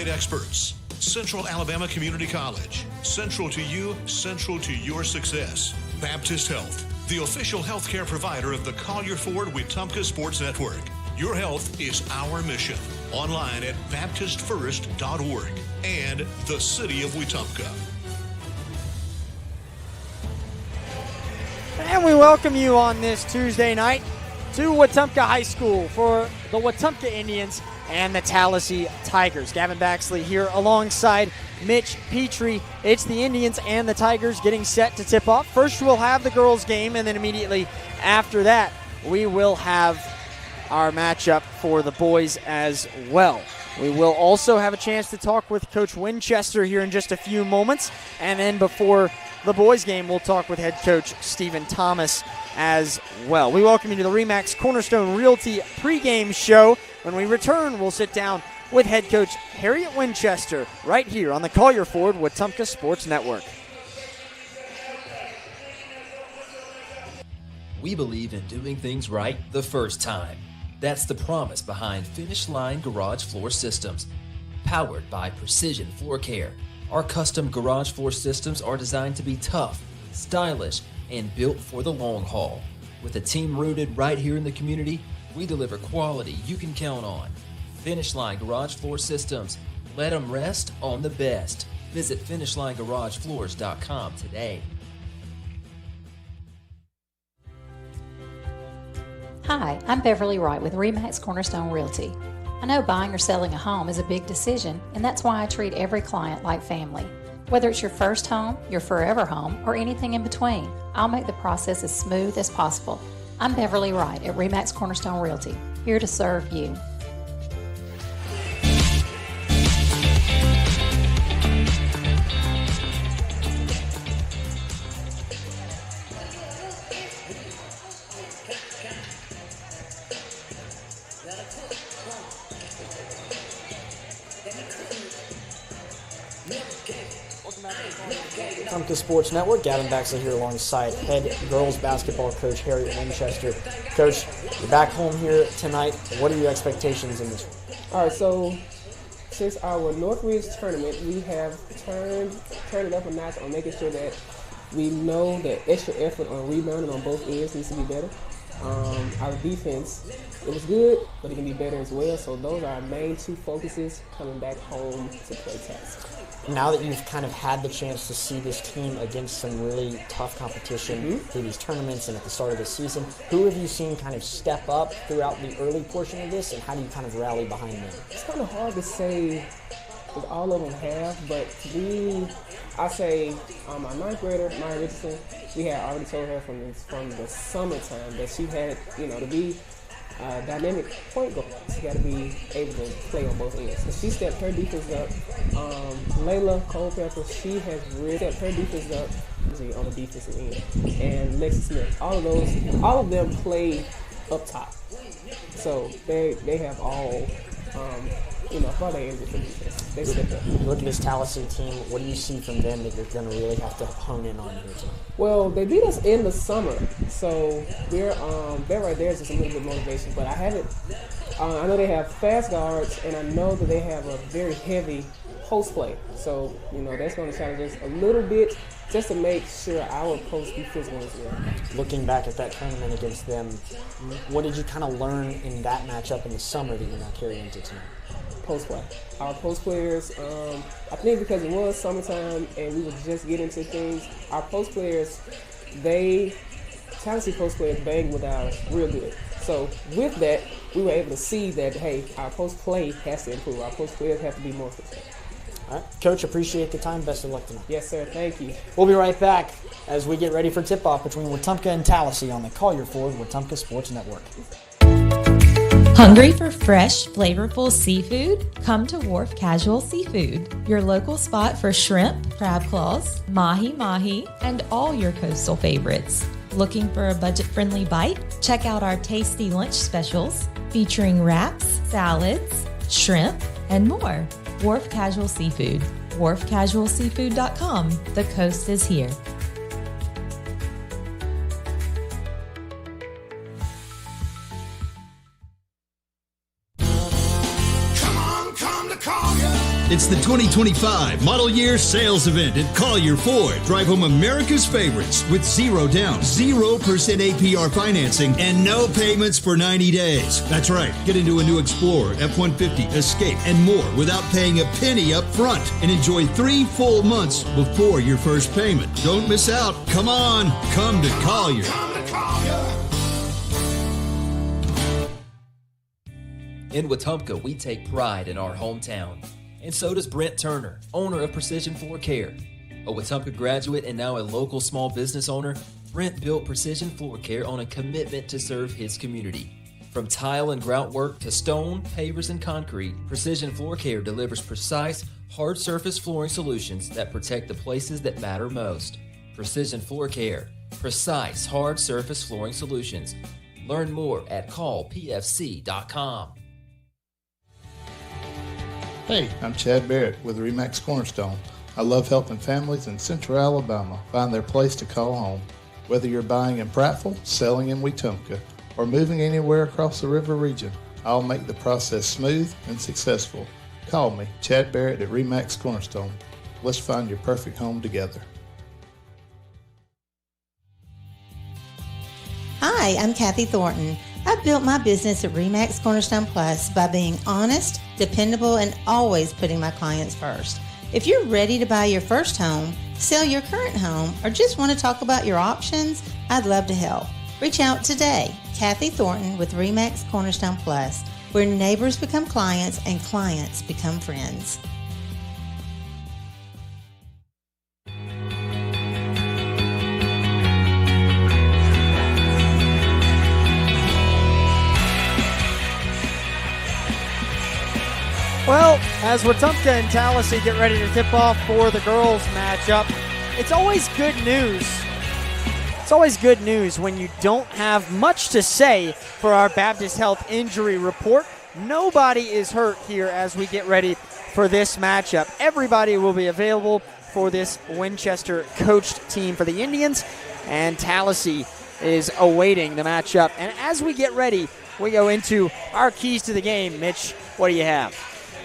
Experts. Central Alabama Community College. Central to you, central to your success. Baptist Health, the official healthcare provider of the Collier Ford Wetumpka Sports Network. Your health is our mission. Online at baptistfirst.org and the City of Wetumpka. And we welcome you on this Tuesday night to Wetumpka High School for the Wetumpka Indians and the Tallassee Tigers. Gavin Baxley here alongside Mitch Petrie. It's the Indians and the Tigers getting set to tip off. First we'll have the girls game, and then immediately after that we will have our matchup for the boys as well. We will also have a chance to talk with Coach Winchester here in just a few moments, and then before the boys game we'll talk with head coach Stephen Thomas as well. We welcome you to the RE/MAX Cornerstone Realty pregame show. When we return, we'll sit down with head coach Harriet Winchester right here on the Collier Ford Wetumpka Sports Network. We believe in doing things right the first time. That's the promise behind Finish Line Garage Floor Systems. Powered by Precision Floor Care, our custom garage floor systems are designed to be tough, stylish, and built for the long haul. With a team rooted right here in the community, we deliver quality you can count on. Finish Line Garage Floor Systems. Let them rest on the best. Visit FinishLineGarageFloors.com today. Hi, I'm Beverly Wright with RE/MAX Cornerstone Realty. I know buying or selling a home is a big decision, and that's why I treat every client like family. Whether it's your first home, your forever home, or anything in between, I'll make the process as smooth as possible. I'm Beverly Wright at RE/MAX Cornerstone Realty, here to serve you. Wetumpka Sports Network. Gavin Baxley here alongside head girls basketball coach Harriet Winchester. Coach, you're back home here tonight. What are your expectations in this one? All right, so since our Northridge tournament, we have turned it up a notch on making sure that we know that extra effort on rebounding on both ends needs to be better. Our defense, it was good, but it can be better as well. So those are our main two focuses coming back home to play Tallassee. Now that you've kind of had the chance to see this team against some really tough competition through these tournaments and at the start of the season, who have you seen kind of step up throughout the early portion of this, and how do you kind of rally behind them? It's kind of hard to say if all of them have, but to me, I say my ninth grader, Maya Richardson, we had already told her from the summertime that she had, to be dynamic point guard. She got to be able to play on both ends. So she stepped her defense up. Layla Culpepper, she has really stepped her defense up on the defensive end. And Lexi Smith, all of them play up top. So they have all, for their end defense. They stepped up. You look at this Tallassee team, what do you see from them that you're going to really have to hone in on here tonight? Well, they beat us in the summer, so they're right there is just a little bit of motivation. But I know they have fast guards, and I know that they have a very heavy post play. So that's going to challenge us a little bit, just to make sure our post be physical as well. Looking back at that tournament against them, what did you kind of learn in that matchup in the summer that you're now carrying into tonight? Post play. Our post players, I think because it was summertime and we were just getting into things, our post players, Tallassee post players bang with ours real good. So with that, we were able to see that, hey, our post play has to improve. Our post players have to be more successful. All right, Coach, appreciate the time. Best of luck tonight. Yes, sir. Thank you. We'll be right back as we get ready for tip-off between Wetumpka and Tallassee on the Collier Ford Wetumpka Sports Network. Hungry for fresh, flavorful seafood? Come to Wharf Casual Seafood, your local spot for shrimp, crab claws, mahi-mahi, and all your coastal favorites. Looking for a budget-friendly bite? Check out our tasty lunch specials featuring wraps, salads, shrimp, and more. Wharf Casual Seafood, wharfcasualseafood.com. The coast is here. Come to Collier. It's the 2025 Model Year Sales Event at Collier Ford. Drive home America's favorites with zero down, 0% APR financing, and no payments for 90 days. That's right. Get into a new Explorer, F-150, Escape, and more without paying a penny up front. And enjoy 3 full months before your first payment. Don't miss out. Come on. Come to Collier. In Wetumpka, we take pride in our hometown. And so does Brent Turner, owner of Precision Floor Care. A Wetumpka graduate and now a local small business owner, Brent built Precision Floor Care on a commitment to serve his community. From tile and grout work to stone, pavers, and concrete, Precision Floor Care delivers precise, hard surface flooring solutions that protect the places that matter most. Precision Floor Care. Precise, hard surface flooring solutions. Learn more at callpfc.com. Hey, I'm Chad Barrett with RE/MAX Cornerstone. I love helping families in Central Alabama find their place to call home. Whether you're buying in Prattville, selling in Wetumpka, or moving anywhere across the river region, I'll make the process smooth and successful. Call me, Chad Barrett at RE/MAX Cornerstone. Let's find your perfect home together. Hi, I'm Kathy Thornton. I've built my business at RE/MAX Cornerstone Plus by being honest, dependable, and always putting my clients first. If you're ready to buy your first home, sell your current home, or just want to talk about your options, I'd love to help. Reach out today. Kathy Thornton with RE/MAX Cornerstone Plus, where neighbors become clients and clients become friends. Well, as Wetumpka and Tallassee get ready to tip off for the girls matchup, it's always good news. It's always good news when you don't have much to say for our Baptist Health injury report. Nobody is hurt here as we get ready for this matchup. Everybody will be available for this Winchester coached team for the Indians, and Tallassee is awaiting the matchup. And as we get ready, we go into our keys to the game. Mitch, what do you have?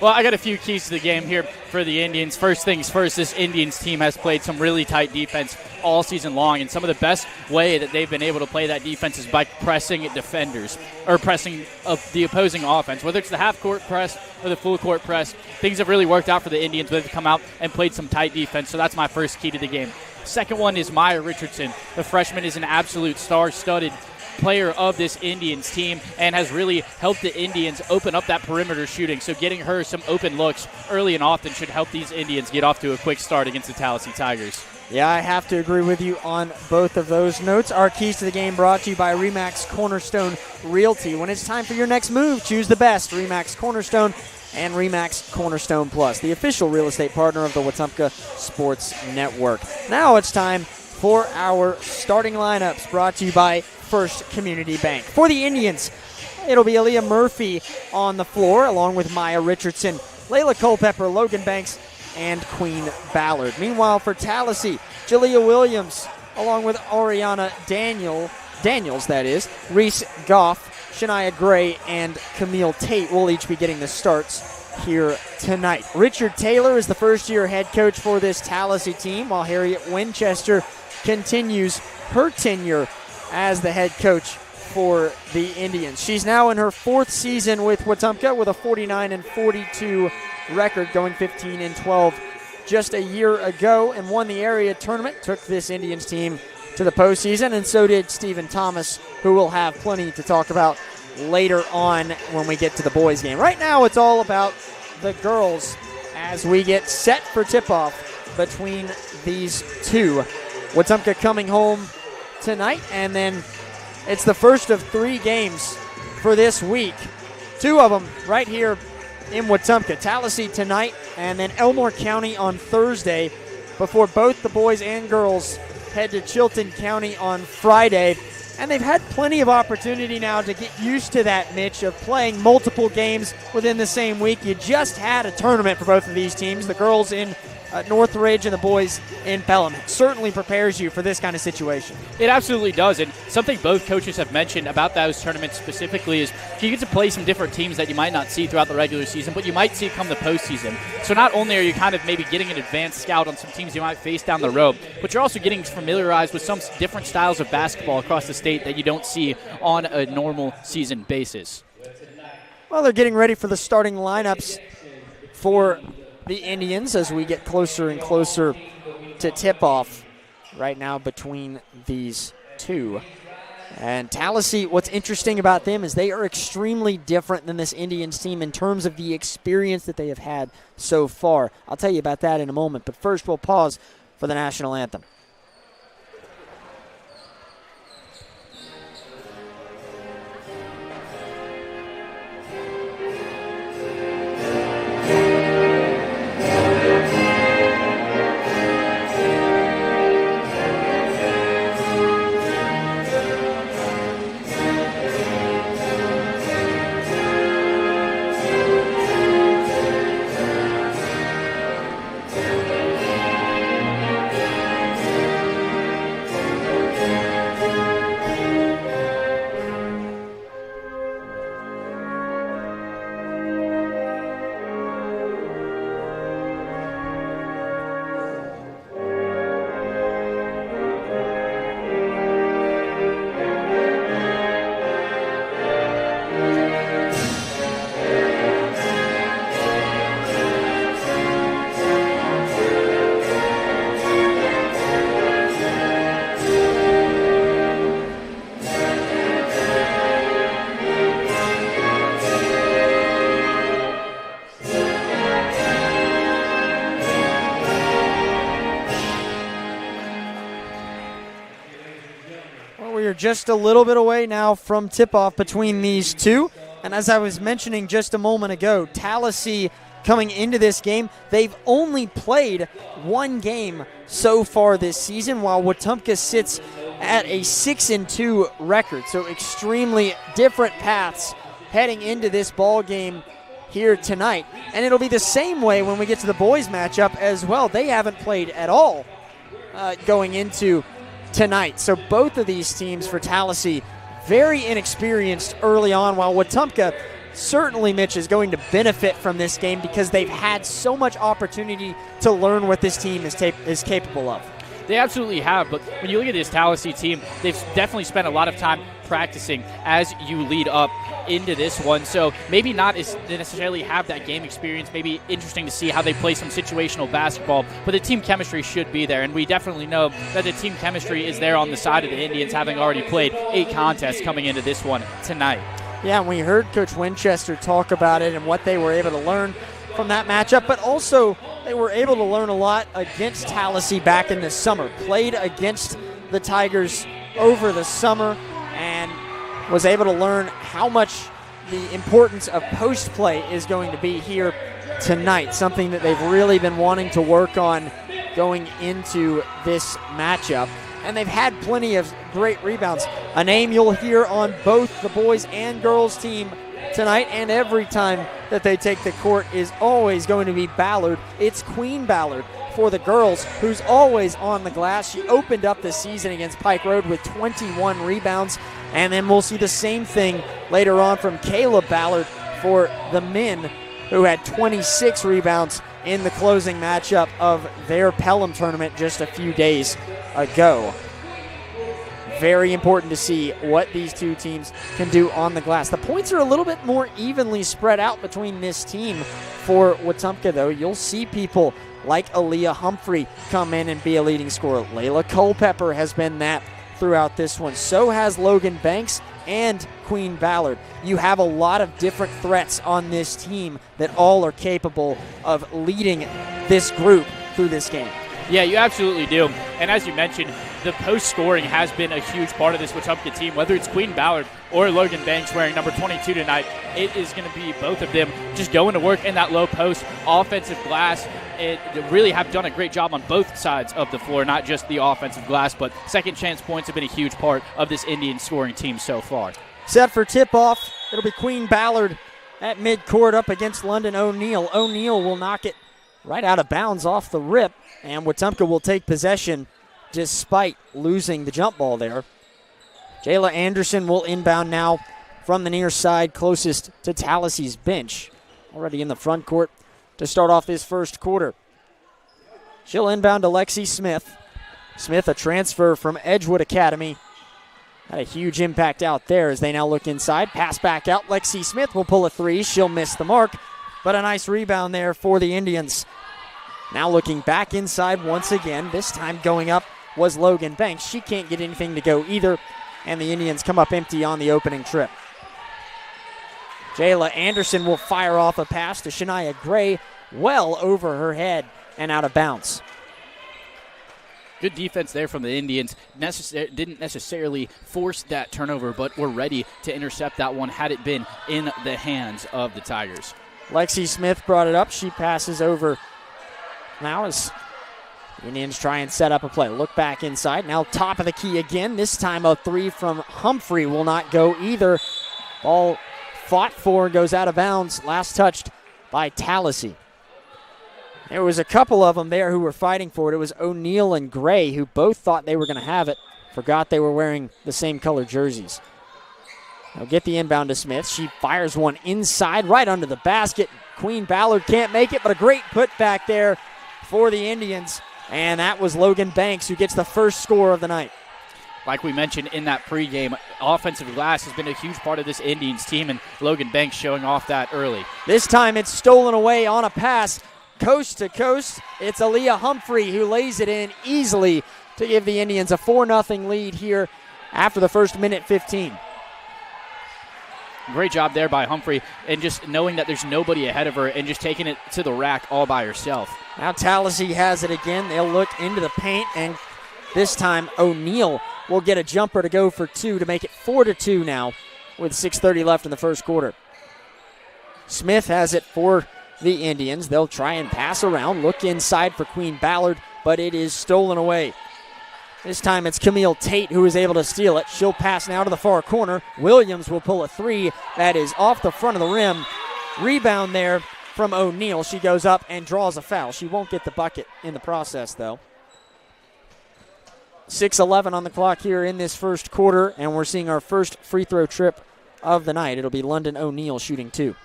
Well, I got a few keys to the game here for the Indians. First things first, this Indians team has played some really tight defense all season long, and some of the best way that they've been able to play that defense is by pressing defenders or pressing the opposing offense. Whether it's the half-court press or the full-court press, things have really worked out for the Indians. They've come out and played some tight defense, so that's my first key to the game. Second one is Maya Richardson. The freshman is an absolute star-studded player of this Indians team and has really helped the Indians open up that perimeter shooting. So getting her some open looks early and often should help these Indians get off to a quick start against the Tallassee Tigers. Yeah, I have to agree with you on both of those notes. Our keys to the game brought to you by RE/MAX Cornerstone Realty. When it's time for your next move, choose the best. RE/MAX Cornerstone and RE/MAX Cornerstone Plus, the official real estate partner of the Wetumpka Sports Network. Now it's time for our starting lineups brought to you by First Community Bank. For the Indians, it'll be Aaliyah Murphy on the floor along with Maya Richardson, Layla Culpepper, Logan Banks, and Queen Ballard. Meanwhile, for Tallassee, Jalea Williams along with Ariana Daniels, that is, Reese Goff, Shania Gray, and Camille Tate will each be getting the starts here tonight. Richard Taylor is the first-year head coach for this Tallassee team, while Harriet Winchester continues her tenure as the head coach for the Indians. She's now in her 4th season with Wetumpka with a 49-42 record, going 15-12 just a year ago, and won the area tournament, took this Indians team to the postseason, and so did Stephen Thomas, who we'll have plenty to talk about later on when we get to the boys' game. Right now, it's all about the girls as we get set for tip-off between these two. Wetumpka coming home tonight, and then it's the first of 3 games for this week. 2 of them right here in Wetumpka. Tallassee tonight, and then Elmore County on Thursday, before both the boys and girls head to Chilton County on Friday. And they've had plenty of opportunity now to get used to that, Mitch, of playing multiple games within the same week. You just had a tournament for both of these teams. The girls in Northridge and the boys in Pelham. It certainly prepares you for this kind of situation. It absolutely does, and something both coaches have mentioned about those tournaments specifically is you get to play some different teams that you might not see throughout the regular season, but you might see come the postseason. So not only are you kind of maybe getting an advanced scout on some teams you might face down the road, but you're also getting familiarized with some different styles of basketball across the state that you don't see on a normal season basis. Well, they're getting ready for the starting lineups for the Indians as we get closer and closer to tip-off right now between these two. And Tallassee, what's interesting about them is they are extremely different than this Indians team in terms of the experience that they have had so far. I'll tell you about that in a moment, but first we'll pause for the national anthem. Just a little bit away now from tip-off between these two. And as I was mentioning just a moment ago, Tallassee coming into this game, they've only played one game so far this season, while Wetumpka sits at a 6-2 record. So extremely different paths heading into this ball game here tonight. And it'll be the same way when we get to the boys matchup as well. They haven't played at all going into tonight. So both of these teams for Tallassee very inexperienced early on, while Wetumpka certainly, Mitch, is going to benefit from this game because they've had so much opportunity to learn what this team is capable of. They absolutely have, but when you look at this Tallassee team, they've definitely spent a lot of time practicing as you lead up into this one. So maybe not as necessarily have that game experience. Maybe interesting to see how they play some situational basketball, but the team chemistry should be there, and we definitely know that the team chemistry is there on the side of the Indians, having already played 8 contests coming into this one tonight. Yeah, and we heard Coach Winchester talk about it and what they were able to learn from that matchup, but also they were able to learn a lot against Tallassee back in the summer. Played against the Tigers over the summer and was able to learn how much the importance of post play is going to be here tonight, something that they've really been wanting to work on going into this matchup. And they've had plenty of great rebounds. A name you'll hear on both the boys and girls team tonight, and every time that they take the court, is always going to be Ballard. It's Queen Ballard for the girls, who's always on the glass. She opened up the season against Pike Road with 21 rebounds, and then we'll see the same thing later on from Kayla Ballard for the men, who had 26 rebounds in the closing matchup of their Pelham tournament just a few days ago. Very important to see what these two teams can do on the glass. The points are a little bit more evenly spread out between this team for Wetumpka, though. You'll see people like Aaliyah Humphrey come in and be a leading scorer. Layla Culpepper has been that throughout this one. So has Logan Banks and Queen Ballard. You have a lot of different threats on this team that all are capable of leading this group through this game. Yeah, you absolutely do. And as you mentioned, the post scoring has been a huge part of this Wetumpka team. Whether it's Queen Ballard or Logan Banks wearing number 22 tonight, it is going to be both of them just going to work in that low post offensive glass. They really have done a great job on both sides of the floor, not just the offensive glass, but second chance points have been a huge part of this Indian scoring team so far. Set for tip-off, it'll be Queen Ballard at midcourt up against London O'Neill. O'Neill will knock it right out of bounds off the rip, and Wetumpka will take possession despite losing the jump ball there. Jayla Anderson will inbound now from the near side closest to Tallassee's bench. Already in the front court to start off this first quarter. She'll inbound to Lexi Smith. Smith, a transfer from Edgewood Academy. Had a huge impact out there as they now look inside. Pass back out. Lexi Smith will pull a three. She'll miss the mark, but a nice rebound there for the Indians. Now looking back inside once again. This time going up was Logan Banks. She can't get anything to go either, and the Indians come up empty on the opening trip. Jayla Anderson will fire off a pass to Shania Gray, well over her head and out of bounds. Good defense there from the Indians. Didn't necessarily force that turnover, but were ready to intercept that one had it been in the hands of the Tigers. Lexi Smith brought it up. She passes over now as the Indians try and set up a play. Look back inside. Now top of the key again. This time a three from Humphrey will not go either. Ball fought for, goes out of bounds. Last touched by Tallassee. There was a couple of them there who were fighting for it. It was O'Neal and Gray who both thought they were going to have it. Forgot they were wearing the same color jerseys. They'll get the inbound to Smith. She fires one inside right under the basket. Queen Ballard can't make it, but a great putback there for the Indians. And that was Logan Banks who gets the first score of the night. Like we mentioned in that pregame, offensive glass has been a huge part of this Indians team, and Logan Banks showing off that early. This time it's stolen away on a pass. Coast to coast, it's Aaliyah Humphrey who lays it in easily to give the Indians a 4-0 lead here after the first minute 15. Great job there by Humphrey, and just knowing that there's nobody ahead of her and just taking it to the rack all by herself. Now Tallassee has it again. They'll look into the paint, and this time O'Neal will get a jumper to go for two to make it 4-2 now with 6:30 left in the first quarter. Smith has it for the Indians. They'll try and pass around, look inside for Queen Ballard, but it is stolen away. This time it's Camille Tate who is able to steal it. She'll pass now to the far corner. Williams will pull a three. That is off the front of the rim. Rebound there from O'Neal. She goes up and draws a foul. She won't get the bucket in the process, though. 6:11 on the clock here in this first quarter, and we're seeing our first free throw trip of the night. It'll be London O'Neal shooting two.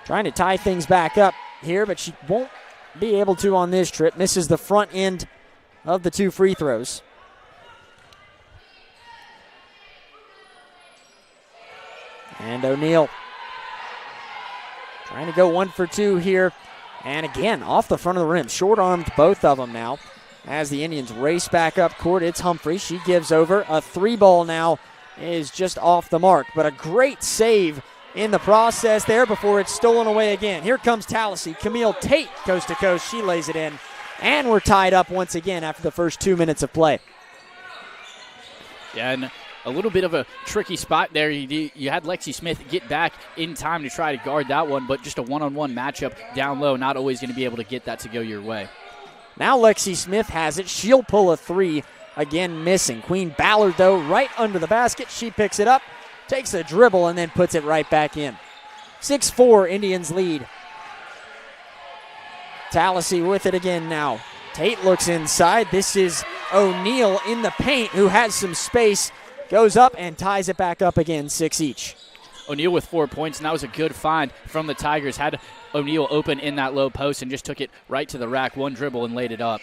Trying to tie things back up here, but she won't be able to on this trip. Misses the front end of the two free throws. And O'Neal trying to go 1 for 2 here. And again, off the front of the rim. Short-armed both of them now. As the Indians race back up court, it's Humphrey. She gives over. A three ball now is just off the mark. But a great save in the process there before it's stolen away again. Here comes Tallassee. Camille Tate coast to coast. She lays it in. And we're tied up once again after the first 2 minutes of play. Yeah, and a little bit of a tricky spot there. You had Lexi Smith get back in time to try to guard that one, but just a one-on-one matchup down low, not always going to be able to get that to go your way. Now Lexi Smith has it. She'll pull a three. Again, missing. Queen Ballard, though, right under the basket. She picks it up, takes a dribble, and then puts it right back in. 6-4, Indians lead. Tallassee with it again now. Tate looks inside. This is O'Neal in the paint who has some space. Goes up and ties it back up again, 6 each. O'Neal with 4 points, and that was a good find from the Tigers. Had O'Neal open in that low post and just took it right to the rack, one dribble, and laid it up.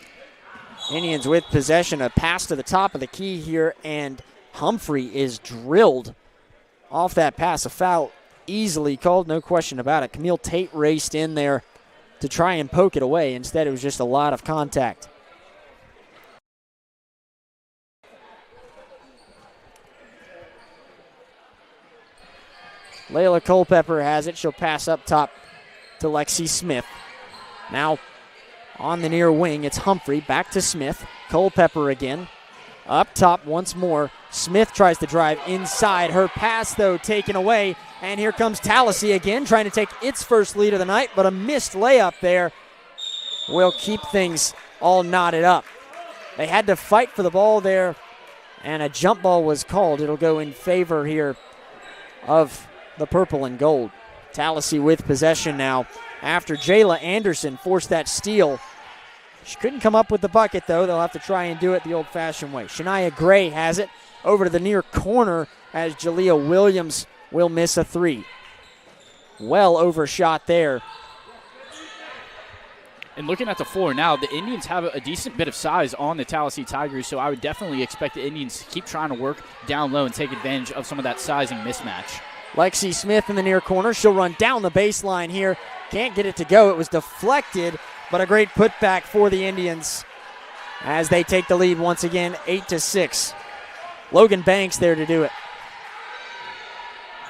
Indians with possession. A pass to the top of the key here, and Humphrey is drilled off that pass. A foul easily called, no question about it. Camille Tate raced in there to try and poke it away. Instead, it was just a lot of contact. Layla Culpepper has it. She'll pass up top to Lexi Smith. Now on the near wing, it's Humphrey. Back to Smith. Culpepper again. Up top once more. Smith tries to drive inside. Her pass, though, taken away. And here comes Tallassee again, trying to take its first lead of the night, but a missed layup there will keep things all knotted up. They had to fight for the ball there, and a jump ball was called. It'll go in favor here of the purple and gold. Tallassee with possession now after Jayla Anderson forced that steal. She couldn't come up with the bucket, though. They'll have to try and do it the old-fashioned way. Shania Gray has it over to the near corner as Jalea Williams will miss a three. Well overshot there. And looking at the floor now, the Indians have a decent bit of size on the Tallassee Tigers, so I would definitely expect the Indians to keep trying to work down low and take advantage of some of that sizing mismatch. Lexi Smith in the near corner. She'll run down the baseline here. Can't get it to go. It was deflected, but a great putback for the Indians as they take the lead once again, 8-6. Logan Banks there to do it.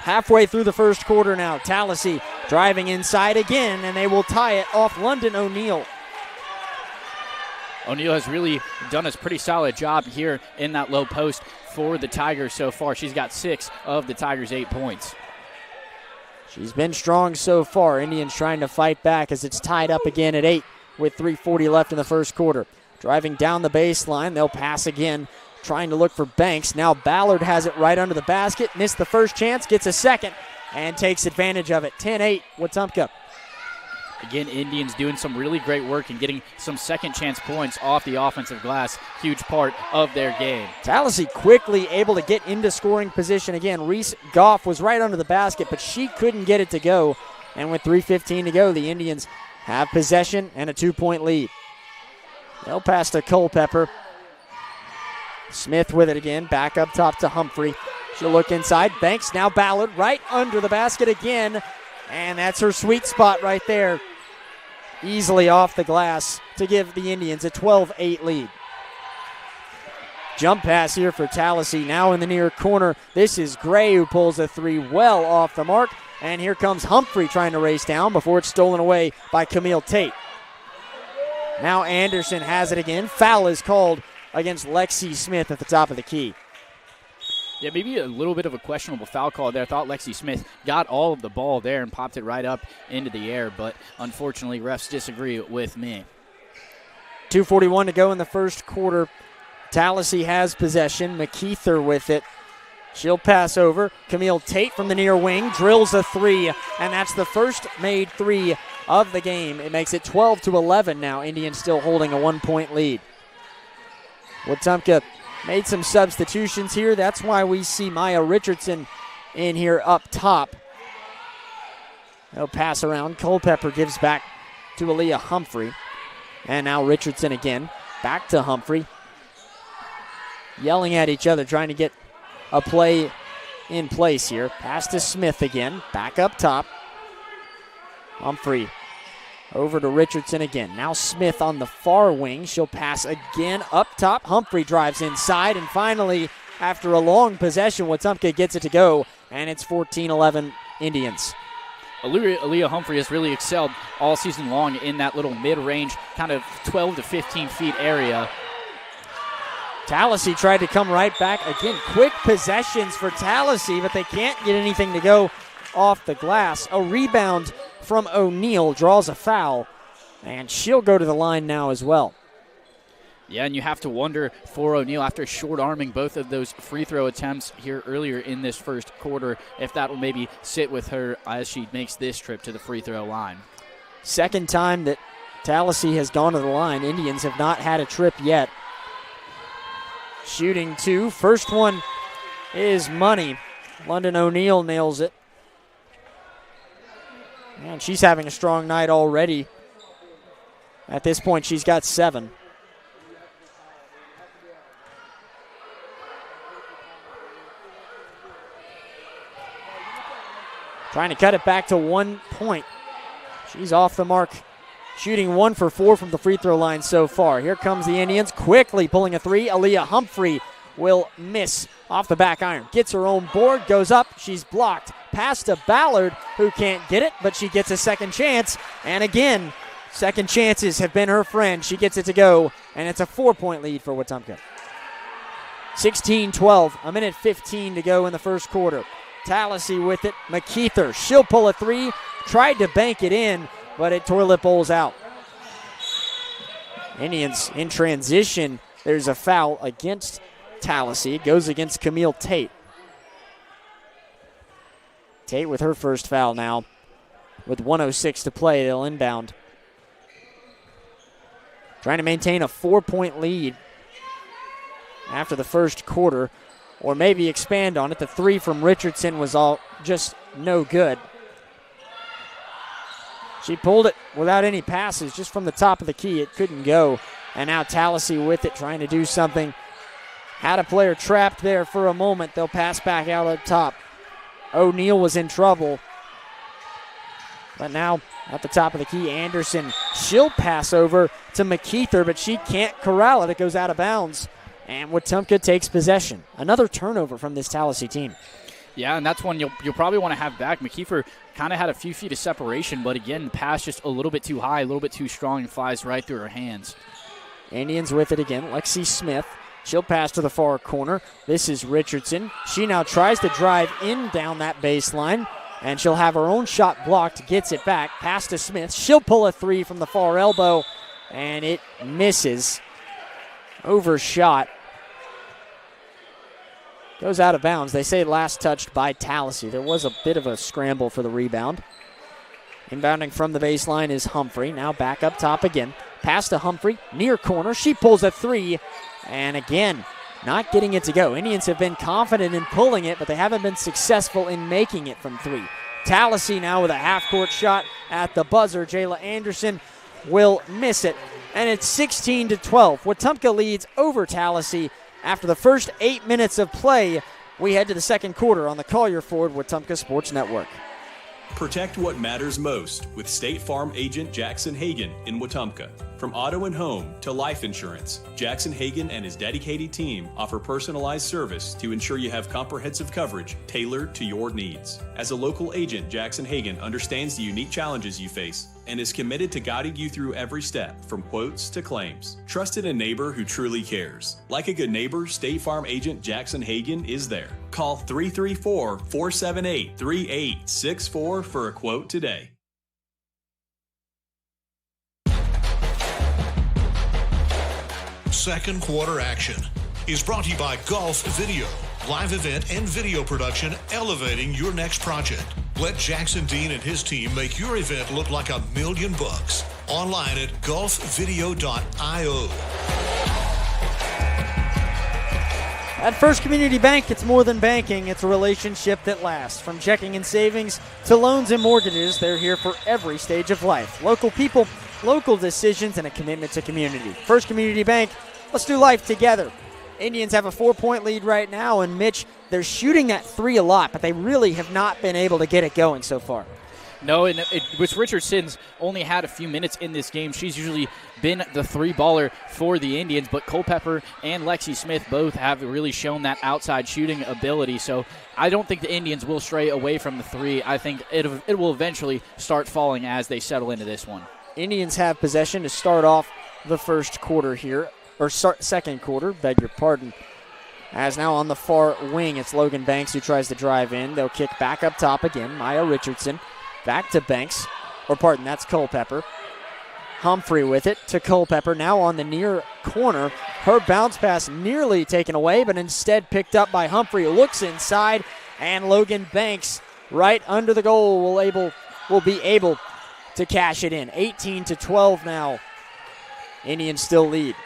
Halfway through the first quarter now, Tallassee driving inside again, and they will tie it off London O'Neill. O'Neill has really done a pretty solid job here in that low post for the Tigers so far. She's got 6 of the Tigers' 8 points. She's been strong so far. Indians trying to fight back as it's tied up again at 8 with 3:40 left in the first quarter. Driving down the baseline, they'll pass again, trying to look for Banks. Now Ballard has it right under the basket. Missed the first chance, gets a second, and takes advantage of it. 10-8, Wetumpka. Again, Indians doing some really great work and getting some second chance points off the offensive glass. Huge part of their game. Tallassee quickly able to get into scoring position again. Reese Goff was right under the basket, but she couldn't get it to go. And with 3:15 to go, the Indians have possession and a 2-point lead. They'll pass to Culpepper. Smith with it again, back up top to Humphrey. She'll look inside. Banks, now Ballard, right under the basket again. And that's her sweet spot right there. Easily off the glass to give the Indians a 12-8 lead. Jump pass here for Tallassee, now in the near corner. This is Gray who pulls a three well off the mark. And here comes Humphrey trying to race down before it's stolen away by Camille Tate. Now Anderson has it again. Foul is called against Lexi Smith at the top of the key. Yeah, maybe a little bit of a questionable foul call there. I thought Lexi Smith got all of the ball there and popped it right up into the air, but unfortunately refs disagree with me. 2:41 to go in the first quarter. Tallassee has possession. McKeither with it. She'll pass over. Camille Tate from the near wing drills a three, and that's the first made three of the game. It makes it 12-11 now. Indians still holding a 1-point lead. Wetumpka made some substitutions here. That's why we see Maya Richardson in here up top. They'll pass around. Culpepper gives back to Aaliyah Humphrey. And now Richardson again. Back to Humphrey. Yelling at each other, trying to get a play in place here. Pass to Smith again. Back up top. Humphrey over to Richardson again. Now Smith on the far wing. She'll pass again up top. Humphrey drives inside. And finally, after a long possession, Wetumpka gets it to go. And it's 14-11 Indians. Aaliyah Humphrey has really excelled all season long in that little mid-range, kind of 12 to 15 feet area. Tallassee tried to come right back. Again, quick possessions for Tallassee, but they can't get anything to go off the glass. A rebound from O'Neill draws a foul, and she'll go to the line now as well. Yeah, and you have to wonder for O'Neill, after short-arming both of those free throw attempts here earlier in this first quarter, if that will maybe sit with her as she makes this trip to the free throw line. Second time that Tallassee has gone to the line. Indians have not had a trip yet. Shooting two. First one is money. London O'Neill nails it. And she's having a strong night already. At this point, she's got 7. Trying to cut it back to 1 point. She's off the mark. Shooting 1 for 4 from the free throw line so far. Here comes the Indians quickly pulling a three. Aaliyah Humphrey will miss off the back iron. Gets her own board, goes up. She's blocked. Pass to Ballard, who can't get it, but she gets a second chance. And again, second chances have been her friend. She gets it to go, and it's a 4-point lead for Wetumpka. 16-12, a minute 15 to go in the first quarter. Tallassee with it. McKeither, she'll pull a three. Tried to bank it in, but it toilet bowls out. Indians in transition. There's a foul against Tallassee. It goes against Camille Tate. Tate with her first foul now. With 1:06 to play, they'll inbound. Trying to maintain a 4-point lead after the first quarter, or maybe expand on it. The three from Richardson was all just no good. She pulled it without any passes, just from the top of the key. It couldn't go. And now Tallassee with it, trying to do something. Had a player trapped there for a moment. They'll pass back out up top. O'Neal was in trouble. But now at the top of the key, Anderson, she'll pass over to McKeither, but she can't corral it. It goes out of bounds. And Wetumpka takes possession. Another turnover from this Tallassee team. Yeah, and that's one you'll probably want to have back. McKeither kind of had a few feet of separation, but again, the pass just a little bit too high, a little bit too strong, and flies right through her hands. Indians with it again. Lexi Smith. She'll pass to the far corner. This is Richardson. She now tries to drive in down that baseline, and she'll have her own shot blocked, gets it back. Pass to Smith. She'll pull a three from the far elbow, and it misses. Overshot. Goes out of bounds. They say last touched by Tallassee. There was a bit of a scramble for the rebound. Inbounding from the baseline is Humphrey. Now back up top again. Pass to Humphrey. Near corner. She pulls a three. And again, not getting it to go. Indians have been confident in pulling it, but they haven't been successful in making it from three. Tallassee now with a half-court shot at the buzzer. Jayla Anderson will miss it. And it's 16-12. Wetumpka leads over Tallassee. After the first 8 minutes of play, we head to the second quarter on the Collier Ford Wetumpka Sports Network. Protect what matters most with State Farm agent Jackson Hagan in Wetumpka. From auto and home to life insurance, Jackson Hagan and his dedicated team offer personalized service to ensure you have comprehensive coverage tailored to your needs. As a local agent, Jackson Hagan understands the unique challenges you face and is committed to guiding you through every step, from quotes to claims. Trust in a neighbor who truly cares. Like a good neighbor, State Farm agent Jackson Hagan is there. Call 334-478-3864 for a quote today. Second quarter action is brought to you by Golf Video, live event and video production elevating your next project. Let Jackson Dean and his team make your event look like $1 million. Online at golfvideo.io. At First Community Bank, it's more than banking. It's a relationship that lasts. From checking and savings to loans and mortgages, they're here for every stage of life. Local people, local decisions, and a commitment to community. First Community Bank, let's do life together. Indians have a 4-point lead right now, and Mitch, they're shooting that three a lot, but they really have not been able to get it going so far. No, and with Richardson's only had a few minutes in this game. She's usually been the three-baller for the Indians, but Culpepper and Lexi Smith both have really shown that outside shooting ability. So I don't think the Indians will stray away from the three. I think it will eventually start falling as they settle into this one. Indians have possession to start off the first quarter here, or second quarter, beg your pardon. As now on the far wing, it's Logan Banks who tries to drive in. They'll kick back up top again. Maya Richardson back to Banks, that's Culpepper. Humphrey with it to Culpepper, now on the near corner. Her bounce pass nearly taken away, but instead picked up by Humphrey. Looks inside, and Logan Banks right under the goal will be able to cash it in. 18-12 now. Indians still lead.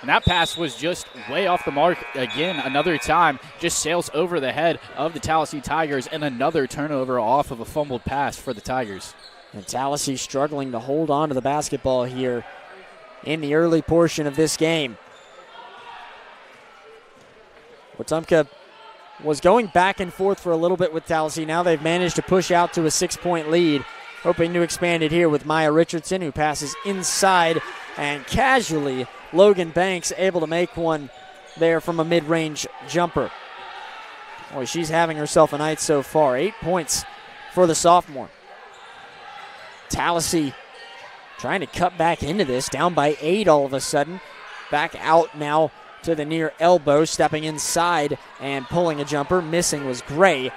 And that pass was just way off the mark again. Another time, just sails over the head of the Tallassee Tigers, and another turnover off of a fumbled pass for the Tigers. And Tallassee struggling to hold on to the basketball here in the early portion of this game. Wetumpka was going back and forth for a little bit with Tallassee. Now they've managed to push out to a 6-point lead, hoping to expand it here with Maya Richardson, who passes inside, and casually Logan Banks able to make one there from a mid-range jumper. Boy, she's having herself a night so far. 8 points for the sophomore. Tallassee trying to cut back into this, down by 8 all of a sudden. Back out now to the near elbow, stepping inside and pulling a jumper. Missing was Gray.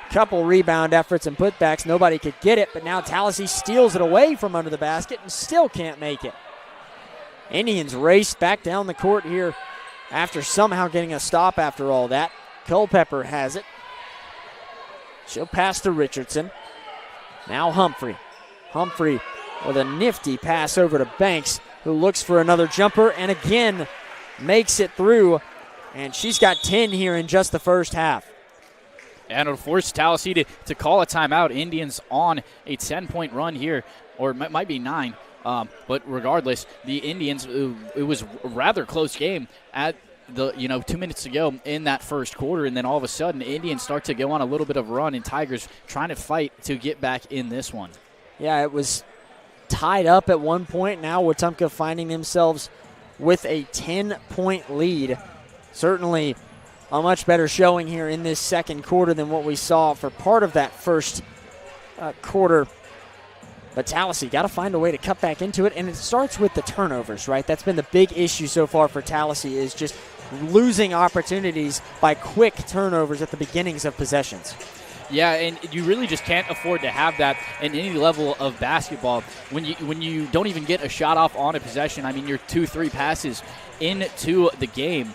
Couple rebound efforts and putbacks. Nobody could get it, but now Tallassee steals it away from under the basket and still can't make it. Indians raced back down the court here after somehow getting a stop after all that. Culpepper has it. She'll pass to Richardson. Now Humphrey. Humphrey with a nifty pass over to Banks, who looks for another jumper and again makes it through. And she's got 10 here in just the first half. And it'll force Tallassee to call a timeout. Indians on a 10-point run here, or it might be 9. But regardless, the Indians, it was a rather close game at the 2 minutes to go in that first quarter, and then all of a sudden, Indians start to go on a little bit of a run, and Tigers trying to fight to get back in this one. Yeah, it was tied up at one point. Now Wetumpka finding themselves with a 10-point lead. Certainly a much better showing here in this second quarter than what we saw for part of that first quarter. But Tallassee got to find a way to cut back into it, and it starts with the turnovers, right? That's been the big issue so far for Tallassee, is just losing opportunities by quick turnovers at the beginnings of possessions. Yeah, and you really just can't afford to have that in any level of basketball. When you don't even get a shot off on a possession, I mean, you're 2-3 passes into the game,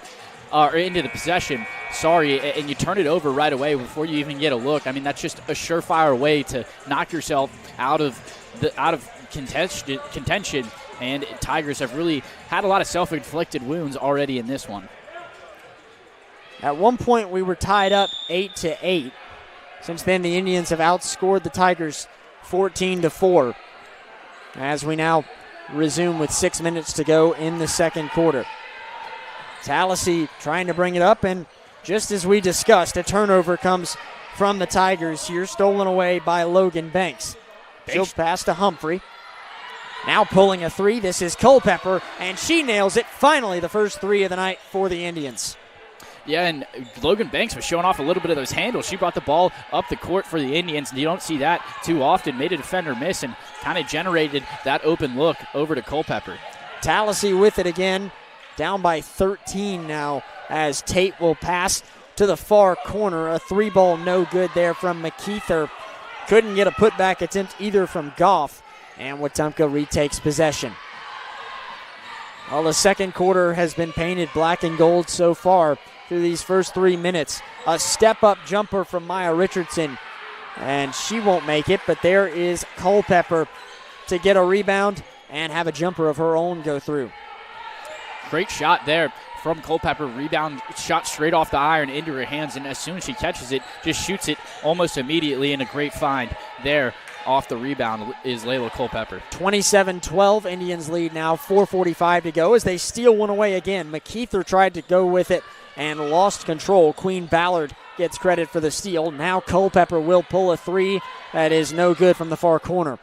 or into the possession, and you turn it over right away before you even get a look. I mean, that's just a surefire way to knock yourself out of contention, and Tigers have really had a lot of self-inflicted wounds already in this one. At one point, we were tied up 8-8. Since then, the Indians have outscored the Tigers 14-4. As we now resume with 6 minutes to go in the second quarter. Tallassee trying to bring it up, and just as we discussed, a turnover comes from the Tigers here, stolen away by Logan Banks. She'll pass to Humphrey. Now pulling a three, this is Culpepper, and she nails it. Finally, the first three of the night for the Indians. Yeah, and Logan Banks was showing off a little bit of those handles. She brought the ball up the court for the Indians, and you don't see that too often. Made a defender miss and kind of generated that open look over to Culpepper. Tallassee with it again, down by 13 now, as Tate will pass to the far corner. A three ball no good there from McKeither. Couldn't get a putback attempt either from Goff, and Wetumpka retakes possession. Well, the second quarter has been painted black and gold so far through these first 3 minutes. A step-up jumper from Maya Richardson, and she won't make it, but there is Culpepper to get a rebound and have a jumper of her own go through. Great shot there from Culpepper. Rebound shot straight off the iron into her hands, and as soon as she catches it, just shoots it almost immediately, and a great find there. Off the rebound is Layla Culpepper. 27-12, Indians lead now, 4:45 to go as they steal one away again. McKeither tried to go with it and lost control. Queen Ballard gets credit for the steal. Now Culpepper will pull a three. That is no good from the far corner.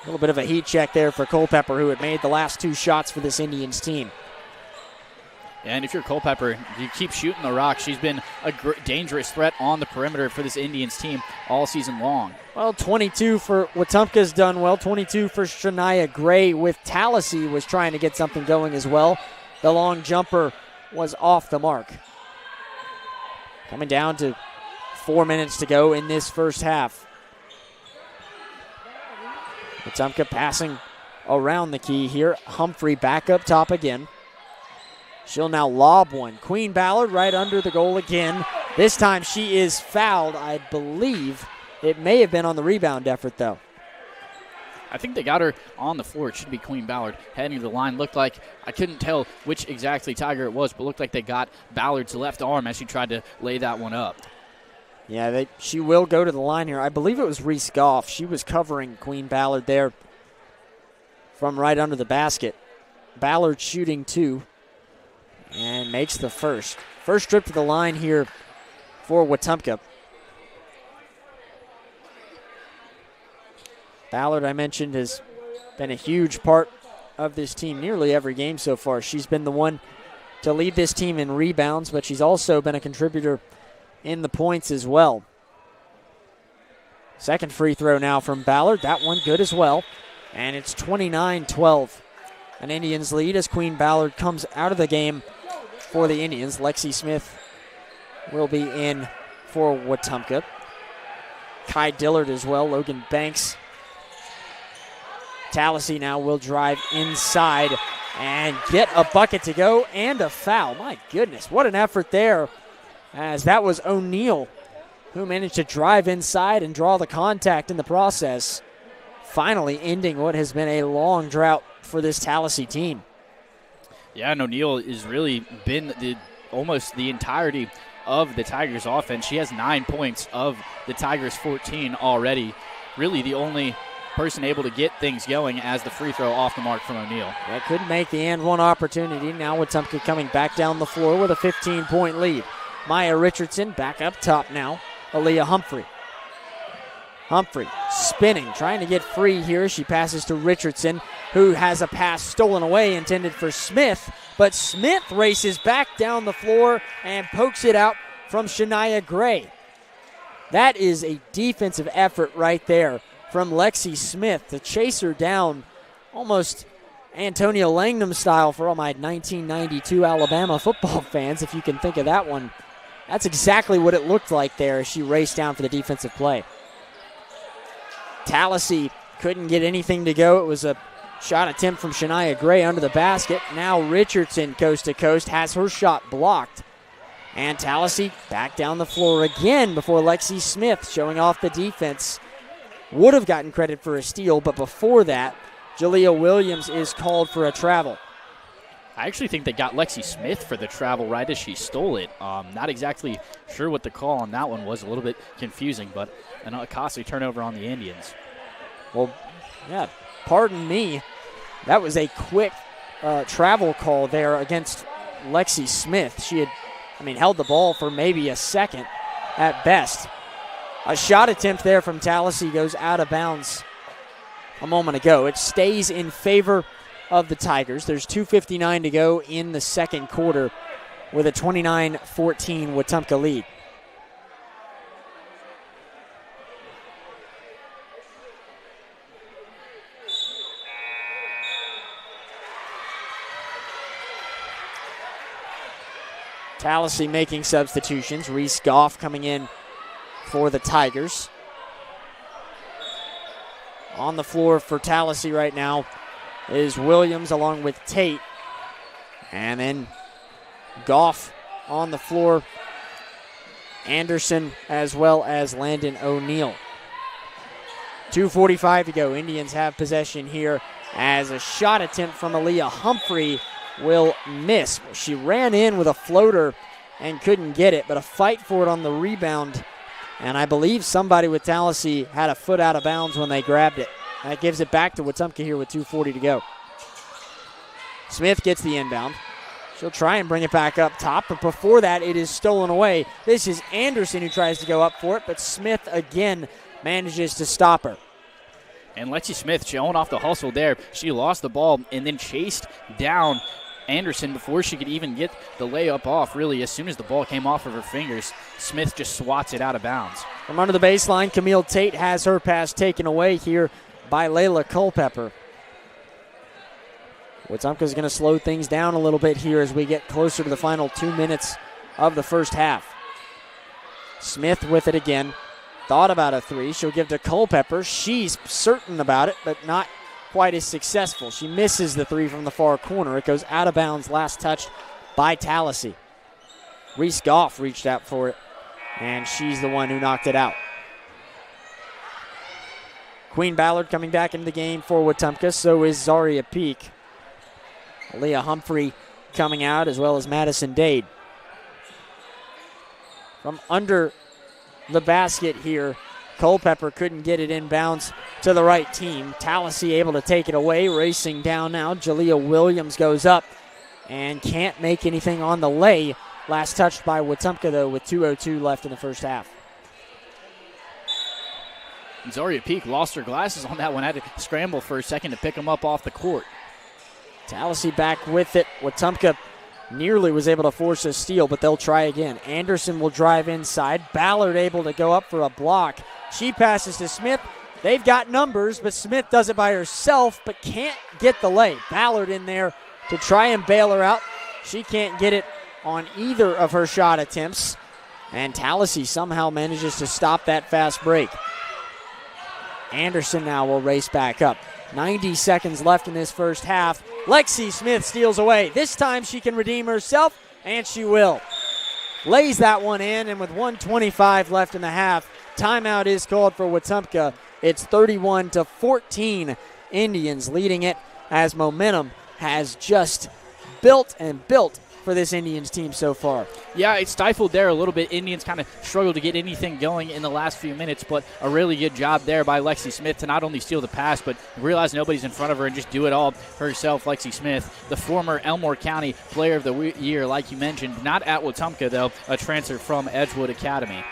A little bit of a heat check there for Culpepper, who had made the last two shots for this Indians team. And if you're Culpepper, you keep shooting the rock. She's been a dangerous threat on the perimeter for this Indians team all season long. Well, 22 for Wetumpka's done well. 22 for Shania Gray with Tallassee was trying to get something going as well. The long jumper was off the mark. Coming down to 4 minutes to go in this first half. Wetumpka passing around the key here. Humphrey back up top again. She'll now lob one. Queen Ballard right under the goal again. This time she is fouled, I believe. It may have been on the rebound effort, though. I think they got her on the floor. It should be Queen Ballard heading to the line. Looked like, I couldn't tell which exactly Tiger it was, but looked like they got Ballard's left arm as she tried to lay that one up. Yeah, she will go to the line here. I believe it was Reese Goff. She was covering Queen Ballard there from right under the basket. Ballard shooting two. And makes the first. First trip to the line here for Wetumpka. Ballard, I mentioned, has been a huge part of this team nearly every game so far. She's been the one to lead this team in rebounds, but she's also been a contributor in the points as well. Second free throw now from Ballard. That one good as well. And it's 29-12. An Indians lead as Queen Ballard comes out of the game for the Indians. Lexi Smith will be in for Wetumpka. Kai Dillard as well. Logan Banks. Tallassee now will drive inside and get a bucket to go and a foul. My goodness, what an effort there, as that was O'Neal who managed to drive inside and draw the contact in the process, finally ending what has been a long drought for this Tallassee team. Yeah, and O'Neal has really been almost the entirety of the Tigers' offense. She has 9 points of the Tigers' 14 already. Really the only person able to get things going as the free throw off the mark from O'Neal. That could make the and one opportunity. Now Wetumpka coming back down the floor with a 15-point lead. Maya Richardson back up top now. Aaliyah Humphrey. Humphrey spinning, trying to get free here. She passes to Richardson, who has a pass stolen away intended for Smith. But Smith races back down the floor and pokes it out from Shania Gray. That is a defensive effort right there from Lexi Smith to chase her down almost Antonia Langham style for all my 1992 Alabama football fans, if you can think of that one. That's exactly what it looked like there as she raced down for the defensive play. Tallassee couldn't get anything to go. It was a shot attempt from Shania Gray under the basket. Now Richardson coast to coast has her shot blocked. And Tallassee back down the floor again before Lexi Smith showing off the defense. Would have gotten credit for a steal, but before that, Jalea Williams is called for a travel. I actually think they got Lexi Smith for the travel right as she stole it. Not exactly sure what the call on that one was. A little bit confusing, but a costly turnover on the Indians. Well, yeah, pardon me. That was a quick travel call there against Lexi Smith. She had, held the ball for maybe a second at best. A shot attempt there from Tallassee goes out of bounds a moment ago. It stays in favor of the Tigers. There's 2:59 to go in the second quarter with a 29-14 Wetumpka lead. Tallassee making substitutions. Reese Goff coming in for the Tigers. On the floor for Tallassee right now is Williams along with Tate. And then Goff on the floor. Anderson as well as Landon O'Neal. 2:45 to go. Indians have possession here as a shot attempt from Aaliyah Humphrey will miss. She ran in with a floater and couldn't get it, but a fight for it on the rebound. And I believe somebody with Tallassee had a foot out of bounds when they grabbed it. That gives it back to Wetumpka here with 2:40 to go. Smith gets the inbound. She'll try and bring it back up top, but before that, it is stolen away. This is Anderson who tries to go up for it, but Smith again manages to stop her. And Lexi Smith showing off the hustle there. She lost the ball and then chased down Anderson before she could even get the layup off. Really, as soon as the ball came off of her fingers, Smith just swats it out of bounds. From under the baseline, Camille Tate has her pass taken away here by Layla Culpepper. Wetumpka's going to slow things down a little bit here as we get closer to the final 2 minutes of the first half. Smith with it again. Thought about a three. She'll give to Culpepper. She's certain about it, but not quite as successful. She misses the three from the far corner. It goes out of bounds, last touched by Tallassee. Reese Goff reached out for it, and she's the one who knocked it out. Queen Ballard coming back into the game for Wetumpka. So is Zaria Peak. Aaliyah Humphrey coming out, as well as Madison Dade. From under the basket here, Culpepper couldn't get it inbounds to the right team. Tallassee able to take it away. Racing down now. Jalea Williams goes up and can't make anything on the lay. Last touched by Wetumpka, though, with 2:02 left in the first half. Zaria Peak lost her glasses on that one. Had to scramble for a second to pick them up off the court. Tallassee back with it. Wetumpka nearly was able to force a steal, but they'll try again. Anderson will drive inside. Ballard able to go up for a block. She passes to Smith. They've got numbers, but Smith does it by herself, but can't get the lay. Ballard in there to try and bail her out. She can't get it on either of her shot attempts, and Tallassee somehow manages to stop that fast break. Anderson now will race back up. 90 seconds left in this first half. Lexi Smith steals away. This time she can redeem herself, and she will. lays that one in, and with 1:25 left in the half, timeout is called for Wetumpka. It's 31-14, Indians leading it as momentum has just built and built for this Indians team so far. Yeah, it's stifled there a little bit. Indians kind of struggled to get anything going in the last few minutes, but a really good job there by Lexi Smith to not only steal the pass, but realize nobody's in front of her and just do it all herself. Lexi Smith, the former Elmore County Player of the Year, like you mentioned, not at Wetumpka, though, a transfer from Edgewood Academy.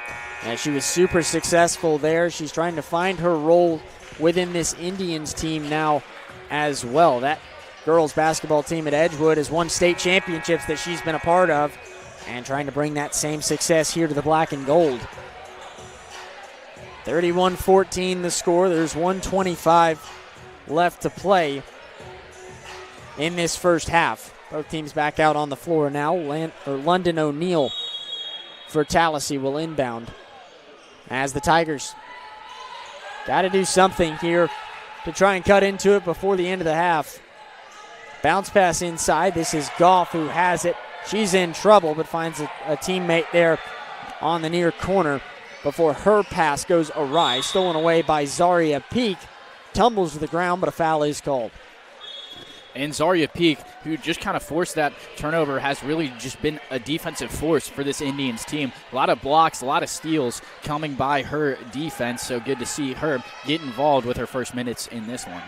And she was super successful there. She's trying to find her role within this Indians team now as well. That girls basketball team at Edgewood has won state championships that she's been a part of, and trying to bring that same success here to the black and gold. 31-14 the score. There's 1:25 left to play in this first half. Both teams back out on the floor now. London O'Neill for Tallassee will inbound as the Tigers got to do something here to try and cut into it before the end of the half. Bounce pass inside. This is Goff who has it. She's in trouble, but finds a teammate there on the near corner before her pass goes awry. Stolen away by Zaria Peak. Tumbles to the ground, but a foul is called. And Zaria Peak, who just kind of forced that turnover, has really just been a defensive force for this Indians team. A lot of blocks, a lot of steals coming by her defense, so good to see her get involved with her first minutes in this one.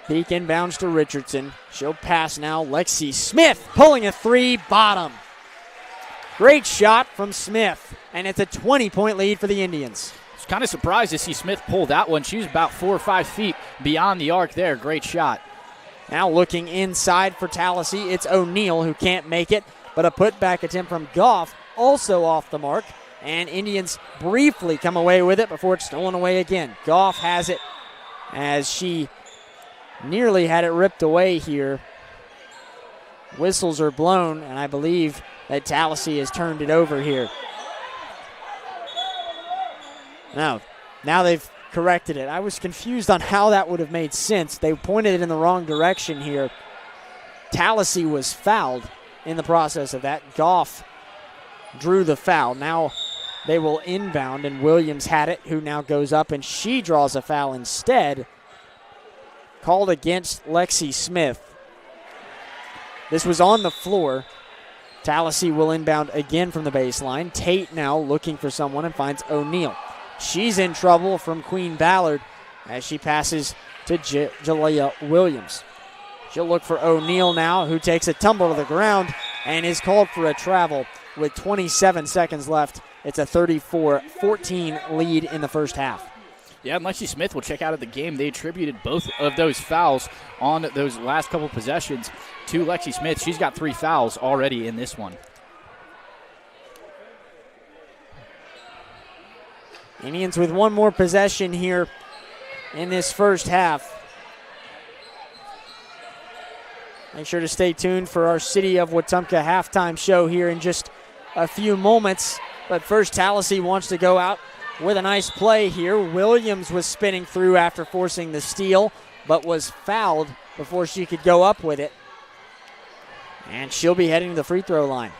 Peak inbounds to Richardson. She'll pass now. Lexi Smith pulling a three, bottom. Great shot from Smith, and it's a 20-point lead for the Indians. I was kind of surprised to see Smith pull that one. She was about 4 or 5 feet beyond the arc there. Great shot. Now looking inside for Tallassee, it's O'Neill who can't make it, but a putback attempt from Goff also off the mark, and Indians briefly come away with it before it's stolen away again. Goff has it as she nearly had it ripped away here. Whistles are blown, and I believe that Tallassee has turned it over here. Now they've corrected it. I was confused on how that would have made sense. They pointed it in the wrong direction here. Tallassee was fouled in the process of that. Goff drew the foul. Now they will inbound, and Williams had it, who now goes up, and she draws a foul instead. Called against Lexi Smith. This was on the floor. Tallassee will inbound again from the baseline. Tate now looking for someone and finds O'Neill. She's in trouble from Queen Ballard as she passes to Jalea Williams. She'll look for O'Neill now, who takes a tumble to the ground and is called for a travel with 27 seconds left. It's a 34-14 lead in the first half. Yeah, and Lexi Smith will check out of the game. They attributed both of those fouls on those last couple possessions to Lexi Smith. She's got 3 fouls already in this one. Indians with one more possession here in this first half. Make sure to stay tuned for our City of Wetumpka halftime show here in just a few moments. But first, Tallassee wants to go out with a nice play here. Williams was spinning through after forcing the steal, but was fouled before she could go up with it. And she'll be heading to the free throw line.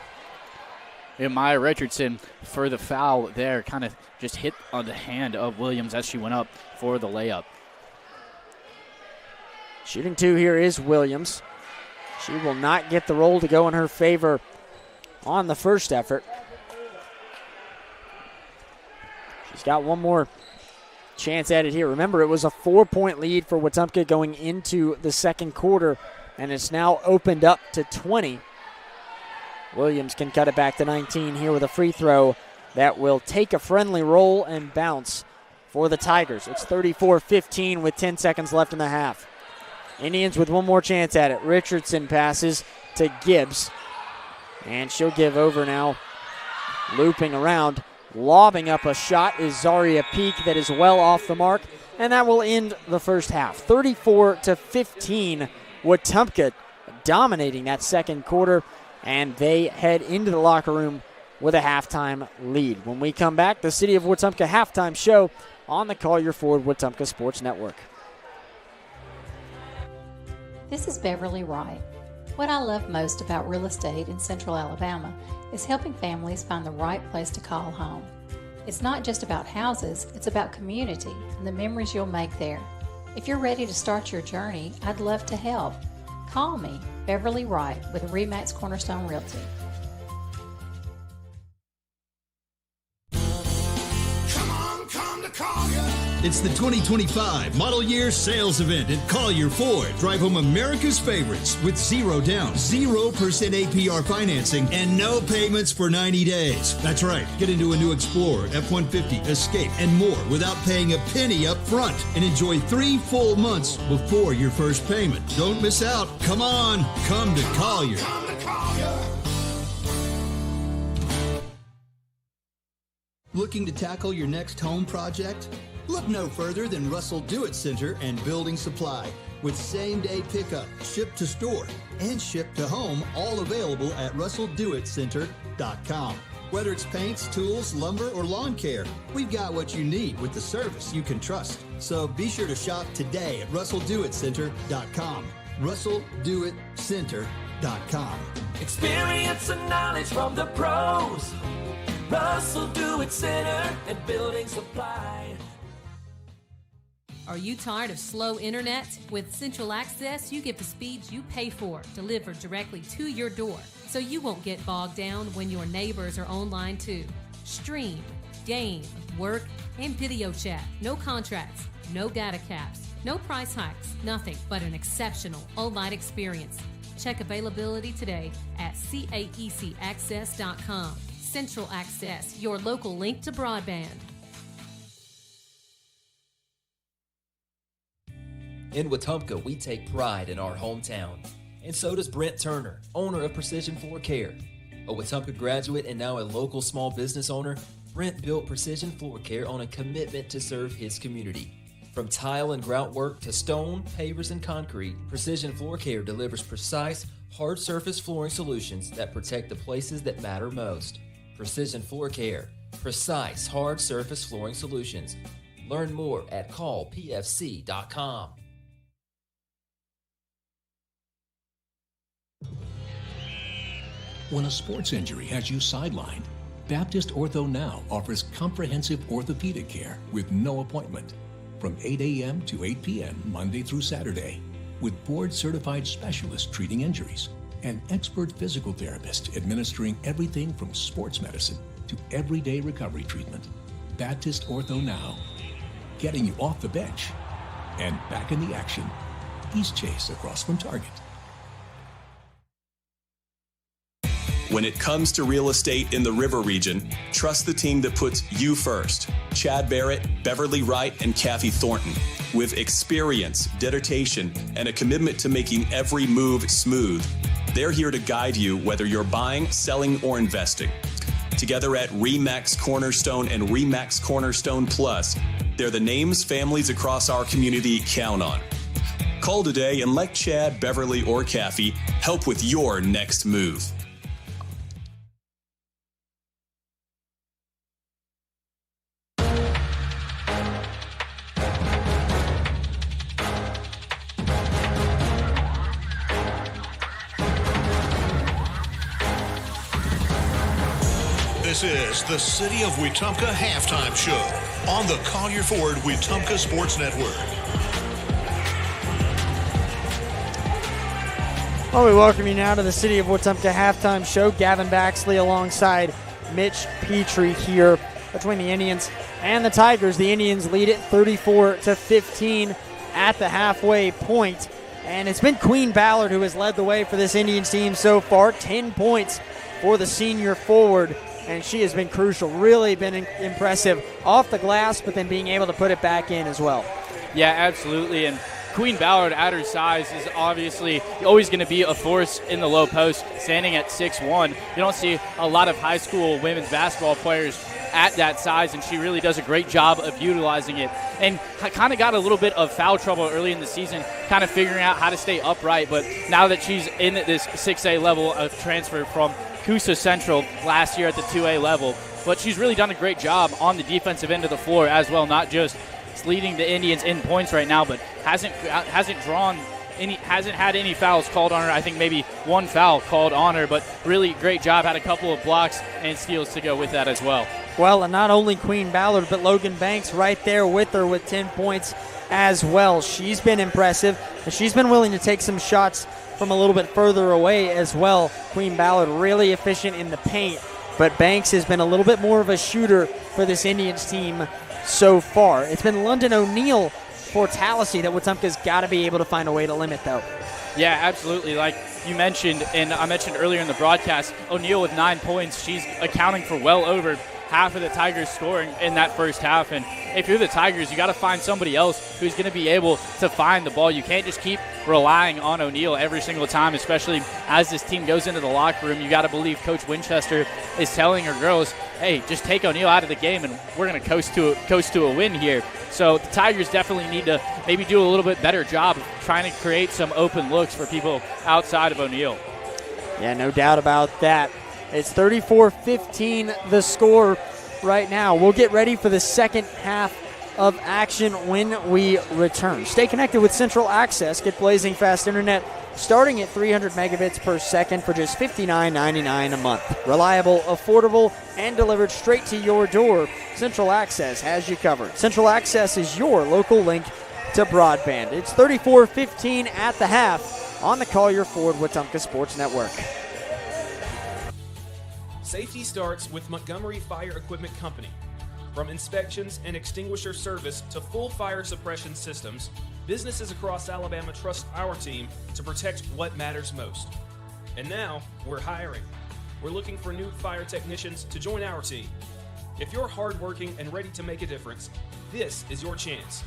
And Maya Richardson for the foul there, kind of just hit on the hand of Williams as she went up for the layup. Shooting 2 here is Williams. She will not get the roll to go in her favor on the first effort. She's got one more chance at it here. Remember, it was a 4-point lead for Wetumpka going into the second quarter, and it's now opened up to 20. Williams can cut it back to 19 here with a free throw that will take a friendly roll and bounce for the Tigers. It's 34-15 with 10 seconds left in the half. Indians with one more chance at it. Richardson passes to Gibbs, and she'll give over now. Looping around, lobbing up a shot is Zaria Peak that is well off the mark, and that will end the first half. 34-15, Wetumpka dominating that second quarter, and they head into the locker room with a halftime lead. When we come back, the City of Wetumpka halftime show on the Call Your Forward Wetumpka Sports Network. This is Beverly Wright. What I love most about real estate in Central Alabama is helping families find the right place to call home. It's not just about houses, it's about community and the memories you'll make there. If you're ready to start your journey, I'd love to help. Call me, Beverly Wright, with RE/MAX Cornerstone Realty. It's the 2025 Model Year Sales Event at Collier Ford. Drive home America's favorites with zero down, 0% APR financing, and no payments for 90 days. That's right. Get into a new Explorer, F-150, Escape, and more without paying a penny up front. And enjoy 3 full months before your first payment. Don't miss out. Come on. Come to Collier. Looking to tackle your next home project? Look no further than Russell Do-It Center and Building Supply. With same-day pickup, ship to store, and ship to home, all available at RussellDoItCenter.com. Whether it's paints, tools, lumber, or lawn care, we've got what you need with the service you can trust. So be sure to shop today at RussellDoItCenter.com. RussellDoItCenter.com. Experience and knowledge from the pros. Russell Do-It Center and Building Supply. Are you tired of slow internet? With Central Access, you get the speeds you pay for, delivered directly to your door, so you won't get bogged down when your neighbors are online too. Stream, game, work, and video chat. No contracts, no data caps, no price hikes, nothing but an exceptional all-night experience. Check availability today at caecaccess.com. Central Access, your local link to broadband. In Wetumpka, we take pride in our hometown. And so does Brent Turner, owner of Precision Floor Care. A Wetumpka graduate and now a local small business owner, Brent built Precision Floor Care on a commitment to serve his community. From tile and grout work to stone, pavers, and concrete, Precision Floor Care delivers precise, hard surface flooring solutions that protect the places that matter most. Precision Floor Care. Precise, hard surface flooring solutions. Learn more at callpfc.com. When a sports injury has you sidelined, Baptist Ortho Now offers comprehensive orthopedic care with no appointment from 8 a.m. to 8 p.m. Monday through Saturday, with board-certified specialists treating injuries and expert physical therapists administering everything from sports medicine to everyday recovery treatment. Baptist Ortho Now, getting you off the bench and back in the action. East Chase across from Target. When it comes to real estate in the River region, trust the team that puts you first. Chad Barrett, Beverly Wright, and Kathy Thornton. With experience, dedication, and a commitment to making every move smooth, they're here to guide you whether you're buying, selling, or investing. Together at RE/MAX Cornerstone and RE/MAX Cornerstone Plus, they're the names families across our community count on. Call today and let Chad, Beverly, or Kathy help with your next move. This is the City of Wetumpka Halftime Show on the Collier Ford Wetumpka Sports Network. Well, we welcome you now to the City of Wetumpka Halftime Show. Gavin Baxley alongside Mitch Petrie here between the Indians and the Tigers. The Indians lead it 34-15 at the halfway point. And it's been Queen Ballard who has led the way for this Indians team so far. 10 points for the senior forward. And she has been crucial, really been impressive off the glass, but then being able to put it back in as well. Yeah, absolutely. And Queen Ballard at her size is obviously always going to be a force in the low post, standing at 6'1". You don't see a lot of high school women's basketball players at that size, and she really does a great job of utilizing it. And kind of got a little bit of foul trouble early in the season, kind of figuring out how to stay upright. But now that she's in this 6A level of transfer from Coosa Central last year at the 2A level, but she's really done a great job on the defensive end of the floor as well, not just leading the Indians in points right now, but hasn't drawn hasn't had any fouls called on her. I think maybe one foul called on her, but really great job. Had a couple of blocks and steals to go with that as well. Well, and not only Queen Ballard, but Logan Banks right there with her with 10 points as well. She's been impressive, and she's been willing to take some shots from a little bit further away as well. Queen Ballard really efficient in the paint, but Banks has been a little bit more of a shooter for this Indians team so far. It's been London O'Neill for Tallassee that Wetumpka's got to be able to find a way to limit, though. Yeah, absolutely. Like you mentioned, and I mentioned earlier in the broadcast, O'Neill with 9 points. She's accounting for well over half of the Tigers scoring in that first half. And if you're the Tigers, you got to find somebody else who's going to be able to find the ball. You can't just keep relying on O'Neill every single time, especially as this team goes into the locker room. You got to believe Coach Winchester is telling her girls, hey, just take O'Neill out of the game and we're going to coast to a win here. So the Tigers definitely need to maybe do a little bit better job of trying to create some open looks for people outside of O'Neill. Yeah, no doubt about that. It's 34-15 the score right now. We'll get ready for the second half of action when we return. Stay connected with Central Access. Get blazing fast internet starting at 300 megabits per second for just $59.99 a month. Reliable, affordable, and delivered straight to your door. Central Access has you covered. Central Access is your local link to broadband. It's 34-15 at the half on the Collier Ford Wetumpka Sports Network. Safety starts with Montgomery Fire Equipment Company. From inspections and extinguisher service to full fire suppression systems, businesses across Alabama trust our team to protect what matters most. And now, we're hiring. We're looking for new fire technicians to join our team. If you're hardworking and ready to make a difference, this is your chance.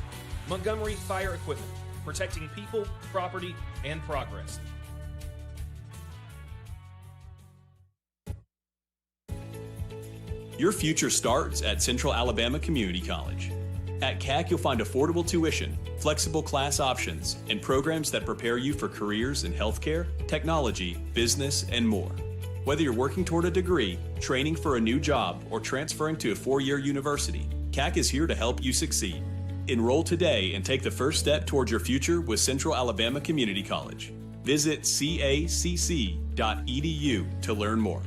Montgomery Fire Equipment, protecting people, property, and progress. Your future starts at Central Alabama Community College. At CAC, you'll find affordable tuition, flexible class options, and programs that prepare you for careers in healthcare, technology, business, and more. Whether you're working toward a degree, training for a new job, or transferring to a 4-year university, CAC is here to help you succeed. Enroll today and take the first step towards your future with Central Alabama Community College. Visit cacc.edu to learn more.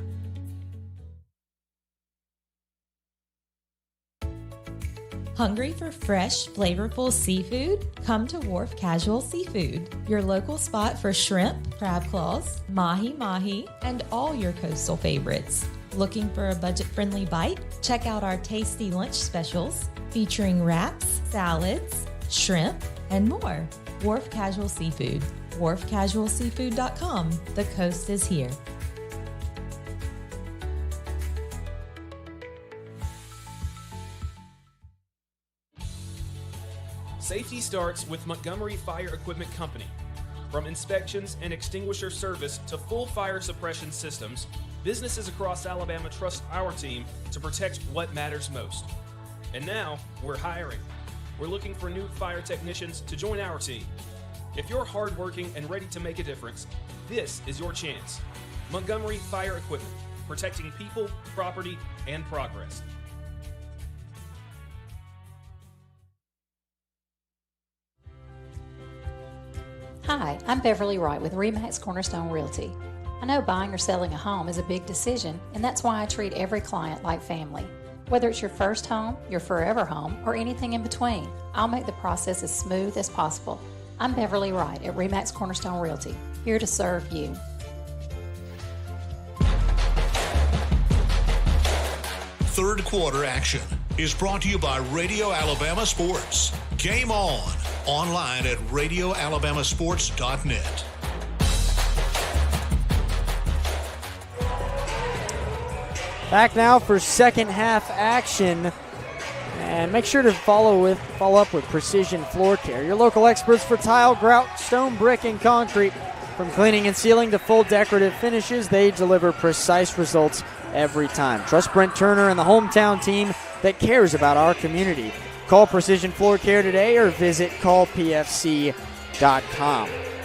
Hungry for fresh, flavorful seafood? Come to Wharf Casual Seafood, your local spot for shrimp, crab claws, mahi-mahi, and all your coastal favorites. Looking for a budget-friendly bite? Check out our tasty lunch specials featuring wraps, salads, shrimp, and more. Wharf Casual Seafood, wharfcasualseafood.com. The coast is here. Safety starts with Montgomery Fire Equipment Company. From inspections and extinguisher service to full fire suppression systems, businesses across Alabama trust our team to protect what matters most. And now, we're hiring. We're looking for new fire technicians to join our team. If you're hardworking and ready to make a difference, this is your chance. Montgomery Fire Equipment, protecting people, property, and progress. Hi, I'm Beverly Wright with RE/MAX Cornerstone Realty. I know buying or selling a home is a big decision, and that's why I treat every client like family. Whether it's your first home, your forever home, or anything in between, I'll make the process as smooth as possible. I'm Beverly Wright at RE/MAX Cornerstone Realty, here to serve you. Third quarter action is brought to you by Radio Alabama Sports. Game on. Online at radioalabamasports.net. Back now for second half action. And make sure to follow up with Precision Floor Care, your local experts for tile, grout, stone, brick, and concrete. From cleaning and sealing to full decorative finishes, they deliver precise results every time. Trust Brent Turner and the hometown team that cares about our community. Call Precision Floor Care today or visit callpfc.com.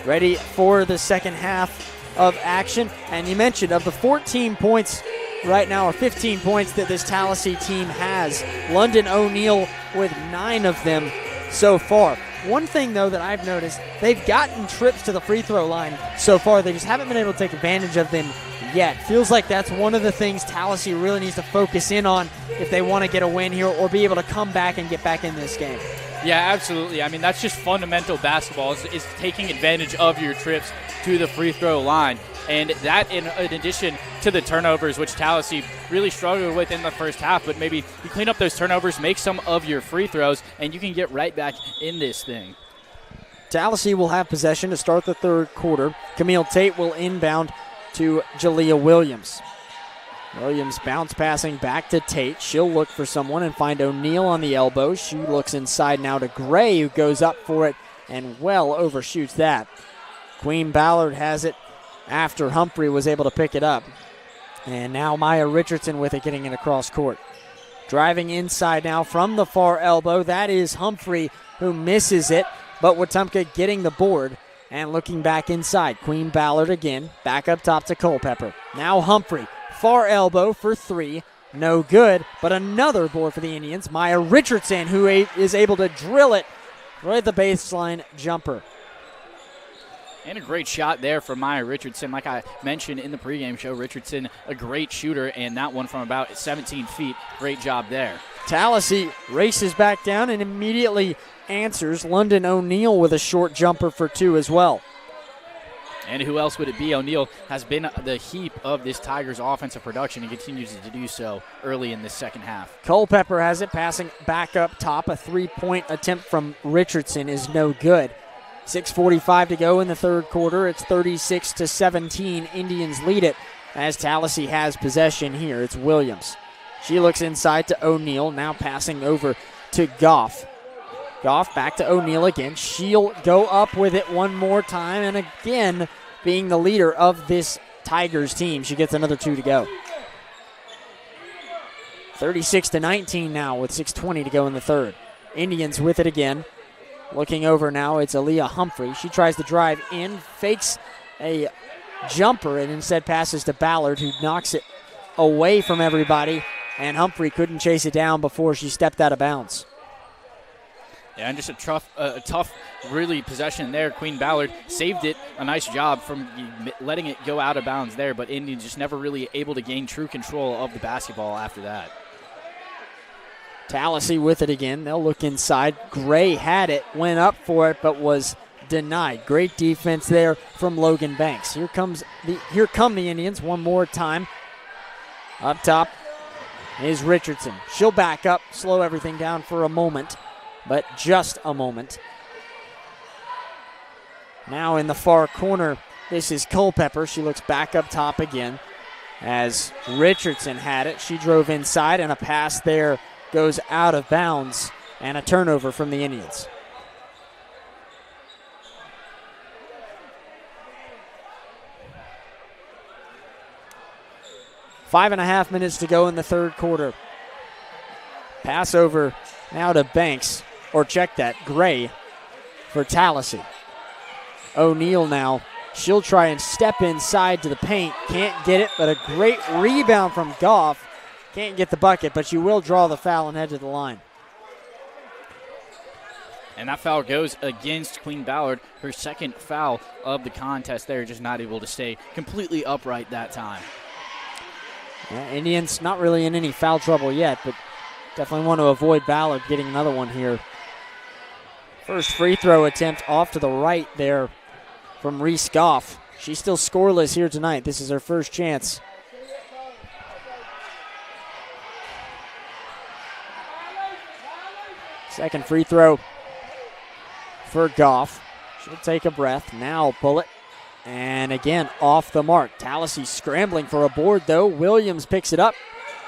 Ready for the second half of action. And you mentioned of the 14 points right now, or 15 points that this Tallassee team has, London O'Neill with 9 of them so far. One thing, though, that I've noticed, they've gotten trips to the free throw line so far. They just haven't been able to take advantage of them yet. Feels like that's one of the things Tallassee really needs to focus in on if they want to get a win here or be able to come back and get back in this game. Yeah, absolutely. I mean, that's just fundamental basketball is taking advantage of your trips to the free throw line. And that in addition to the turnovers, which Tallassee really struggled with in the first half, but maybe you clean up those turnovers, make some of your free throws, and you can get right back in this thing. Tallassee will have possession to start the third quarter. Camille Tate will inbound to Jalea Williams. Williams bounce passing back to Tate. She'll look for someone and find O'Neal on the elbow. She looks inside now to Gray, who goes up for it and well overshoots that. Queen Ballard has it after Humphrey was able to pick it up. And now Maya Richardson with it, getting it across court. Driving inside now from the far elbow. That is Humphrey, who misses it, but Wetumpka getting the board and looking back inside. Queen Ballard again, back up top to Culpepper. Now Humphrey, far elbow for three. No good, but another board for the Indians. Maya Richardson, who is able to drill it right at the baseline jumper. And a great shot there from Maya Richardson. Like I mentioned in the pregame show, Richardson, a great shooter, and that one from about 17 feet. Great job there. Tallassee races back down and immediately answers. London O'Neal with a short jumper for two as well. And who else would it be? O'Neal has been the heap of this Tigers offensive production and continues to do so early in the second half. Culpepper has it, passing back up top. A three-point attempt from Richardson is no good. 6:45 to go in the third quarter. It's 36-17. Indians lead it as Tallassee has possession here. It's Williams. She looks inside to O'Neal, now passing over to Goff. Goff back to O'Neal again. She'll go up with it one more time, and again, being the leader of this Tigers team, she gets another two to go. 36-19 now with 6:20 to go in the third. Indians with it again. Looking over now, it's Aaliyah Humphrey. She tries to drive in, fakes a jumper, and instead passes to Ballard, who knocks it away from everybody, and Humphrey couldn't chase it down before she stepped out of bounds. Yeah, and just a tough, really possession there. Queen Ballard saved it. A nice job from letting it go out of bounds there, but Indians just never really able to gain true control of the basketball after that. Tallassee with it again. They'll look inside. Gray had it, went up for it, but was denied. Great defense there from Logan Banks. Here come the Indians one more time. Up top is Richardson. She'll back up, slow everything down for a moment, but just a moment. Now in the far corner, this is Culpepper. She looks back up top again as Richardson had it. She drove inside, and a pass there goes out of bounds, and a turnover from the Indians. Five and a half minutes to go in the third quarter. Pass over now to Banks, or check that, Gray for Tallassee. O'Neal now. She'll try and step inside to the paint. Can't get it, but a great rebound from Goff. Can't get the bucket, but you will draw the foul and head to the line. And that foul goes against Queen Ballard, her second foul of the contest there, just not able to stay completely upright that time. Yeah, Indians not really in any foul trouble yet, but definitely want to avoid Ballard getting another one here. First free throw attempt off to the right there from Reese Goff. She's still scoreless here tonight. This is her first chance. Second free throw for Goff. She'll take a breath. Now pull it. And again, off the mark. Tallassee scrambling for a board, though. Williams picks it up,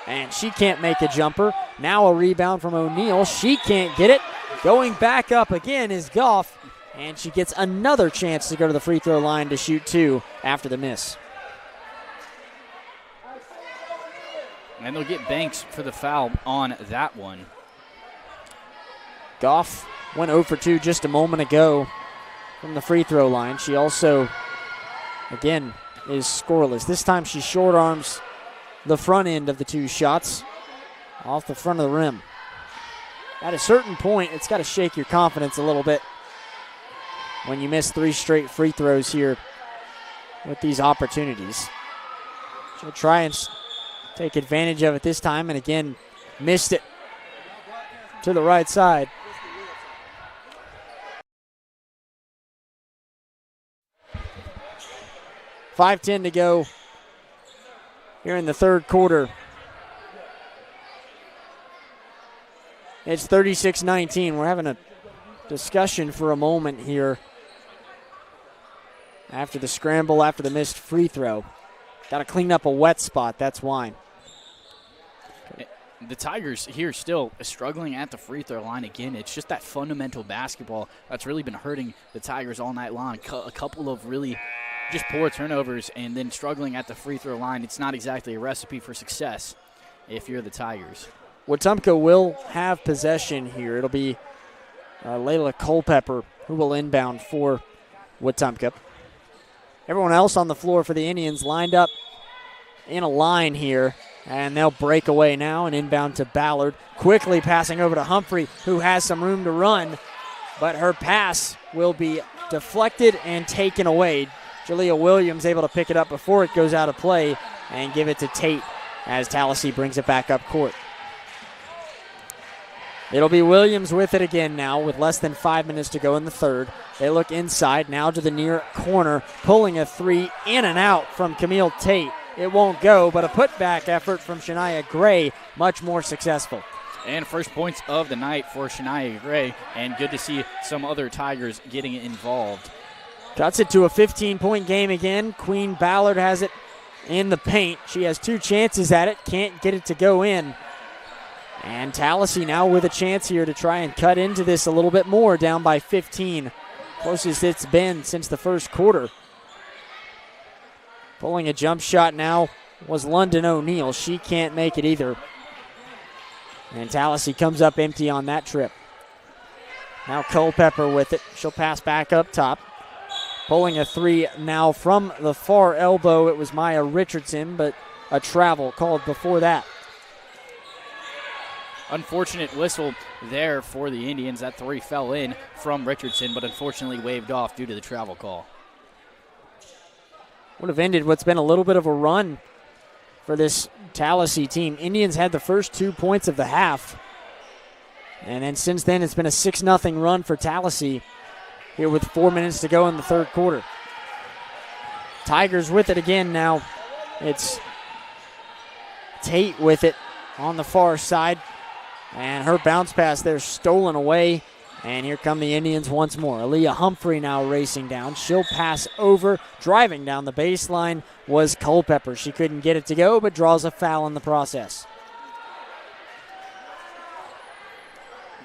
and she can't make a jumper. Now a rebound from O'Neal. She can't get it. Going back up again is Goff, and she gets another chance to go to the free throw line to shoot two after the miss. And they'll get Banks for the foul on that one. Goff went 0 for 2 just a moment ago from the free throw line. She also, again, is scoreless. This time she short arms the front end of the two shots off the front of the rim. At a certain point, it's got to shake your confidence a little bit when you miss 3 straight free throws here with these opportunities. She'll try and take advantage of it this time, and again, missed it to the right side. .5:10 to go here in the third quarter. It's 36-19. We're having a discussion for a moment here after the scramble, after the missed free throw. Got to clean up a wet spot, that's why. The Tigers here still struggling at the free throw line again. It's just that fundamental basketball that's really been hurting the Tigers all night long. A couple of really just poor turnovers and then struggling at the free throw line. It's not exactly a recipe for success if you're the Tigers. Wetumpka will have possession here. It'll be Layla Culpepper who will inbound for Wetumpka. Everyone else on the floor for the Indians lined up in a line here, and they'll break away now and inbound to Ballard. Quickly passing over to Humphrey, who has some room to run, but her pass will be deflected and taken away. Jalea Williams able to pick it up before it goes out of play and give it to Tate as Tallassee brings it back up court. It'll be Williams with it again now with less than 5 minutes to go in the third. They look inside now to the near corner, pulling a 3 in and out from Camille Tate. It won't go, but a putback effort from Shania Gray, much more successful. And first points of the night for Shania Gray, and good to see some other Tigers getting involved. Cuts it to a 15-point game again. Queen Ballard has it in the paint. She has 2 chances at it, can't get it to go in. And Tallassee now with a chance here to try and cut into this a little bit more, down by 15. Closest it's been since the first quarter. Pulling a jump shot now was London O'Neill. She can't make it either. And Tallassee comes up empty on that trip. Now Culpepper with it. She'll pass back up top. Pulling a 3 now from the far elbow. It was Maya Richardson, but a travel called before that. Unfortunate whistle there for the Indians. That 3 fell in from Richardson, but unfortunately waved off due to the travel call. Would have ended what's been a little bit of a run for this Tallassee team. Indians had the first 2 points of the half. And then since then, it's been a 6-0 run for Tallassee here with 4 minutes to go in the third quarter. Tigers with it again now. It's Tate with it on the far side. And her bounce pass there stolen away. And here come the Indians once more. Aaliyah Humphrey now racing down. She'll pass over. Driving down the baseline was Culpepper. She couldn't get it to go, but draws a foul in the process.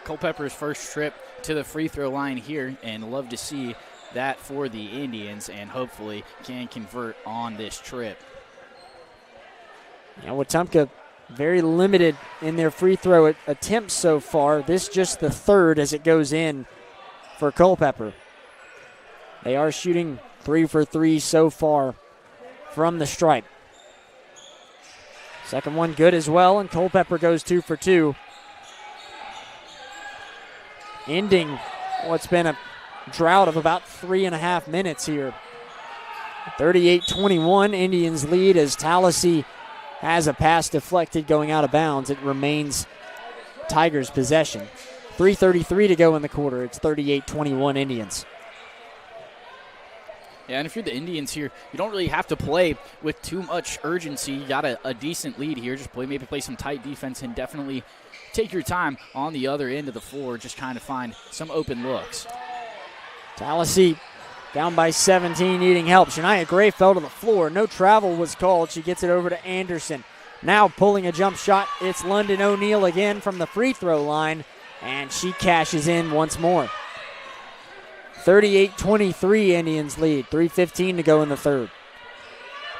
Culpepper's first trip to the free throw line here, and love to see that for the Indians, and hopefully can convert on this trip. Yeah, Wetumpka very limited in their free throw attempts so far. This just the third as it goes in for Culpepper. They are shooting 3 for 3 so far from the stripe. Second one good as well, and Culpepper goes 2 for 2. Ending what's been a drought of about 3.5 minutes here. 38-21, Indians lead as Tallassee has a pass deflected going out of bounds. It remains Tigers' possession. 3:33 to go in the quarter. It's 38-21 Indians. Yeah, and if you're the Indians here, you don't really have to play with too much urgency. You got a decent lead here. Just maybe play some tight defense and definitely take your time on the other end of the floor. Just kind of find some open looks. Tallassee down by 17, needing help. Shania Gray fell to the floor. No travel was called. She gets it over to Anderson. Now pulling a jump shot. It's London O'Neill again from the free throw line, and she cashes in once more. 38-23 Indians lead. 3:15 to go in the third.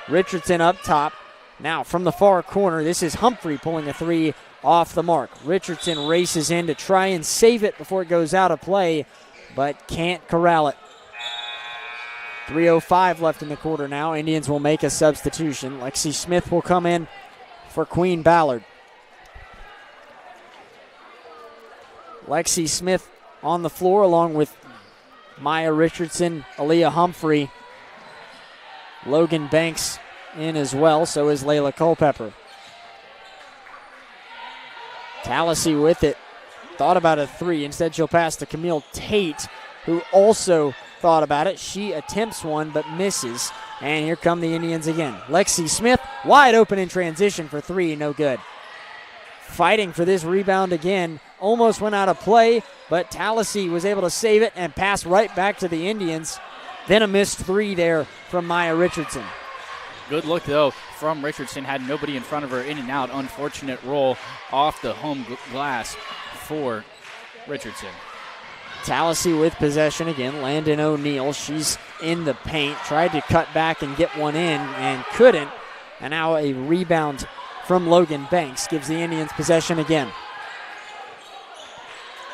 Richardson up top. Now from the far corner, this is Humphrey pulling a 3 off the mark. Richardson races in to try and save it before it goes out of play, but can't corral it. 3:05 left in the quarter now. Indians will make a substitution. Lexi Smith will come in for Queen Ballard. Lexi Smith on the floor along with Maya Richardson, Aaliyah Humphrey, Logan Banks in as well. So is Layla Culpepper. Tallassee with it. Thought about a three. Instead, she'll pass to Camille Tate, who also thought about it. She attempts one but misses. And here come the Indians again. Lexi Smith wide open in transition for three. No good. Fighting for this rebound again. Almost went out of play, but Tallassee was able to save it and pass right back to the Indians. Then a missed three there from Maya Richardson. Good look, though, from Richardson. Had nobody in front of her, in and out. Unfortunate roll off the home glass for Richardson. Tallassee with possession again. Landon O'Neill, she's in the paint. Tried to cut back and get one in and couldn't. And now a rebound from Logan Banks gives the Indians possession again.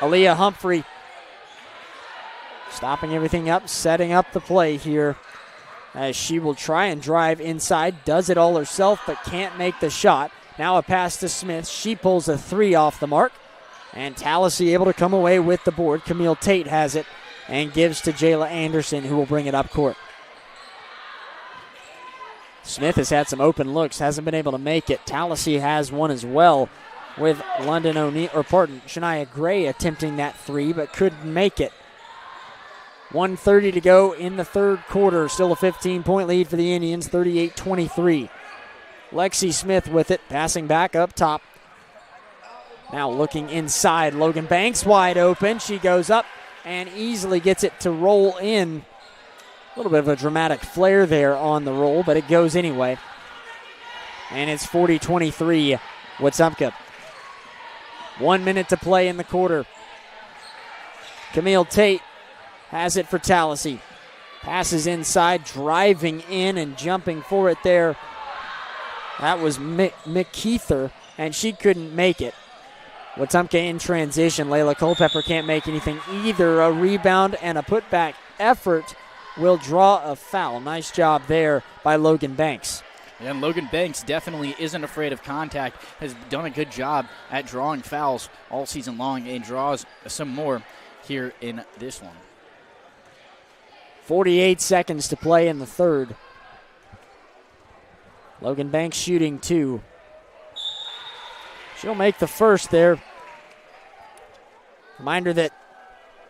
Aaliyah Humphrey stopping everything up, setting up the play here as she will try and drive inside. Does it all herself but can't make the shot. Now a pass to Smith. She pulls a three off the mark. And Tallassee able to come away with the board. Camille Tate has it and gives to Jayla Anderson, who will bring it up court. Smith has had some open looks, hasn't been able to make it. Tallassee has one as well with Shania Gray attempting that three, but couldn't make it. 1:30 to go in the third quarter. Still a 15-point lead for the Indians, 38-23. Lexi Smith with it, passing back up top. Now looking inside, Logan Banks wide open. She goes up and easily gets it to roll in. A little bit of a dramatic flare there on the roll, but it goes anyway. And it's 40-23, Wetumpka. 1 minute to play in the quarter. Camille Tate has it for Tallassee. Passes inside, driving in and jumping for it there. That was McKeither, and she couldn't make it. Wetumpka in transition. Layla Culpepper can't make anything either. A rebound and a putback effort will draw a foul. Nice job there by Logan Banks. And Logan Banks definitely isn't afraid of contact, has done a good job at drawing fouls all season long and draws some more here in this one. 48 seconds to play in the third. Logan Banks shooting two. She'll make the first there. Reminder that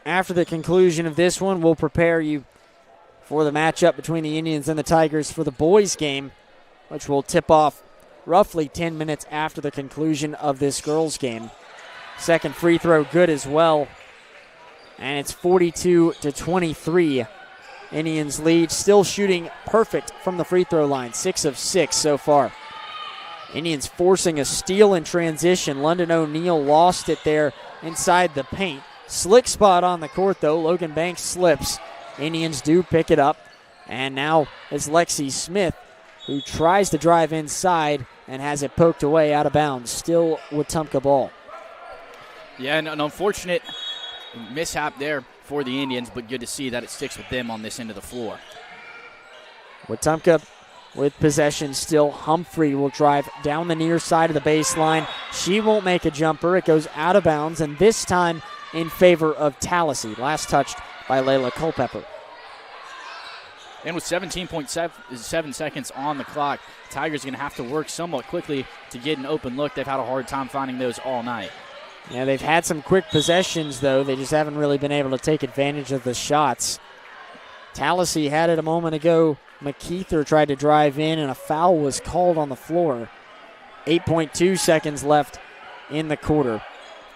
after the conclusion of this one, we'll prepare you for the matchup between the Indians and the Tigers for the boys' game, which will tip off roughly 10 minutes after the conclusion of this girls' game. Second free throw good as well. And it's 42-23. Indians lead, still shooting perfect from the free throw line. 6 of 6 so far. Indians forcing a steal in transition. London O'Neill lost it there inside the paint. Slick spot on the court, though. Logan Banks slips. Indians do pick it up. And now it's Lexi Smith, who tries to drive inside and has it poked away out of bounds. Still Wetumpka ball. Yeah, and an unfortunate mishap there for the Indians, but good to see that it sticks with them on this end of the floor. Wetumpka with possession still. Humphrey will drive down the near side of the baseline. She won't make a jumper. It goes out of bounds, and this time in favor of Tallassee. Last touched by Layla Culpepper. And with 17.7 seconds on the clock, Tigers are going to have to work somewhat quickly to get an open look. They've had a hard time finding those all night. Yeah, they've had some quick possessions, though. They just haven't really been able to take advantage of the shots. Tallassee had it a moment ago. McKeither tried to drive in, and a foul was called on the floor. 8.2 seconds left in the quarter.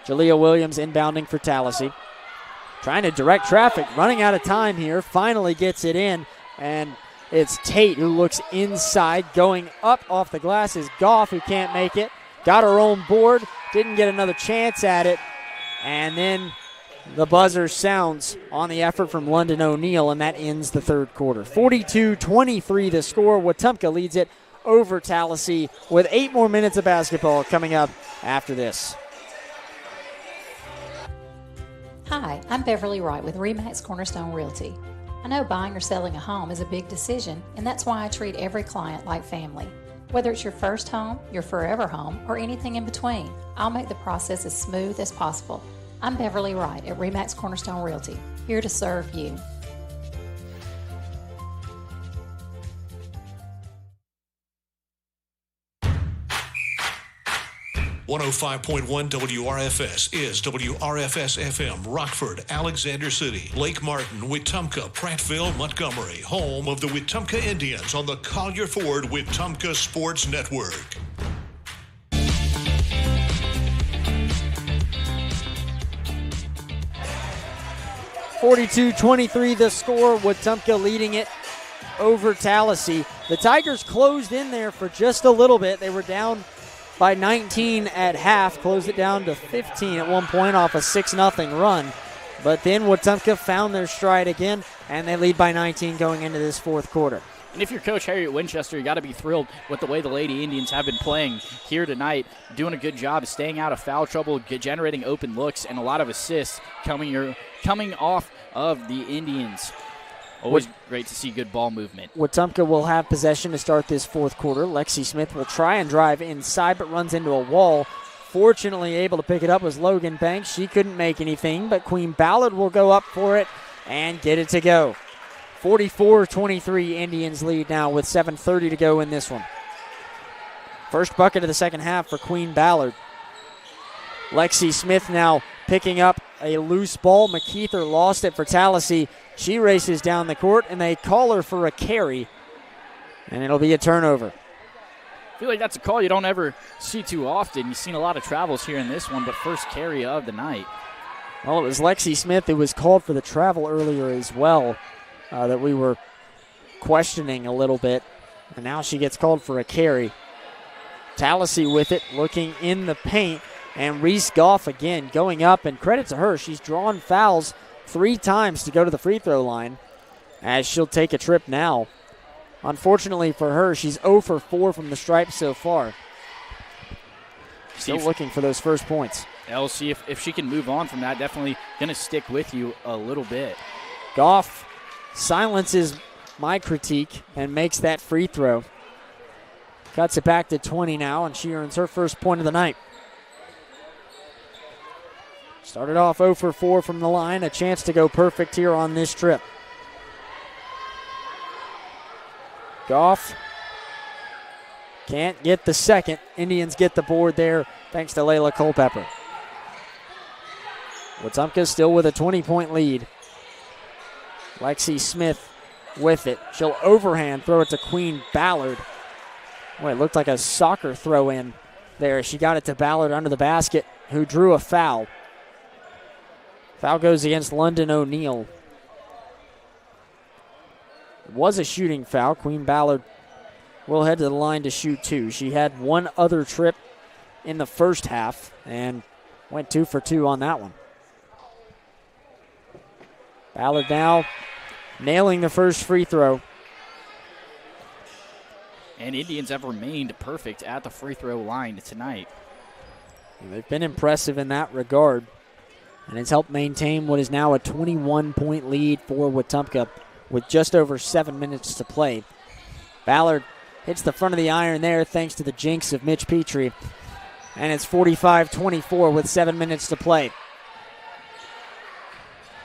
Jalea Williams inbounding for Tallassee. Trying to direct traffic, running out of time here. Finally gets it in, and it's Tate who looks inside. Going up off the glass is Goff, who can't make it. Got her own board, didn't get another chance at it. And then the buzzer sounds on the effort from London O'Neill, and that ends the third quarter. 42-23 the score. Wetumpka leads it over Tallassee with 8 more minutes of basketball coming up after this. Hi, I'm Beverly Wright with RE/MAX Cornerstone Realty. I know buying or selling a home is a big decision, and that's why I treat every client like family. Whether it's your first home, your forever home, or anything in between, I'll make the process as smooth as possible. I'm Beverly Wright at RE/MAX Cornerstone Realty, here to serve you. .105.1 WRFS is WRFS FM, Rockford, Alexander City, Lake Martin, Wetumpka, Prattville, Montgomery, home of the Wetumpka Indians on the Collier Ford Wetumpka Sports Network. (42-23) the score. Wetumpka leading it over Tallassee. The Tigers closed in there for just a little bit. They were down by 19 at half, closed it down to 15 at one point off a 6-0 run. But then Wetumpka found their stride again, and they lead by 19 going into this fourth quarter. And if you're Coach Harriet Winchester, you got to be thrilled with the way the Lady Indians have been playing here tonight, doing a good job of staying out of foul trouble, generating open looks, and a lot of assists coming off of the Indians. Always great to see good ball movement. Wetumpka will have possession to start this fourth quarter. Lexi Smith will try and drive inside, but runs into a wall. Fortunately, able to pick it up was Logan Banks. She couldn't make anything, but Queen Ballard will go up for it and get it to go. 44-23 Indians lead now with 7:30 to go in this one. First bucket of the second half for Queen Ballard. Lexi Smith now picking up a loose ball. McKeither lost it for Tallassee. She races down the court, and they call her for a carry, and it'll be a turnover. I feel like that's a call you don't ever see too often. You've seen a lot of travels here in this one, but first carry of the night. Well, it was Lexi Smith who was called for the travel earlier as well that we were questioning a little bit, and now she gets called for a carry. Tallassee with it, looking in the paint, and Reese Goff again going up, and credit to her. She's drawn fouls 3 times to go to the free throw line as she'll take a trip now. Unfortunately for her, she's 0 for 4 from the stripe so far. Still looking for those first points. Yeah, we'll see if she can move on from that. Definitely going to stick with you a little bit. Goff silences my critique and makes that free throw. Cuts it back to 20 now, and she earns her first point of the night. Started off 0 for 4 from the line. A chance to go perfect here on this trip. Goff can't get the second. Indians get the board there thanks to Layla Culpepper. Wetumpka still with a 20-point lead. Lexi Smith with it. She'll overhand throw it to Queen Ballard. Boy, it looked like a soccer throw in there. She got it to Ballard under the basket, who drew a foul. Foul goes against London O'Neill. It was a shooting foul. Queen Ballard will head to the line to shoot 2. She had one other trip in the first half and went 2 for 2 on that one. Ballard now nailing the first free throw. And Indians have remained perfect at the free throw line tonight. And they've been impressive in that regard. And it's helped maintain what is now a 21-point lead for Wetumpka with just over 7 minutes to play. Ballard hits the front of the iron there thanks to the jinx of Mitch Petrie. And it's 45-24 with 7 minutes to play.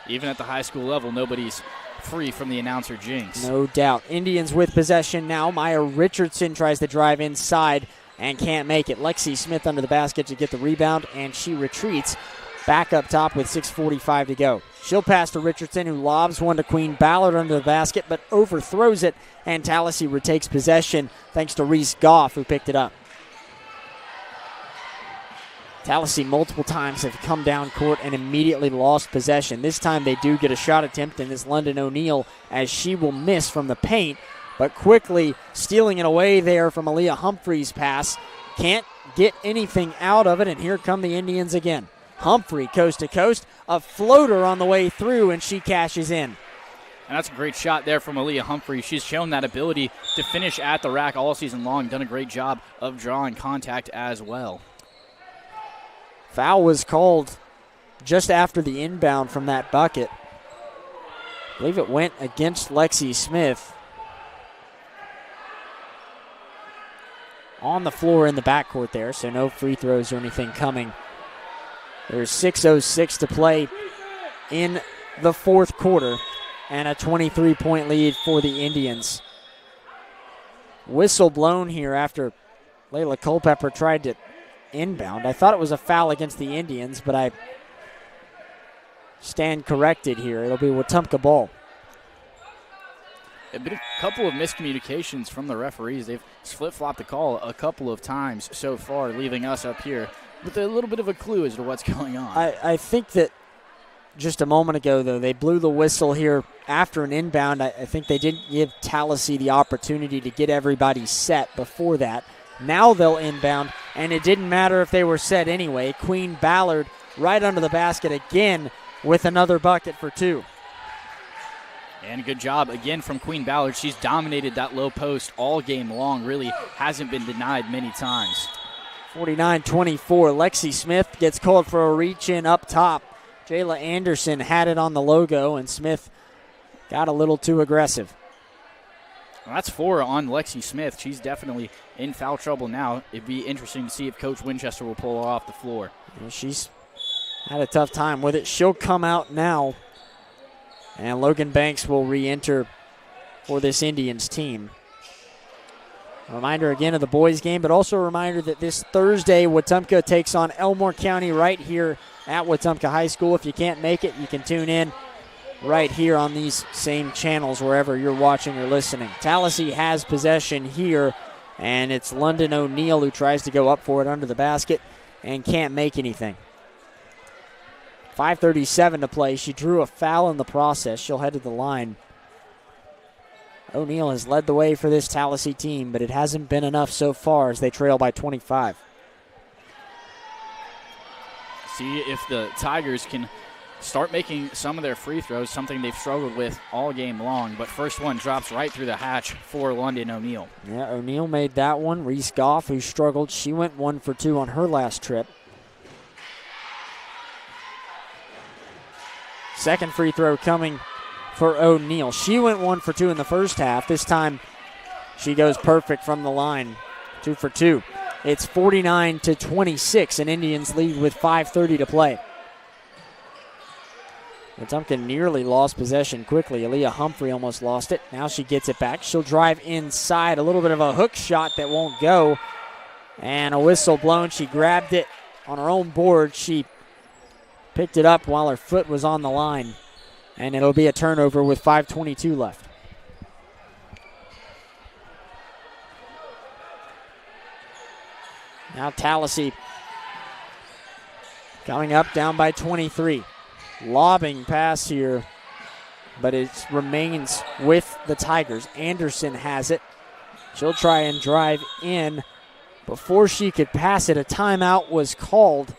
Even at the high school level, nobody's free from the announcer jinx. No doubt. Indians with possession now. Maya Richardson tries to drive inside and can't make it. Lexi Smith under the basket to get the rebound, and she retreats back up top with 6:45 to go. She'll pass to Richardson, who lobs one to Queen Ballard under the basket, but overthrows it, and Tallassee retakes possession thanks to Reese Goff, who picked it up. Tallassee multiple times have come down court and immediately lost possession. This time they do get a shot attempt, and it's London O'Neill as she will miss from the paint, but quickly stealing it away there from Aaliyah Humphrey's pass. Can't get anything out of it, and here come the Indians again. Humphrey coast to coast, a floater on the way through, and she cashes in. And that's a great shot there from Aaliyah Humphrey. She's shown that ability to finish at the rack all season long, done a great job of drawing contact as well. Foul was called just after the inbound from that bucket. I believe it went against Lexi Smith. On the floor in the backcourt there, so no free throws or anything coming There's 6:06 to play in the fourth quarter and a 23-point lead for the Indians. Whistle blown here after Layla Culpepper tried to inbound. I thought it was a foul against the Indians, but I stand corrected here. It'll be Wetumpka ball. A couple of miscommunications from the referees. They've flip-flopped the call a couple of times so far, leaving us up here with a little bit of a clue as to what's going on. I think that just a moment ago, though, they blew the whistle here after an inbound. I think they didn't give Tallassee the opportunity to get everybody set before that. Now they'll inbound, and it didn't matter if they were set anyway. Queen Ballard right under the basket again with another bucket for 2. And a good job again from Queen Ballard. She's dominated that low post all game long, really hasn't been denied many times. 49-24, Lexi Smith gets called for a reach-in up top. Jayla Anderson had it on the logo, and Smith got a little too aggressive. Well, that's 4 on Lexi Smith. She's definitely in foul trouble now. It'd be interesting to see if Coach Winchester will pull her off the floor. Well, she's had a tough time with it. She'll come out now, and Logan Banks will re-enter for this Indians team. A reminder again of the boys game, but also a reminder that this Thursday, Wetumpka takes on Elmore County right here at Wetumpka High School. If you can't make it, you can tune in right here on these same channels wherever you're watching or listening. Tallassee has possession here, and it's London O'Neill who tries to go up for it under the basket and can't make anything. 5:37 to play. She drew a foul in the process. She'll head to the line. O'Neill has led the way for this Tallassee team, but it hasn't been enough so far as they trail by 25. See if the Tigers can start making some of their free throws, something they've struggled with all game long. But first one drops right through the hatch for London O'Neill. Yeah, O'Neill made that one. Reese Goff, who struggled, she went 1 for 2 on her last trip. Second free throw coming for O'Neill. She went 1 for 2 in the first half. This time she goes perfect from the line. 2 for 2. It's 49-26, and Indians lead with 5:30 to play. Wetumpka nearly lost possession quickly. Aaliyah Humphrey almost lost it. Now she gets it back. She'll drive inside. A little bit of a hook shot that won't go. And a whistle blown. She grabbed it on her own board. She picked it up while her foot was on the line. And it'll be a turnover with 5:22 left. Now Tallassee coming up down by 23. Lobbing pass here, but it remains with the Tigers. Anderson has it. She'll try and drive in. Before she could pass it, a timeout was called.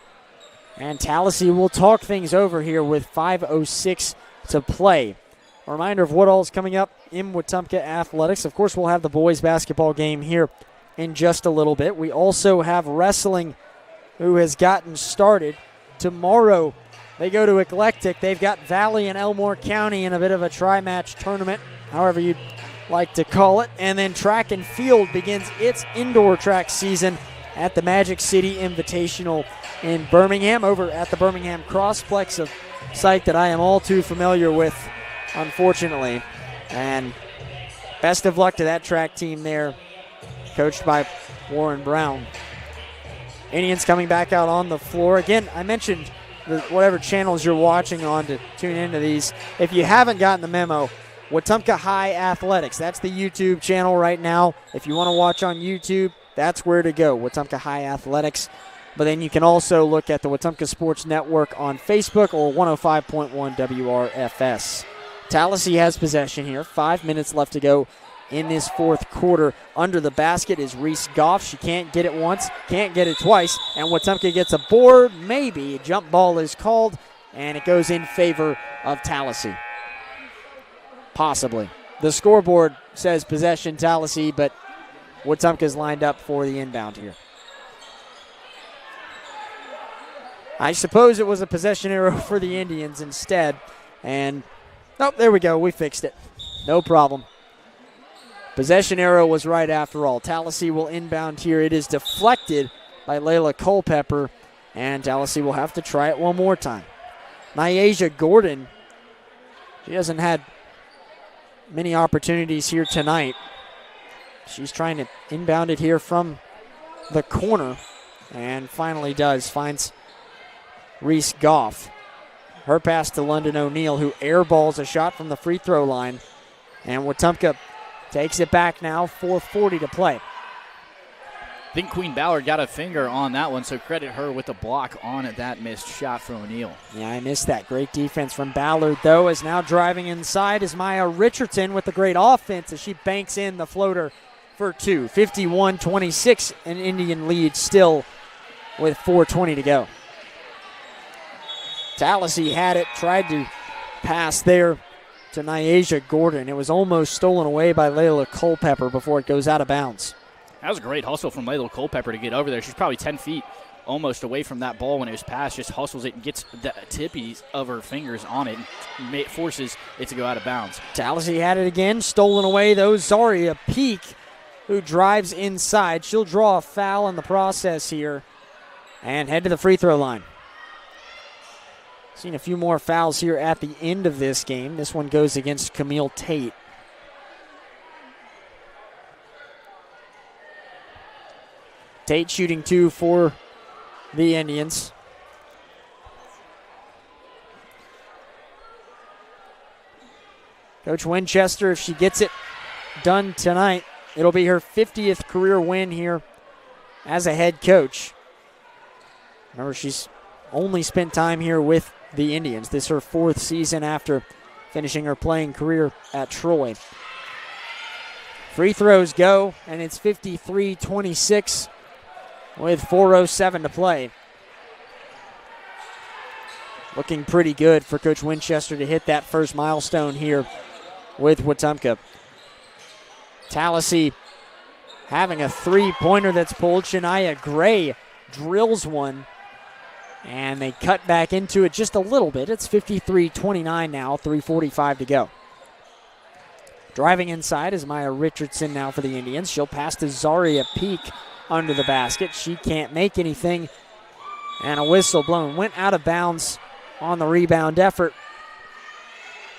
And Tallassee will talk things over here with 5:06 to play. A reminder of what all is coming up in Wetumpka Athletics. Of course, we'll have the boys basketball game here in just a little bit. We also have wrestling, who has gotten started. Tomorrow, they go to Eclectic. They've got Valley and Elmore County in a bit of a tri-match tournament, however you'd like to call it. And then track and field begins its indoor track season at the Magic City Invitational in Birmingham, over at the Birmingham Crossplex, a site that I am all too familiar with, unfortunately. And best of luck to that track team there, coached by Warren Brown. Indians coming back out on the floor. Again, I mentioned whatever channels you're watching on to tune into these. If you haven't gotten the memo, Wetumpka High Athletics, that's the YouTube channel right now. If you want to watch on YouTube, that's where to go, Wetumpka High Athletics. But then you can also look at the Wetumpka Sports Network on Facebook or 105.1 WRFS. Tallassee has possession here. 5 minutes left to go in this fourth quarter. Under the basket is Reese Goff. She can't get it once, can't get it twice, and Wetumpka gets a board, maybe. A jump ball is called, and it goes in favor of Tallassee. Possibly. The scoreboard says possession Tallassee, but Wetumpka's lined up for the inbound here. I suppose it was a possession arrow for the Indians instead, and nope, there we go. We fixed it. No problem. Possession arrow was right after all. Tallassee will inbound here. It is deflected by Layla Culpepper, And Tallassee will have to try it one more time. Nyasia Gordon, she hasn't had many opportunities here tonight. She's trying to inbound it here from the corner and finally does. Finds Reese Goff. Her pass to London O'Neill, who airballs a shot from the free throw line. And Wetumpka takes it back now, 4:40 to play. I think Queen Ballard got a finger on that one, so credit her with the block on that missed shot from O'Neill. Yeah, I missed that. Great defense from Ballard, though, as now driving inside is Maya Richardson with the great offense as she banks in the floater for two. 51-26, an Indian lead still with 4:20 to go. Tallassee had it, tried to pass there to Nyasia Gordon. It was almost stolen away by Layla Culpepper before it goes out of bounds. That was a great hustle from Layla Culpepper to get over there. She's probably 10 feet almost away from that ball when it was passed, just hustles it and gets the tippies of her fingers on it and forces it to go out of bounds. Tallassee had it again, stolen away though. Zaria Peak, who drives inside. She'll draw a foul in the process here and head to the free throw line. Seen a few more fouls here at the end of this game. This one goes against Camille Tate. Tate shooting two for the Indians. Coach Winchester, if she gets it done tonight, it'll be her 50th career win here as a head coach. Remember, she's only spent time here with the Indians. This is her fourth season after finishing her playing career at Troy. Free throws go, and it's 53-26 with 4:07 to play. Looking pretty good for Coach Winchester to hit that first milestone here with Wetumpka. Tallassee having a three-pointer that's pulled. Shania Gray drills one, and they cut back into it just a little bit. It's 53-29 now, 3:45 to go. Driving inside is Maya Richardson now for the Indians. She'll pass to Zaria Peak under the basket. She can't make anything, and a whistle blown. Went out of bounds on the rebound effort.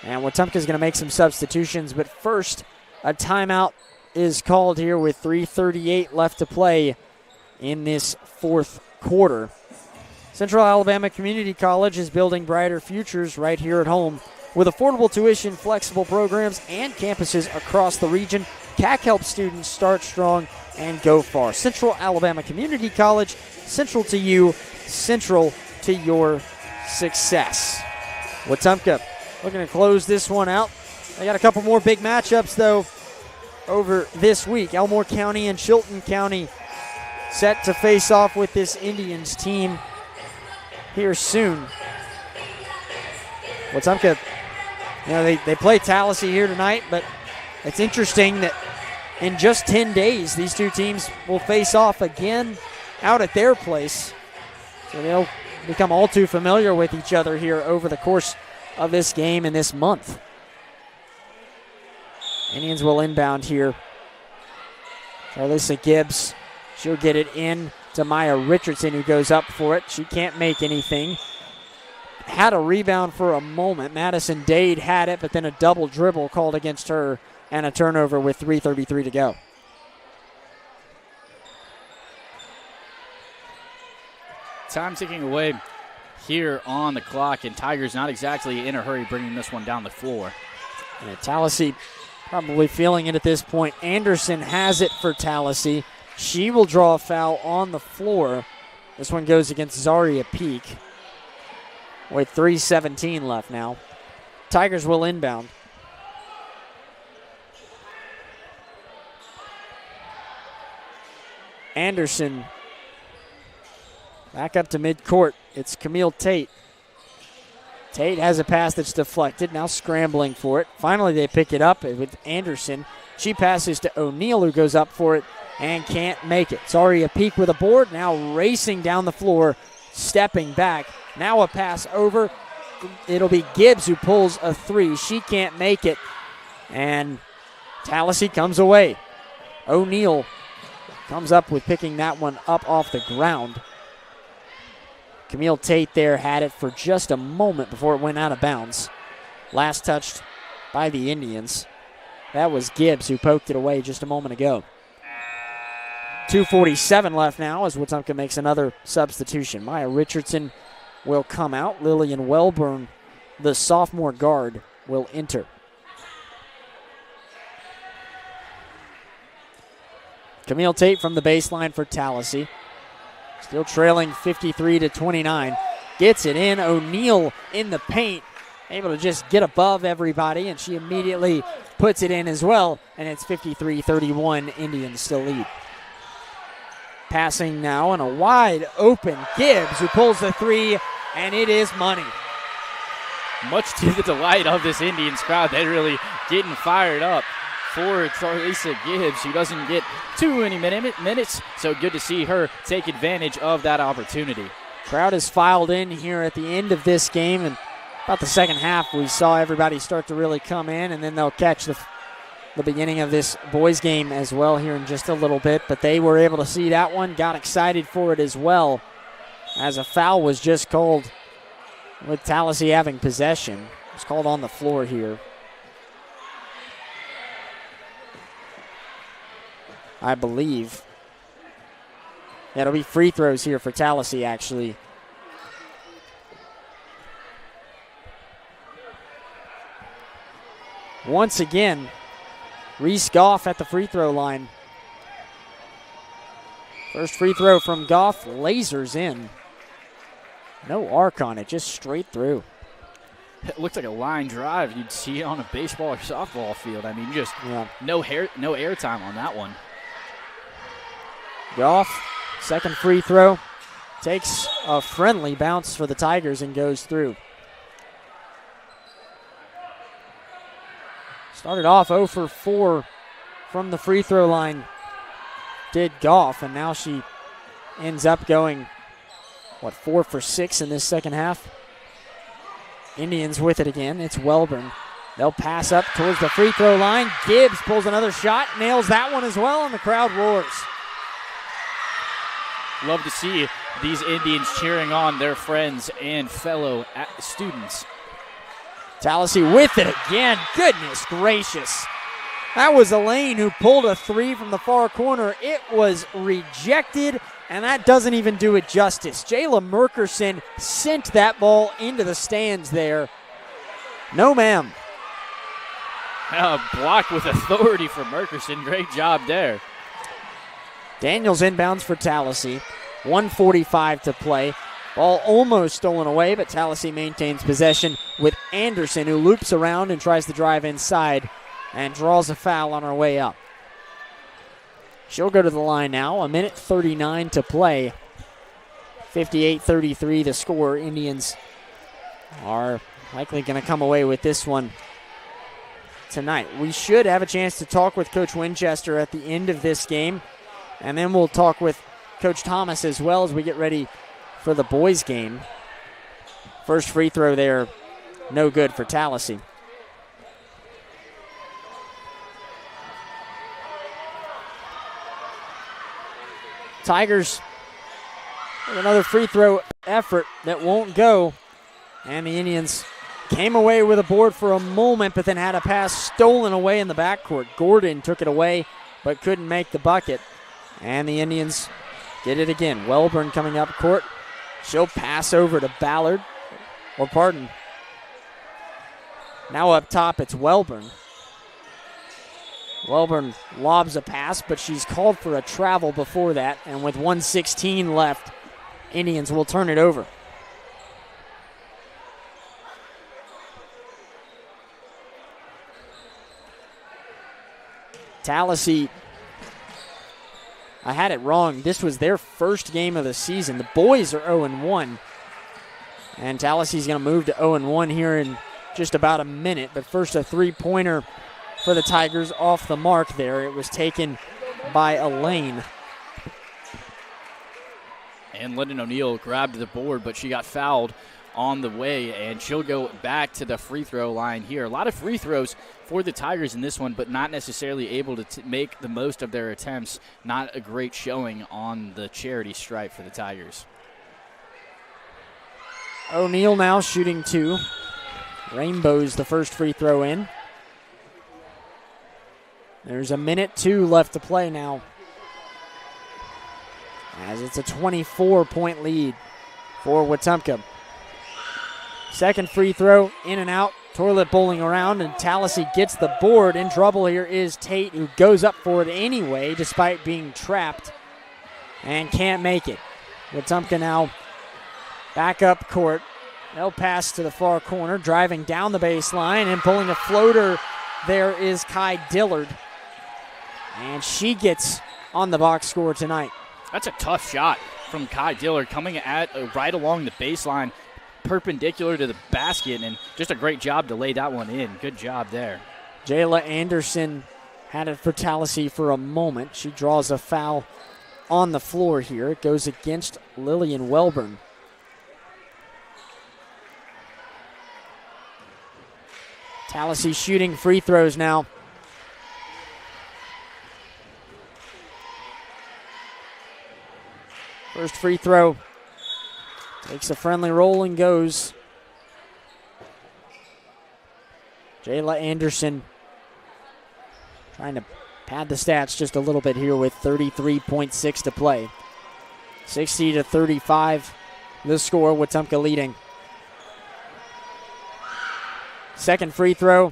And Wetumpka's going to make some substitutions, but first, a timeout is called here with 3:38 left to play in this fourth quarter. Central Alabama Community College is building brighter futures right here at home. With affordable tuition, flexible programs, and campuses across the region, CAC helps students start strong and go far. Central Alabama Community College, central to you, central to your success. Wetumpka looking to close this one out. They got a couple more big matchups, though, over this week. Elmore County and Chilton County set to face off with this Indians team here soon. Wetumpka, they play Tallassee here tonight, but it's interesting that in just 10 days, these two teams will face off again out at their place. So they'll become all too familiar with each other here over the course of this game and this month. Indians will inbound here. Charlissa Gibbs, she'll get it in to Maya Richardson, who goes up for it. She can't make anything. Had a rebound for a moment. Madison Dade had it, but then a double dribble called against her and a turnover with 3:33 to go. Time ticking away here on the clock, and Tigers not exactly in a hurry bringing this one down the floor. And Tallassee probably feeling it at this point. Anderson has it for Tallassee. She will draw a foul on the floor. This one goes against Zaria Peak with 3:17 left now. Tigers will inbound. Anderson back up to midcourt. It's Camille Tate. Tate has a pass that's deflected, now scrambling for it. Finally, they pick it up with Anderson. She passes to O'Neill, who goes up for it and can't make it. Zaria Peak with a board, now racing down the floor, stepping back. Now a pass over. It'll be Gibbs who pulls a three. She can't make it, and Tallassee comes away. O'Neill comes up with picking that one up off the ground. Camille Tate there had it for just a moment before it went out of bounds. Last touched by the Indians. That was Gibbs who poked it away just a moment ago. 2:47 left now as Wetumpka makes another substitution. Maya Richardson will come out. Lillian Welburn, the sophomore guard, will enter. Camille Tate from the baseline for Tallassee. Still trailing 53-29. Gets it in. O'Neal in the paint. Able to just get above everybody, and she immediately puts it in as well. And it's 53-31. Indians still lead. Passing now, and a wide open Gibbs who pulls the three, and it is money. Much to the delight of this Indians crowd. They're really getting fired up for Tallassee Gibbs, who doesn't get too many minutes, so good to see her take advantage of that opportunity. Crowd has filed in here at the end of this game, and about the second half we saw everybody start to really come in, and then they'll catch the beginning of this boys game as well here in just a little bit, but they were able to see that one, got excited for it as well, as a foul was just called with Tallassee having possession. It was called on the floor here. I believe. Yeah, it'll be free throws here for Tallassee, actually. Once again, Reese Goff at the free throw line. First free throw from Goff, lasers in. No arc on it, just straight through. It looked like a line drive you'd see on a baseball or softball field. I mean, just no air time on that one. Goff, second free throw, takes a friendly bounce for the Tigers and goes through. Started off 0 for 4 from the free throw line, did Goff, and now she ends up going, 4 for 6 in this second half. Indians with it again. It's Welburn. They'll pass up towards the free throw line. Gibbs pulls another shot, nails that one as well, and the crowd roars. Love to see these Indians cheering on their friends and fellow students. Tallassee with it again. Goodness gracious. That was Elaine who pulled a three from the far corner. It was rejected, and that doesn't even do it justice. Jayla Merkerson sent that ball into the stands there. No, ma'am. Blocked with authority for Merkerson. Great job there. Daniels inbounds for Tallassee. 1:45 to play. Ball almost stolen away, but Tallassee maintains possession with Anderson, who loops around and tries to drive inside and draws a foul on her way up. She'll go to the line now. 1:39 to play. 58-33 the score. Indians are likely going to come away with this one tonight. We should have a chance to talk with Coach Winchester at the end of this game, and then we'll talk with Coach Thomas as well as we get ready for the boys game. First free throw there, no good for Tallassee. Tigers with another free throw effort that won't go, and the Indians came away with a board for a moment, but then had a pass stolen away in the backcourt. Gordon took it away, but couldn't make the bucket, and the Indians did it again. Welburn coming up court. She'll pass over to Ballard, now up top it's Welburn. Welburn lobs a pass, but she's called for a travel before that, and with 1:16 left, Indians will turn it over. Tallassee, I had it wrong. This was their first game of the season. The boys are 0-1, and Tallassee's going to move to 0-1 here in just about a minute. But first, a three-pointer for the Tigers off the mark there. It was taken by Elaine. And Lyndon O'Neal grabbed the board, but she got fouled on the way, and she'll go back to the free throw line here. A lot of free throws for the Tigers in this one, but not necessarily able to make the most of their attempts. Not a great showing on the charity stripe for the Tigers. O'Neal now shooting 2. Rainbows the first free throw in. There's a minute 2 left to play now, as it's a 24-point lead for Wetumpka. Second free throw, in and out, toilet bowling around, and Tallassee gets the board. In trouble here is Tate, who goes up for it anyway, despite being trapped, and can't make it. Wetumpka now back up court. They'll pass to the far corner, driving down the baseline and pulling a floater. There is Kai Dillard, and she gets on the box score tonight. That's a tough shot from Kai Dillard, coming at right along the baseline, perpendicular to the basket, and just a great job to lay that one in. Good job there. Jayla Anderson had it for Tallassee for a moment. She draws a foul on the floor here. It goes against Lillian Welburn. Tallassee shooting free throws now. First free throw. Takes a friendly roll and goes. Jayla Anderson trying to pad the stats just a little bit here with 33.6 to play. 60-35, the score, Wetumpka leading. Second free throw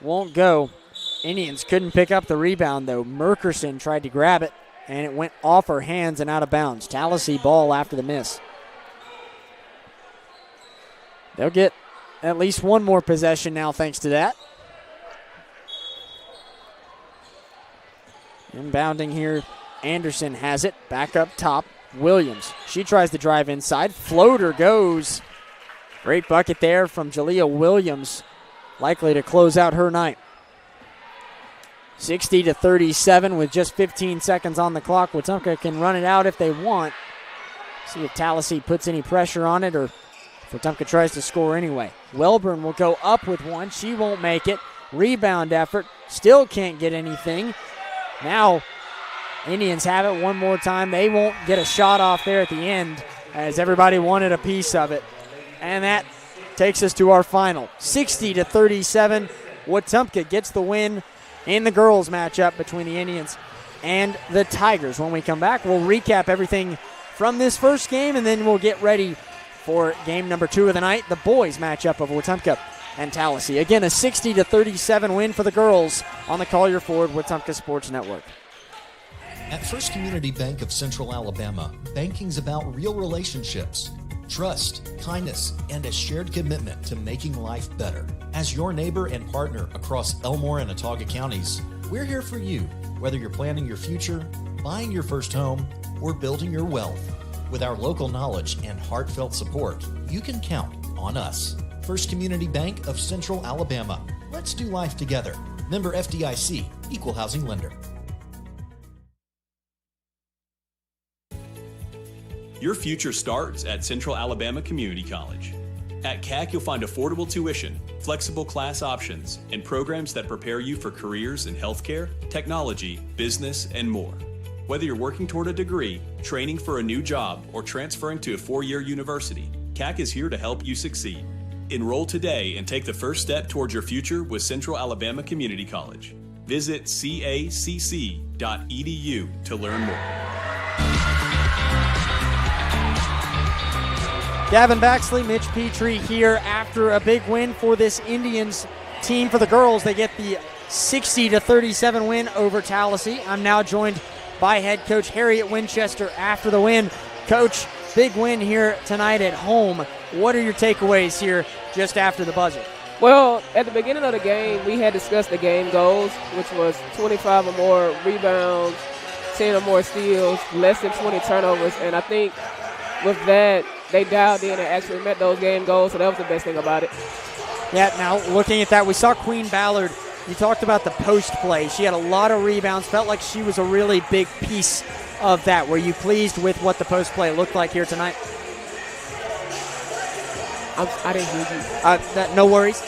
won't go. Indians couldn't pick up the rebound, though. Merkerson tried to grab it, and it went off her hands and out of bounds. Tallassee ball after the miss. They'll get at least one more possession now thanks to that. Inbounding here, Anderson has it. Back up top, Williams. She tries to drive inside. Floater goes. Great bucket there from Jalea Williams. Likely to close out her night. 60-37 with just 15 seconds on the clock. Wetumpka can run it out if they want. See if Tallassee puts any pressure on it, or if Wetumpka tries to score anyway. Welburn will go up with one. She won't make it. Rebound effort. Still can't get anything. Now Indians have it one more time. They won't get a shot off there at the end, as everybody wanted a piece of it. And that takes us to our final. 60-37. Wetumpka gets the win in the girls matchup between the Indians and the Tigers. When we come back, we'll recap everything from this first game, and then we'll get ready for game number 2 of the night, the boys matchup of Wetumpka and Tallassee. Again, a 60-37 win for the girls on the Collier Ford Wetumpka Sports Network. At First Community Bank of Central Alabama, banking's about real relationships, trust, kindness, and a shared commitment to making life better. As your neighbor and partner across Elmore and Autauga counties, we're here for you, whether you're planning your future, buying your first home, or building your wealth. With our local knowledge and heartfelt support, you can count on us. First Community Bank of Central Alabama. Let's do life together. Member FDIC, Equal Housing Lender. Your future starts at Central Alabama Community College. At CAC, you'll find affordable tuition, flexible class options, and programs that prepare you for careers in healthcare, technology, business, and more. Whether you're working toward a degree, training for a new job, or transferring to a 4-year university, CAC is here to help you succeed. Enroll today and take the first step towards your future with Central Alabama Community College. Visit cacc.edu to learn more. Gavin Baxley, Mitch Petrie here after a big win for this Indians team. For the girls, they get the 60-37 win over Tallassee. I'm now joined by head coach Harriet Winchester after the win. Coach, big win here tonight at home. What are your takeaways here just after the buzzer? Well, at the beginning of the game, we had discussed the game goals, which was 25 or more rebounds, 10 or more steals, less than 20 turnovers, and I think with that, they dialed in and actually met those game goals, so that was the best thing about it. Yeah, now looking at that, we saw Queen Ballard. You talked about the post play. She had a lot of rebounds, felt like she was a really big piece of that. Were you pleased with what the post play looked like here tonight? I didn't hear you. No worries.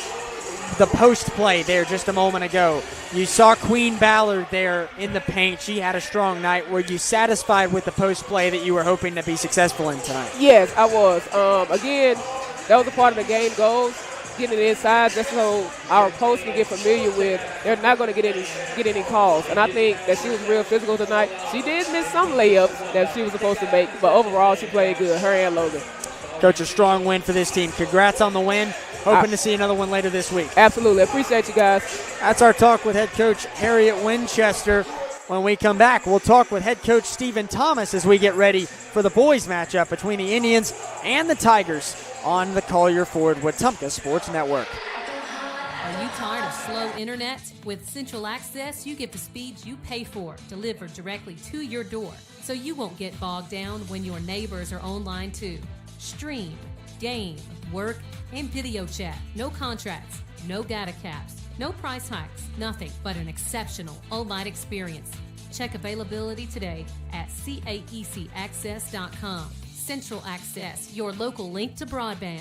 The post play there just a moment ago. You saw Queen Ballard there in the paint. She had a strong night. Were you satisfied with the post play that you were hoping to be successful in tonight? Yes, I was. Again, that was a part of the game goals, getting it inside just so our opponents can get familiar with. They're not going to get any calls. And I think that she was real physical tonight. She did miss some layups that she was supposed to make, but overall she played good, her and Logan. Coach, a strong win for this team. Congrats on the win. Hoping to see another one later this week. Absolutely. Appreciate you guys. That's our talk with head coach Harriet Winchester. When we come back, we'll talk with head coach Stephen Thomas as we get ready for the boys matchup between the Indians and the Tigers on the Collier Ford Wetumpka Sports Network. Are you tired of slow internet? With Central Access, you get the speeds you pay for delivered directly to your door, so you won't get bogged down when your neighbors are online too. Stream, game, work, and video chat. No contracts, no data caps, no price hikes, nothing but an exceptional online experience. Check availability today at caecaccess.com. Central Access, your local link to broadband.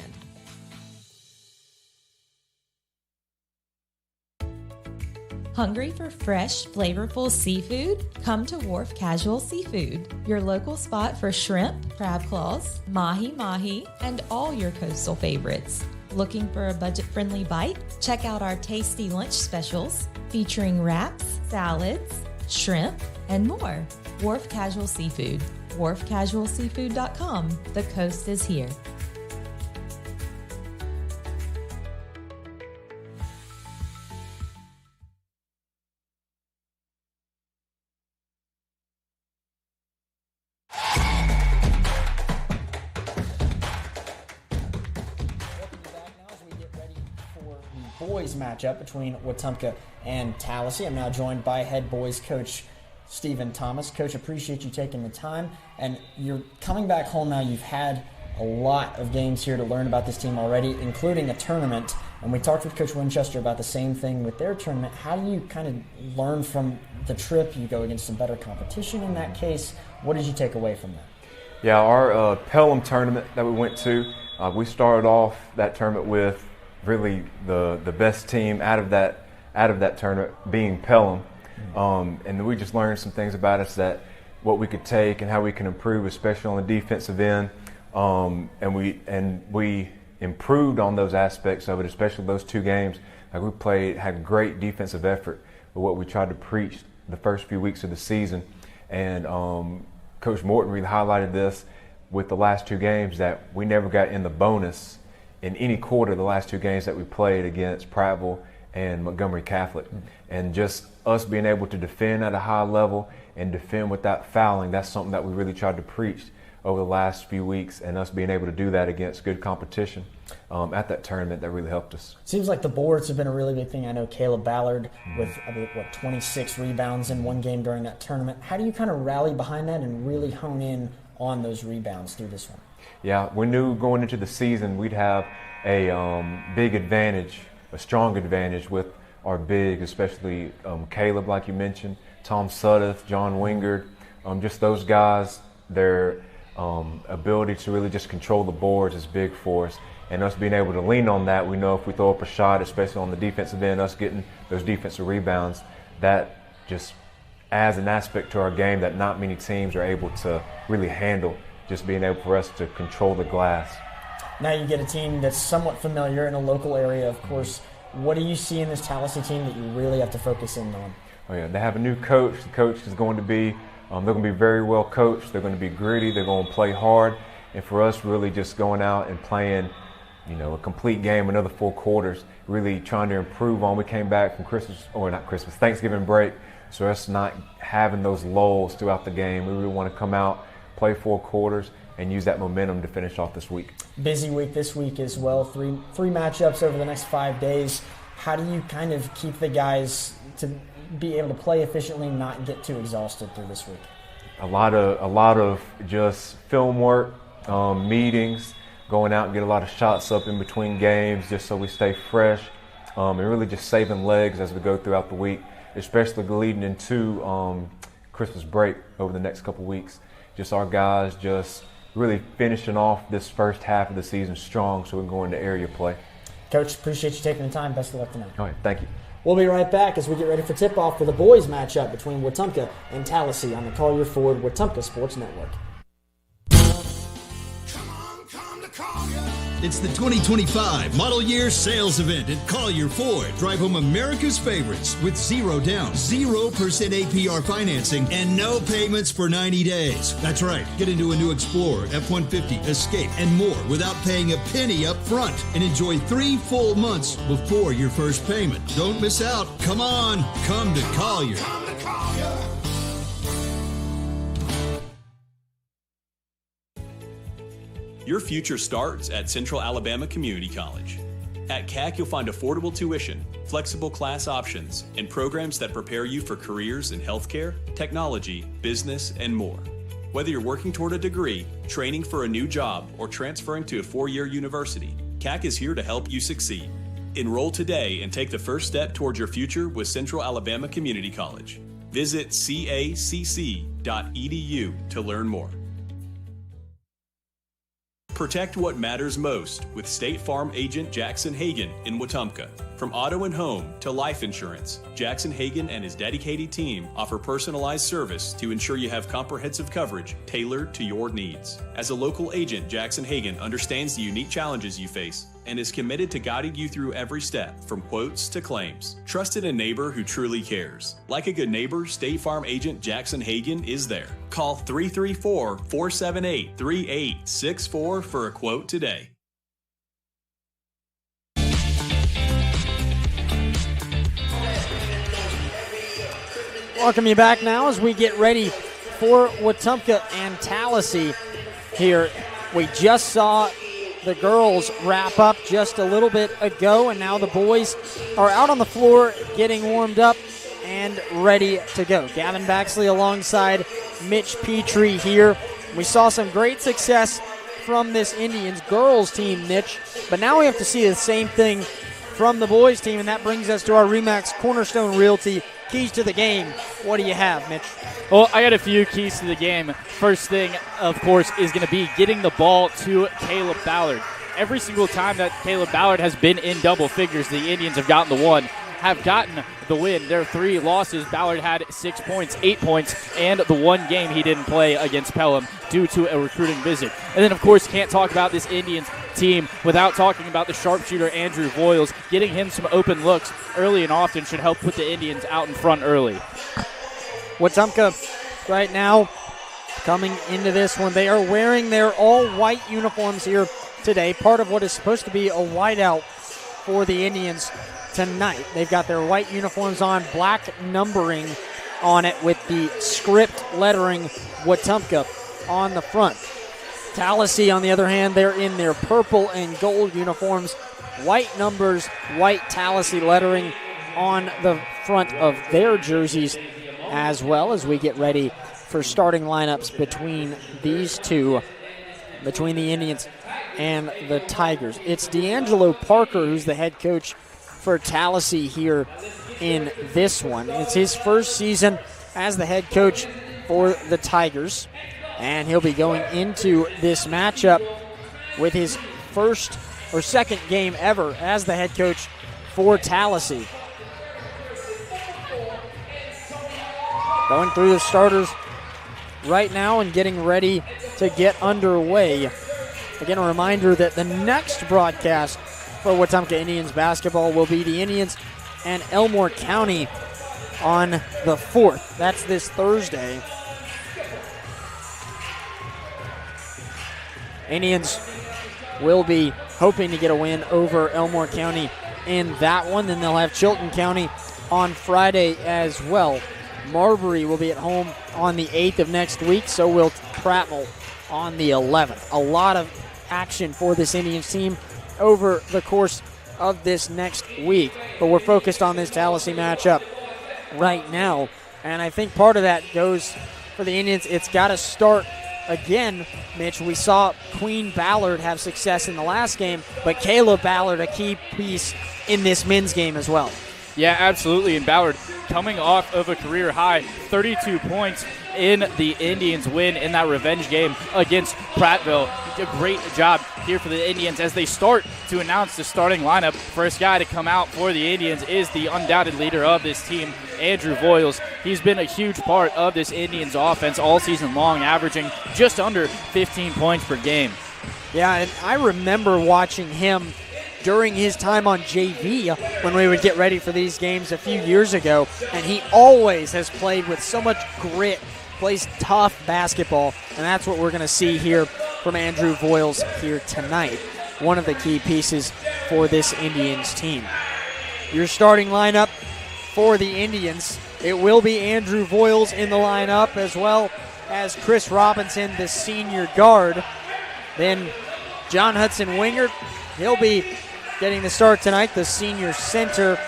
Hungry for fresh, flavorful seafood? Come to Wharf Casual Seafood, your local spot for shrimp, crab claws, mahi-mahi, and all your coastal favorites. Looking for a budget-friendly bite? Check out our tasty lunch specials featuring wraps, salads, shrimp, and more. Wharf Casual Seafood, wharfcasualseafood.com. The coast is here. Boys matchup between Wetumpka and Tallassee. I'm now joined by head boys coach Stephen Thomas. Coach, appreciate you taking the time, and you're coming back home now. You've had a lot of games here to learn about this team already, including a tournament, and we talked with Coach Winchester about the same thing with their tournament. How do you kind of learn from the trip? You go against some better competition in that case. What did you take away from that? Yeah, our Pelham tournament that we went to, we started off that tournament with really the best team out of that tournament being Pelham, and we just learned some things about us, that what we could take and how we can improve, especially on the defensive end, and we improved on those aspects of it, especially those two games. Like we had great defensive effort with what we tried to preach the first few weeks of the season, and Coach Morton really highlighted this with the last two games, that we never got in the bonus in any quarter the last two games that we played against Prattville and Montgomery Catholic. And just us being able to defend at a high level and defend without fouling, that's something that we really tried to preach over the last few weeks, and us being able to do that against good competition at that tournament, that really helped us. Seems like the boards have been a really big thing. I know Caleb Ballard with 26 rebounds in one game during that tournament. How do you kind of rally behind that and really hone in on those rebounds through this one? Yeah, we knew going into the season we'd have a big advantage, a strong advantage with our big, especially Caleb, like you mentioned, Tom Sudduth, John Wingard, just those guys, their ability to really just control the boards is big for us. And us being able to lean on that, we know if we throw up a shot, especially on the defensive end, us getting those defensive rebounds, that just adds an aspect to our game that not many teams are able to really handle, just being able for us to control the glass. Now you get a team that's somewhat familiar in a local area, of course. What do you see in this Tallassee team that you really have to focus in on? Oh yeah, they have a new coach. The coach is going to be, they're going to be very well coached. They're going to be gritty. They're going to play hard. And for us, really just going out and playing, a complete game, another 4 quarters, really trying to improve on. We came back from Thanksgiving break. So us not having those lulls throughout the game. We really want to come out, play 4 quarters, and use that momentum to finish off this week. Busy week this week as well. Three matchups over the next 5 days. How do you kind of keep the guys to be able to play efficiently and not get too exhausted through this week? A lot of just film work, meetings, going out and get a lot of shots up in between games just so we stay fresh, and really just saving legs as we go throughout the week, especially leading into Christmas break over the next couple weeks. Just our guys just really finishing off this first half of the season strong so we can go into area play. Coach, appreciate you taking the time. Best of luck tonight. All right, thank you. We'll be right back as we get ready for tip-off for the boys matchup between Wetumpka and Tallassee on the Collier Ford Wetumpka Sports Network. Come to Collier. It's the 2025 Model Year Sales Event at Collier Ford. Drive home America's favorites with 0 down, 0% APR financing, and no payments for 90 days. That's right. Get into a new Explorer, F-150, Escape, and more without paying a penny up front. And enjoy 3 full months before your first payment. Don't miss out. Come on. Come to Collier. Your future starts at Central Alabama Community College. At CAC, you'll find affordable tuition, flexible class options, and programs that prepare you for careers in healthcare, technology, business, and more. Whether you're working toward a degree, training for a new job, or transferring to a 4-year university, CAC is here to help you succeed. Enroll today and take the first step towards your future with Central Alabama Community College. Visit cacc.edu to learn more. Protect what matters most with State Farm agent Jackson Hagan in Wetumpka. From auto and home to life insurance, Jackson Hagan and his dedicated team offer personalized service to ensure you have comprehensive coverage tailored to your needs. As a local agent, Jackson Hagan understands the unique challenges you face and is committed to guiding you through every step, from quotes to claims. Trusted a neighbor who truly cares. Like a good neighbor, State Farm agent Jackson Hagan is there. Call 334-478-3864 for a quote today. Welcome you back now as we get ready for Wetumpka and Tallassee here. We just saw the girls wrap up just a little bit ago, and now the boys are out on the floor getting warmed up and ready to go. Gavin Baxley alongside Mitch Petrie here. We saw some great success from this Indians girls team, Mitch, but now we have to see the same thing from the boys team, and that brings us to our RE/MAX Cornerstone Realty keys to the game. What do you have, Mitch? Well, I got a few keys to the game. First thing, of course, is going to be getting the ball to Caleb Ballard. Every single time that Caleb Ballard has been in double figures, the Indians have gotten the win. Their 3 losses, Ballard had 6 points, 8 points, and the 1 game he didn't play against Pelham due to a recruiting visit. And then, of course, can't talk about this Indians team without talking about the sharpshooter Andrew Voiles. Getting him some open looks early and often should help put the Indians out in front early. Wetumpka right now coming into this one, they are wearing their all-white uniforms here today, part of what is supposed to be a whiteout for the Indians tonight. They've got their white uniforms on, black numbering on it with the script lettering Wetumpka on the front. Tallassee, on the other hand, they're in their purple and gold uniforms, white numbers, white Tallassee lettering on the front of their jerseys, as well as we get ready for starting lineups between these two, between the Indians and the Tigers. It's D'Angelo Parker who's the head coach for Tallassee here in this one. It's his first season as the head coach for the Tigers, and he'll be going into this matchup with his first or second game ever as the head coach for Tallassee. Going through the starters right now and getting ready to get underway. Again, a reminder that the next broadcast for Wetumpka Indians basketball will be the Indians and Elmore County on the 4th. That's this Thursday. Indians will be hoping to get a win over Elmore County in that one. Then they'll have Chilton County on Friday as well. Marbury will be at home on the 8th of next week, so will Prattville on the 11th. A lot of action for this Indians team over the course of this next week, but we're focused on this Tallassee matchup right now, and I think part of that goes for the Indians. It's got to start again, Mitch. We saw Queen Ballard have success in the last game, but Caleb Ballard a key piece in this men's game as well. Yeah, absolutely. And Ballard coming off of a career high 32 points in the Indians win in that revenge game against Prattville. A great job here for the Indians as they start to announce the starting lineup. First guy to come out for the Indians is the undoubted leader of this team, Andrew Voiles. He's been a huge part of this Indians offense all season long, averaging just under 15 points per game. Yeah, and I remember watching him during his time on JV when we would get ready for these games a few years ago, and he always has played with so much grit, plays tough basketball, and that's what we're going to see here from Andrew Voiles here tonight. One of the key pieces for this Indians team. Your starting lineup for the Indians, it will be Andrew Voiles in the lineup, as well as Chris Robinson, the senior guard. Then John Hudson Wingert, he'll be getting the start tonight, the senior center.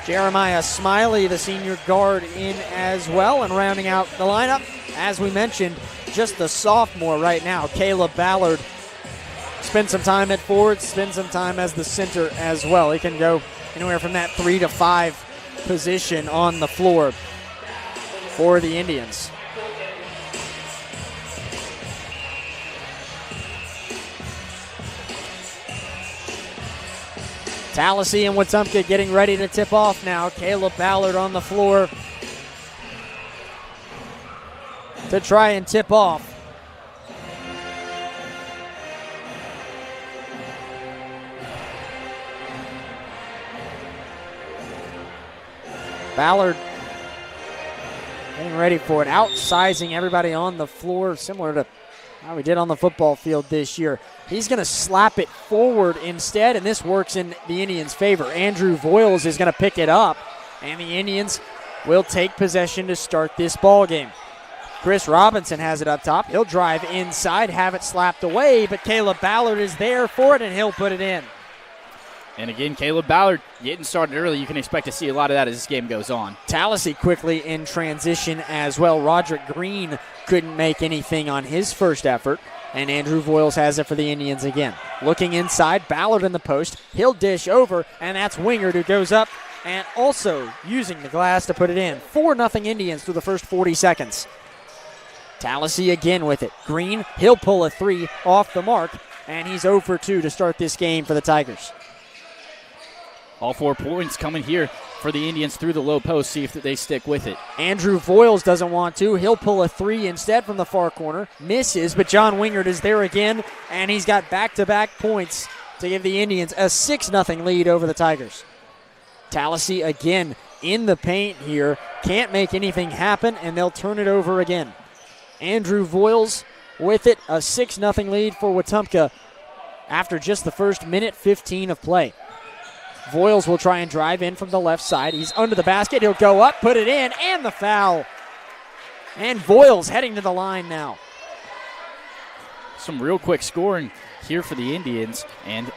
Jeremiah Smiley, the senior guard, in as well. And rounding out the lineup, as we mentioned, just the sophomore right now, Caleb Ballard. Spend some time at forward, spend some time as the center as well. He can go anywhere from that 3 to 5 position on the floor for the Indians. Tallassee and Wetumpka getting ready to tip off now. Caleb Ballard on the floor to try and tip off. Ballard getting ready for it, outsizing everybody on the floor, similar to how we did on the football field this year. He's going to slap it forward instead, and this works in the Indians' favor. Andrew Voiles is going to pick it up, and the Indians will take possession to start this ball game. Chris Robinson has it up top. He'll drive inside, have it slapped away, but Caleb Ballard is there for it, and he'll put it in. And again, Caleb Ballard getting started early. You can expect to see a lot of that as this game goes on. Tallassee quickly in transition as well. Roderick Green couldn't make anything on his first effort, and Andrew Voiles has it for the Indians again. Looking inside, Ballard in the post. He'll dish over, and that's Wingert who goes up and also using the glass to put it in. 4-0 Indians through the first 40 seconds. Tallassee again with it. Green, he'll pull a three off the mark, and he's 0 for 2 to start this game for the Tigers. All 4 points coming here for the Indians through the low post. See if they stick with it. Andrew Voiles doesn't want to. He'll pull a three instead from the far corner. Misses, but John Wingert is there again, and he's got back-to-back points to give the Indians a 6-0 lead over the Tigers. Tallassee again in the paint here. Can't make anything happen, and they'll turn it over again. Andrew Voiles with it, a 6-0 lead for Wetumpka after just the first minute 15 of play. Voiles will try and drive in from the left side. He's under the basket. He'll go up, put it in, and the foul. And Voiles heading to the line now. Some real quick scoring here for the Indians, and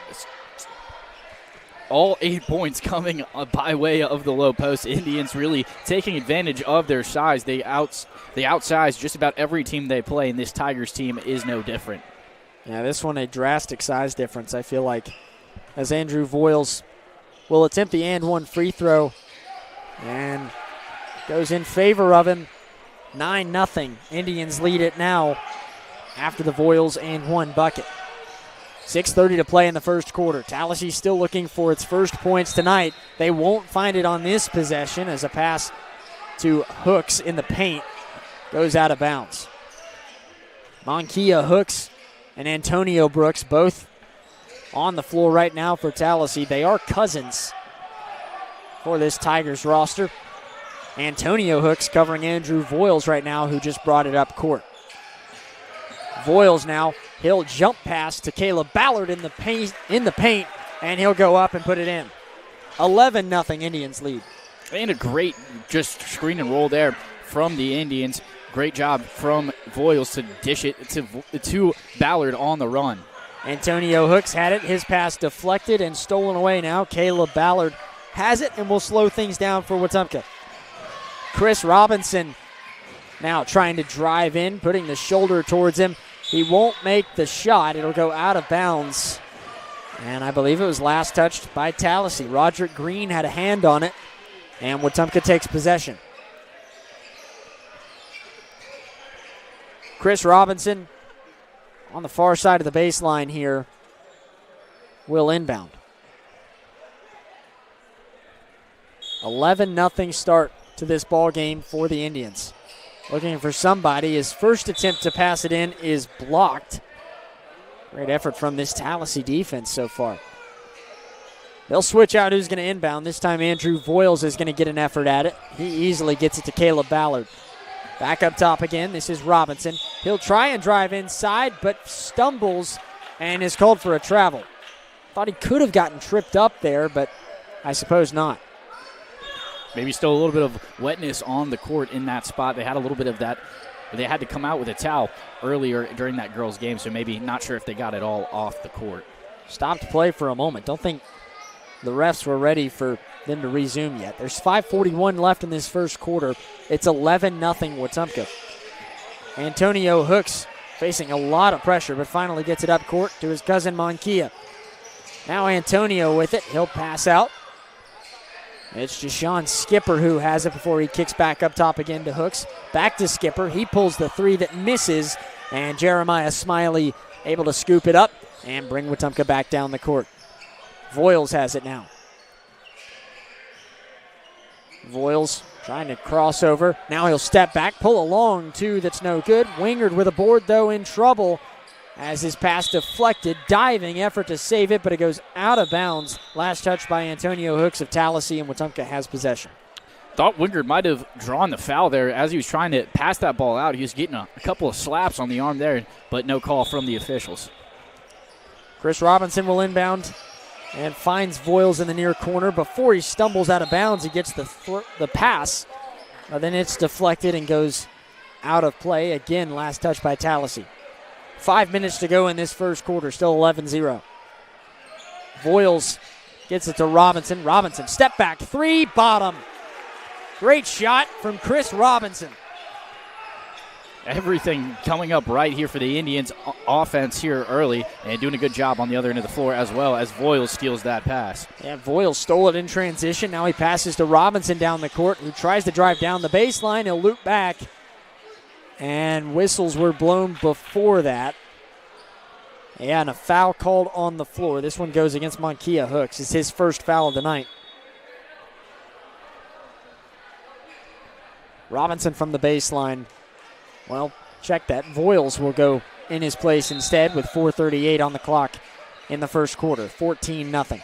all 8 points coming by way of the low post. Indians really taking advantage of their size. They outsize just about every team they play, and this Tigers team is no different. Yeah, this one a drastic size difference, I feel like, as Andrew Voiles will attempt the and one free throw, and goes in favor of him. 9-0. Indians lead it now after the Voiles and one bucket. 6:30 to play in the first quarter. Tallassee still looking for its first points tonight. They won't find it on this possession as a pass to Hooks in the paint goes out of bounds. Monkia Hooks and Antonio Brooks both on the floor right now for Tallassee. They are cousins for this Tigers roster. Antonio Hooks covering Andrew Voiles right now, who just brought it up court. Voiles now, he'll jump pass to Caleb Ballard in the paint, and he'll go up and put it in. 11-0 Indians lead. And a great just screen and roll there from the Indians. Great job from Voiles to dish it to Ballard on the run. Antonio Hooks had it. His pass deflected and stolen away now. Caleb Ballard has it and will slow things down for Wetumpka. Chris Robinson now trying to drive in, putting the shoulder towards him. He won't make the shot. It'll go out of bounds. And I believe it was last touched by Tallassee. Roderick Green had a hand on it, and Wetumpka takes possession. Chris Robinson on the far side of the baseline here will inbound. 11-0 start to this ball game for the Indians. Looking for somebody. His first attempt to pass it in is blocked. Great effort from this Tallassee defense so far. They'll switch out who's going to inbound. This time Andrew Voiles is going to get an effort at it. He easily gets it to Caleb Ballard. Back up top again. This is Robinson. He'll try and drive inside, but stumbles and is called for a travel. Thought he could have gotten tripped up there, but I suppose not. Maybe still a little bit of wetness on the court in that spot. They had a little bit of that. They had to come out with a towel earlier during that girls' game, so maybe not sure if they got it all off the court. Stopped play for a moment. Don't think the refs were ready for them to resume yet. There's 5:41 left in this first quarter. It's 11-0 Wetumpka. Antonio Hooks facing a lot of pressure, but finally gets it up court to his cousin Monkia. Now Antonio with it. He'll pass out. It's Jashawn Skipper who has it before he kicks back up top again to Hooks. Back to Skipper. He pulls the three that misses, and Jeremiah Smiley able to scoop it up and bring Wetumpka back down the court. Voiles has it now. Voiles trying to cross over. Now he'll step back, pull a long two that's no good. Wingard with a board, though, in trouble as his pass deflected. Diving effort to save it, but it goes out of bounds. Last touch by Antonio Hooks of Tallassee, and Wetumpka has possession. Thought Wingard might have drawn the foul there as he was trying to pass that ball out. He was getting a couple of slaps on the arm there, but no call from the officials. Chris Robinson will inbound and finds Voiles in the near corner. Before he stumbles out of bounds, he gets the pass. Then it's deflected and goes out of play. Again, last touch by Tallassee. 5 minutes to go in this first quarter, still 11-0. Voiles gets it to Robinson. Robinson, step back, three, bottom. Great shot from Chris Robinson. Everything coming up right here for the Indians offense here early and doing a good job on the other end of the floor as well as Voiles steals that pass. Yeah, Voiles stole it in transition. Now he passes to Robinson down the court, who tries to drive down the baseline. He'll loop back, and whistles were blown before that. Yeah, and a foul called on the floor. This one goes against Monkia Hooks. It's his first foul of the night. Robinson from the baseline. Well, check that. Voiles will go in his place instead with 4:38 on the clock in the first quarter. 14-0.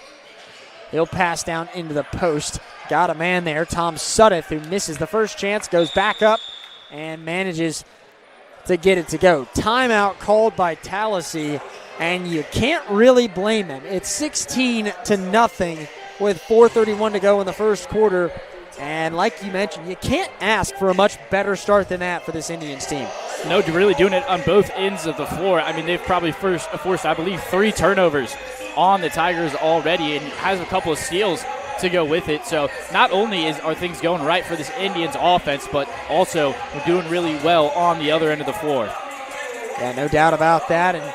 He'll pass down into the post. Got a man there. Tom Suddeth, who misses the first chance, goes back up and manages to get it to go. Timeout called by Tallassee, and you can't really blame him. It's 16-0 with 4:31 to go in the first quarter. And like you mentioned, you can't ask for a much better start than that for this Indians team. No, really doing it on both ends of the floor. I mean, they've probably forced, I believe, 3 turnovers on the Tigers already and has a couple of steals to go with it. So not only are things going right for this Indians offense, but also we're doing really well on the other end of the floor. Yeah, no doubt about that. And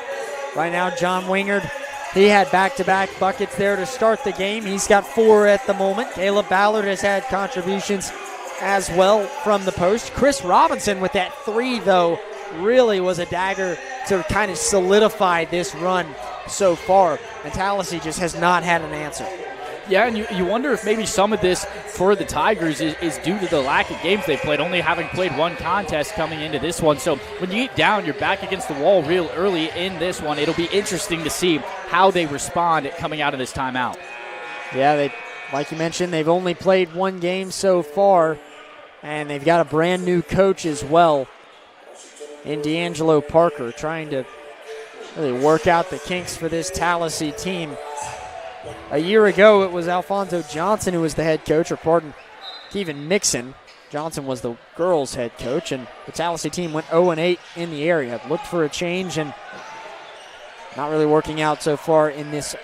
right now, John Wingard, he had back-to-back buckets there to start the game. He's got 4 at the moment. Caleb Ballard has had contributions as well from the post. Chris Robinson with that 3, though, really was a dagger to kind of solidify this run so far. And Tallassee just has not had an answer. Yeah, and you wonder if maybe some of this for the Tigers is due to the lack of games they've played, only having played one contest coming into this one. So when you get down, you're back against the wall real early in this one. It'll be interesting to see how they respond coming out of this timeout. Yeah, like you mentioned, they've only played one game so far, and they've got a brand new coach as well in D'Angelo Parker, trying to really work out the kinks for this Tallassee team. A year ago, it was Alfonso Johnson who was the head coach, or pardon, Kevin Mixon. Johnson was the girls' head coach, and the Tallassee team went 0-8 in the area. Looked for a change, and not really working out so far in this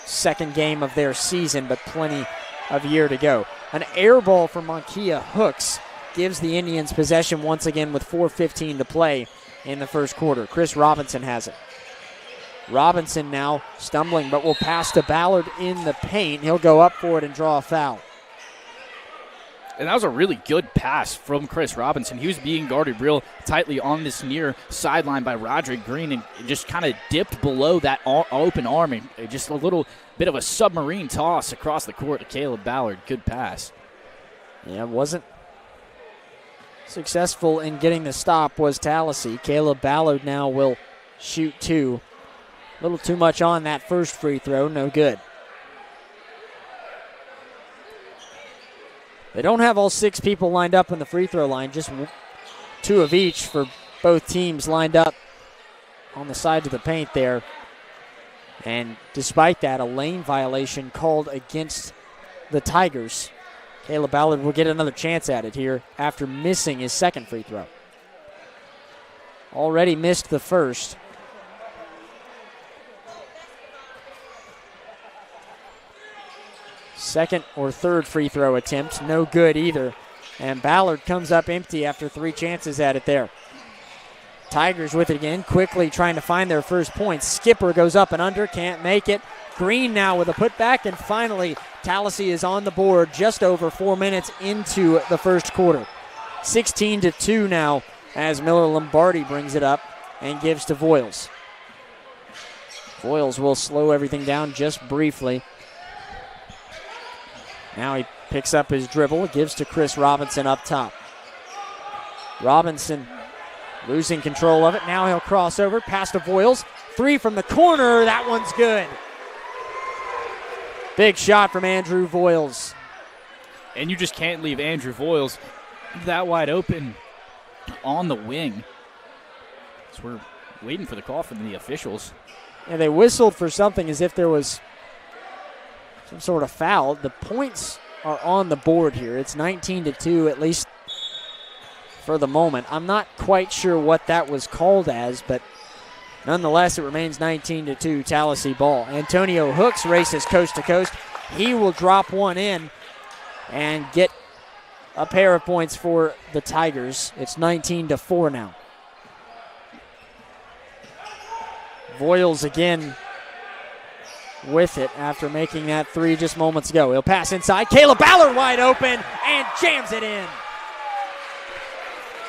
second game of their season, but plenty of year to go. An air ball from Monkia Hooks gives the Indians possession once again with 4:15 to play in the first quarter. Chris Robinson has it. Robinson now stumbling, but will pass to Ballard in the paint. He'll go up for it and draw a foul. And that was a really good pass from Chris Robinson. He was being guarded real tightly on this near sideline by Roderick Green and just kind of dipped below that open arm and just a little bit of a submarine toss across the court to Caleb Ballard. Good pass. Yeah, wasn't successful in getting the stop was Tallassee. Caleb Ballard now will shoot 2 A little too much on that first free throw, no good. They don't have all 6 people lined up on the free throw line, just 2 of each for both teams lined up on the sides of the paint there. And despite that, a lane violation called against the Tigers. Caleb Ballard will get another chance at it here after missing his second free throw. Already missed the first. Second or third free throw attempt, no good either. And Ballard comes up empty after 3 chances at it there. Tigers with it again, quickly trying to find their first points. Skipper goes up and under, can't make it. Green now with a putback, and finally Tallassee is on the board just over 4 minutes into the first quarter. 16-2 now as Miller Lombardi brings it up and gives to Voiles. Voiles will slow everything down just briefly. Now he picks up his dribble, gives to Chris Robinson up top. Robinson losing control of it. Now he'll cross over, pass to Voiles. 3 from the corner, that one's good. Big shot from Andrew Voiles. And you just can't leave Andrew Voiles that wide open on the wing. So we're waiting for the call from the officials. Yeah, they whistled for something as if there was some sort of foul. The points are on the board here. It's 19-2, at least for the moment. I'm not quite sure what that was called as, but nonetheless, it remains 19-2 Tallassee ball. Antonio Hooks races coast to coast. He will drop one in and get a pair of points for the Tigers. It's 19-4 now. Voiles again with it after making that 3 just moments ago. He'll pass inside. Caleb Ballard wide open and jams it in.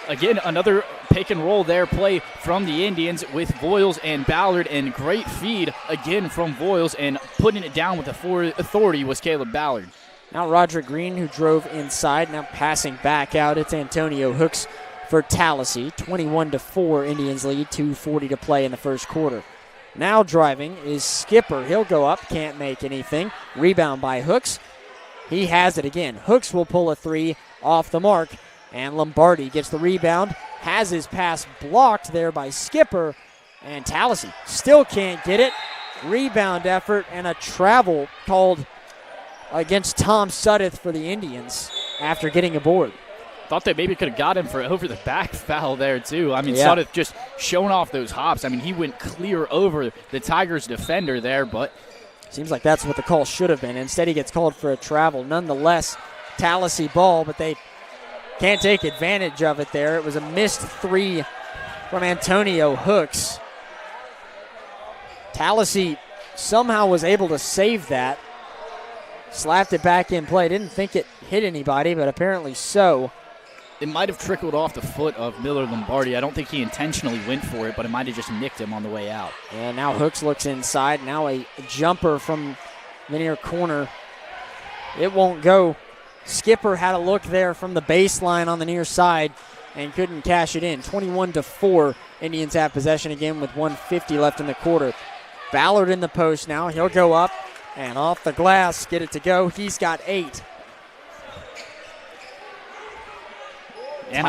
Again, another pick and roll there play from the Indians with Voiles and Ballard, and great feed again from Voiles, and putting it down with authority was Caleb Ballard. Now Roderick Green, who drove inside, now passing back out. It's Antonio Hooks for Tallassee. 21-4 Indians lead, 2:40 to play in the first quarter. Now driving is Skipper. He'll go up, can't make anything. Rebound by Hooks. He has it again. Hooks will pull a 3 off the mark, and Lombardi gets the rebound. Has his pass blocked there by Skipper, and Tallassee still can't get it. Rebound effort and a travel called against Tom Suddeth for the Indians after getting a board. Thought they maybe could have got him for over the back foul there too. I mean, yeah. Suddeth just showing off those hops. I mean, he went clear over the Tigers defender there, but seems like that's what the call should have been. Instead, he gets called for a travel. Nonetheless, Tallassee ball, but they can't take advantage of it there. It was a missed 3 from Antonio Hooks. Tallassee somehow was able to save that. Slapped it back in play. Didn't think it hit anybody, but apparently so. It might have trickled off the foot of Miller Lombardi. I don't think he intentionally went for it, but it might have just nicked him on the way out. And now Hooks looks inside. Now a jumper from the near corner. It won't go. Skipper had a look there from the baseline on the near side and couldn't cash it in. 21-4. Indians have possession again with 1:50 left in the quarter. Ballard in the post now. He'll go up and off the glass, get it to go. He's got 8. And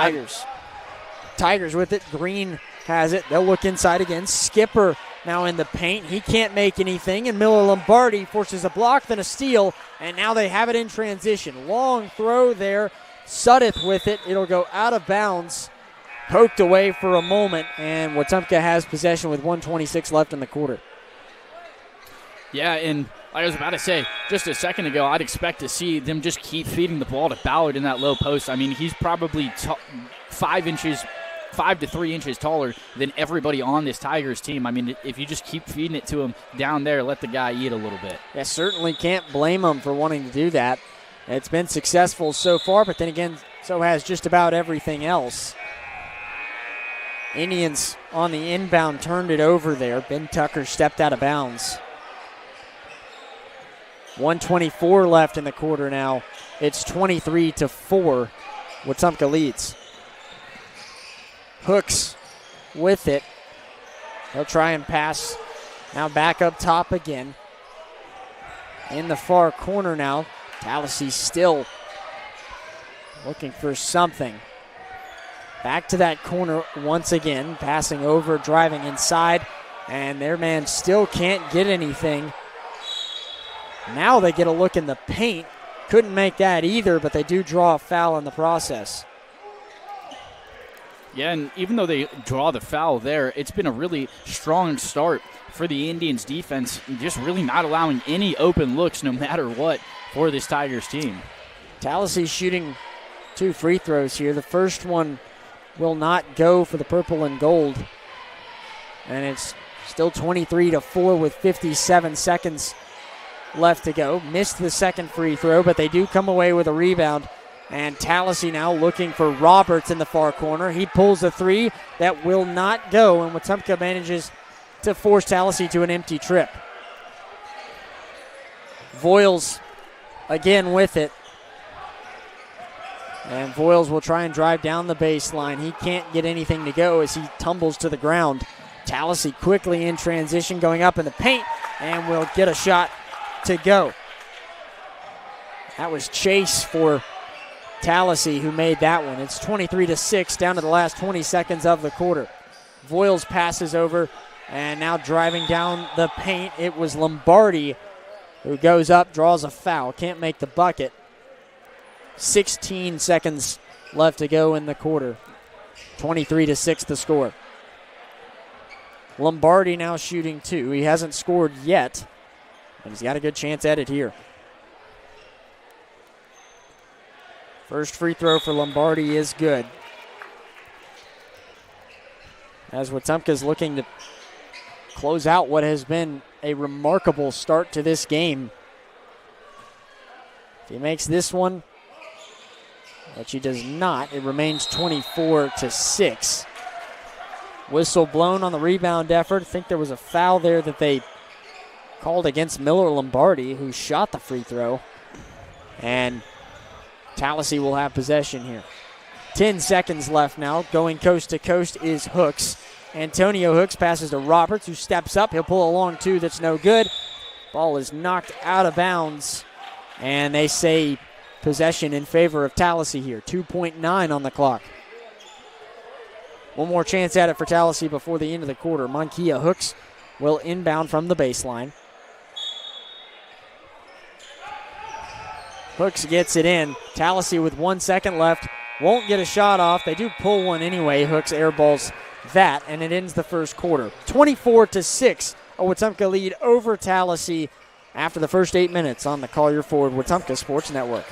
Tigers with it. Green has it. They'll look inside again. Skipper now in the paint. He can't make anything, and Miller Lombardi forces a block, then a steal, and now they have it in transition. Long throw there. Suddeth with it. It'll go out of bounds. Poked away for a moment, and Wetumpka has possession with 1:26 left in the quarter. Yeah, and I was about to say, just a second ago, I'd expect to see them just keep feeding the ball to Ballard in that low post. I mean, he's probably 5 to 3 inches taller than everybody on this Tigers team. I mean, if you just keep feeding it to him down there, let the guy eat a little bit. Yeah, certainly can't blame him for wanting to do that. It's been successful so far, but then again, so has just about everything else. Indians on the inbound turned it over there. Ben Tucker stepped out of bounds. 1:24 left in the quarter now. It's 23-4. Wetumpka leads. Hooks with it. He'll try and pass Now back up top again. In the far corner now. Tallassee still looking for something. Back to that corner once again. Passing over, driving inside. And their man still can't get anything. Now they get a look in the paint. Couldn't make that either, but they do draw a foul in the process. Yeah, and even though they draw the foul there, it's been a really strong start for the Indians defense, just really not allowing any open looks no matter what for this Tigers team. Tallassee shooting 2 free throws here. The first one will not go for the purple and gold. And it's still 23-4 with 57 seconds left to go. Missed the second free throw, but they do come away with a rebound. And Tallassee now looking for Roberts in the far corner. He pulls a 3 that will not go, and Wetumpka manages to force Tallassee to an empty trip. Voiles again with it. And Voiles will try and drive down the baseline. He can't get anything to go as he tumbles to the ground. Tallassee quickly in transition, going up in the paint, and will get a shot to go. That was Chase for Tallassee who made that one. It's 23-6 down to the last 20 seconds of the quarter. Voiles passes over, and now driving down the paint, it was Lombardi who goes up, draws a foul, can't make the bucket. 16 seconds left to go in the quarter. 23-6 the score. Lombardi now shooting 2. He hasn't scored yet, but he's got a good chance at it here. First free throw for Lombardi is good. As Wetumpka is looking to close out what has been a remarkable start to this game. If he makes this one, which he does not, it remains 24-6. Whistle blown on the rebound effort. I think there was a foul there that they called against Miller Lombardi, who shot the free throw. And Tallassee will have possession here. 10 seconds left now. Going coast to coast is Hooks. Antonio Hooks passes to Roberts, who steps up. He'll pull a long 2 that's no good. Ball is knocked out of bounds. And they say possession in favor of Tallassee here. 2.9 on the clock. One more chance at it for Tallassee before the end of the quarter. Monkia Hooks will inbound from the baseline. Hooks gets it in. Tallassee with 1 second left. Won't get a shot off. They do pull one anyway. Hooks airballs that, and it ends the first quarter. 24-6, a Wetumpka lead over Tallassee after the first 8 minutes on the Collier Ford Wetumpka Sports Network.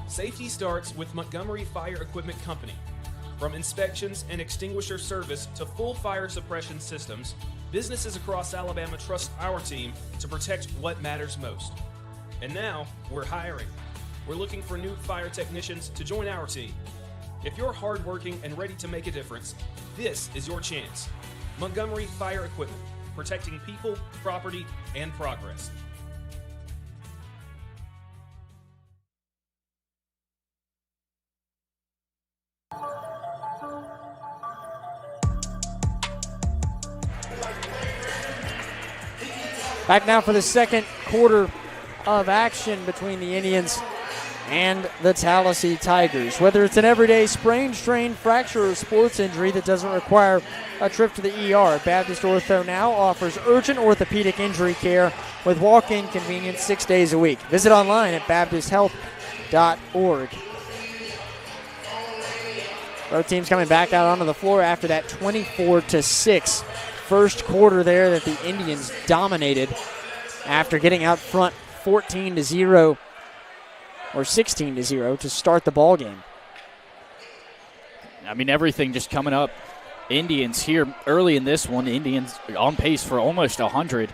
Safety starts with Montgomery Fire Equipment Company. From inspections and extinguisher service to full fire suppression systems, businesses across Alabama trust our team to protect what matters most. And now, we're hiring. We're looking for new fire technicians to join our team. If you're hardworking and ready to make a difference, this is your chance. Montgomery Fire Equipment, protecting people, property, and progress. Back now for the second quarter of action between the Indians and the Tallassee Tigers. Whether it's an everyday sprain, strain, fracture, or sports injury that doesn't require a trip to the ER, Baptist Ortho now offers urgent orthopedic injury care with walk-in convenience 6 days a week. Visit online at baptisthealth.org. Both teams coming back out onto the floor after that 24-6 first quarter there that the Indians dominated after getting out front 14-0 or 16-0 to start the ball game. I mean, everything just coming up. Indians here early in this one. The Indians on pace for almost 100.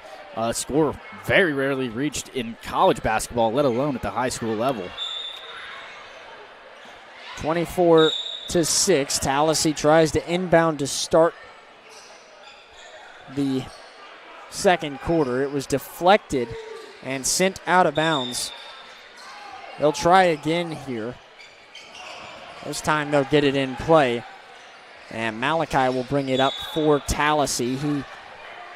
Score very rarely reached in college basketball, let alone at the high school level. 24-6. Tallassee tries to inbound to start the second quarter. It was deflected and sent out of bounds. They'll try again here. This time they'll get it in play. And Malachi will bring it up for Tallassee. He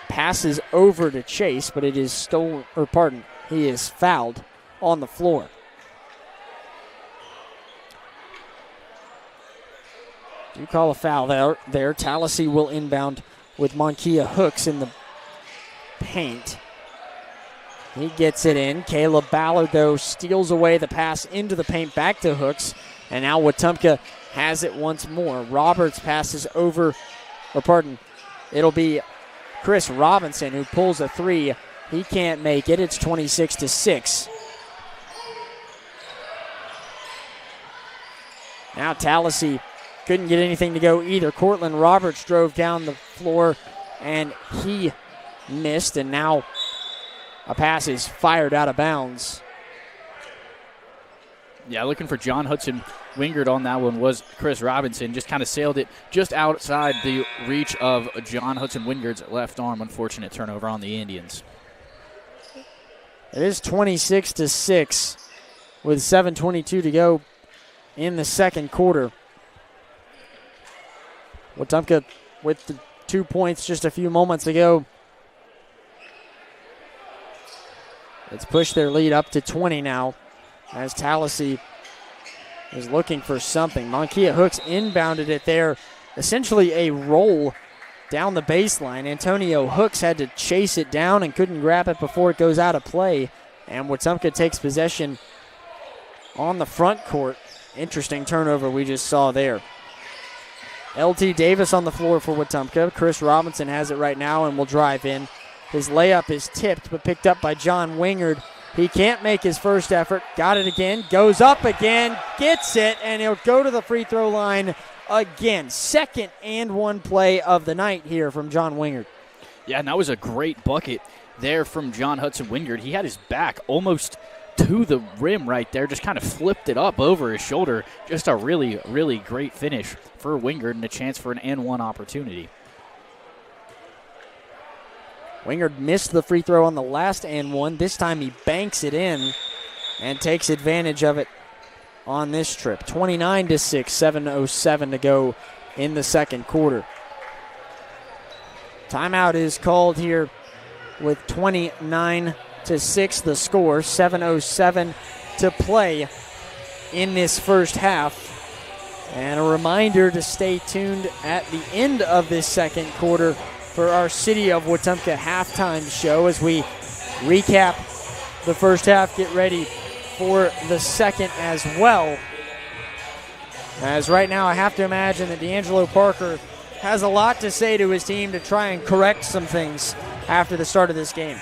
passes over to Chase, but it is stolen, or pardon, he is fouled on the floor. Do call a foul there. Tallassee will inbound with Monkia Hooks in the paint. He gets it in. Caleb Ballard, though, steals away the pass into the paint back to Hooks. And now Wetumpka has it once more. Roberts passes over, or pardon, it'll be Chris Robinson who pulls a three. He can't make it. It's 26-6. Now Tallassee couldn't get anything to go either. Cortland Roberts drove down the floor, and he missed, and now a pass is fired out of bounds. Yeah, looking for John Hudson Wingard on that one was Chris Robinson. Just kind of sailed it just outside the reach of John Hudson Wingard's left arm. Unfortunate turnover on the Indians. It is 26-6 with 7:22 to go in the second quarter. Wetumpka with the 2 points just a few moments ago. It's pushed their lead up to 20 now as Tallassee is looking for something. Monkia Hooks inbounded it there. Essentially a roll down the baseline. Antonio Hooks had to chase it down and couldn't grab it before it goes out of play. And Wetumpka takes possession on the front court. Interesting turnover we just saw there. LT Davis on the floor for Wetumpka. Chris Robinson has it right now and will drive in. His layup is tipped but picked up by John Wingard. He can't make his first effort. Got it again. Goes up again. Gets it. And he'll go to the free throw line again. Second and one play of the night here from John Wingard. Yeah, and that was a great bucket there from John Hudson Wingard. He had his back almost to the rim right there. Just kind of flipped it up over his shoulder. Just a really, really great finish for Wingard and a chance for an and one opportunity. Wingard missed the free throw on the last and one. This time he banks it in and takes advantage of it on this trip. 29-6, 7:07 to go in the second quarter. Timeout is called here with 29-6 the score. 7:07 to play in this first half. And a reminder to stay tuned at the end of this second quarter for our City of Wetumpka halftime show as we recap the first half, get ready for the second as well. As right now I have to imagine that D'Angelo Parker has a lot to say to his team to try and correct some things after the start of this game.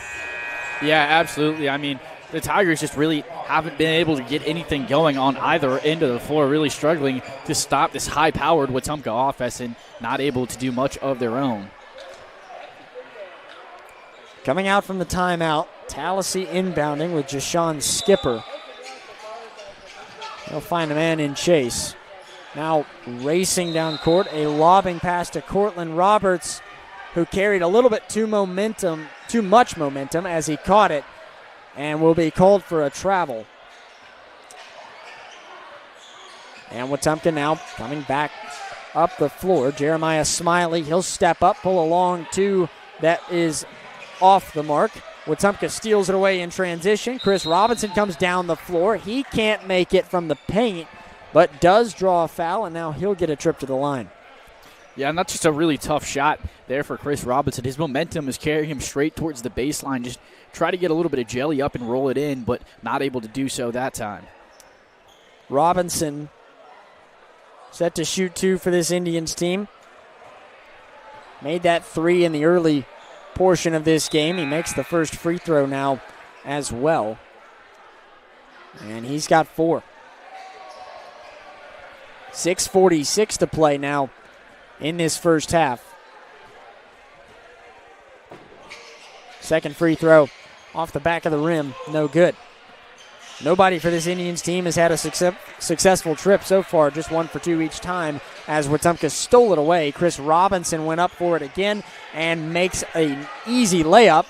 Yeah, absolutely. I mean, the Tigers just really haven't been able to get anything going on either end of the floor, really struggling to stop this high-powered Wetumpka offense and not able to do much of their own. Coming out from the timeout, Tallassee inbounding with Jashawn Skipper. They'll find a man in Chase. Now racing down court, a lobbing pass to Cortland Roberts, who carried a little bit too much momentum as he caught it and will be called for a travel. And Wetumpka now coming back up the floor. Jeremiah Smiley, he'll step up, pull a long two. That is off the mark. Wetumpka steals it away in transition. Chris Robinson comes down the floor. He can't make it from the paint, but does draw a foul, and now he'll get a trip to the line. Yeah, and that's just a really tough shot there for Chris Robinson. His momentum is carrying him straight towards the baseline. Just try to get a little bit of jelly up and roll it in, but not able to do so that time. Robinson set to shoot two for this Indians team. Made that three in the early portion of this game. He makes the first free throw now as well. And he's got four. 6:46 to play now in this first half. Second free throw off the back of the rim, no good. Nobody for this Indians team has had a successful trip so far, just 1 for 2 each time as Wetumpka stole it away. Chris Robinson went up for it again and makes an easy layup.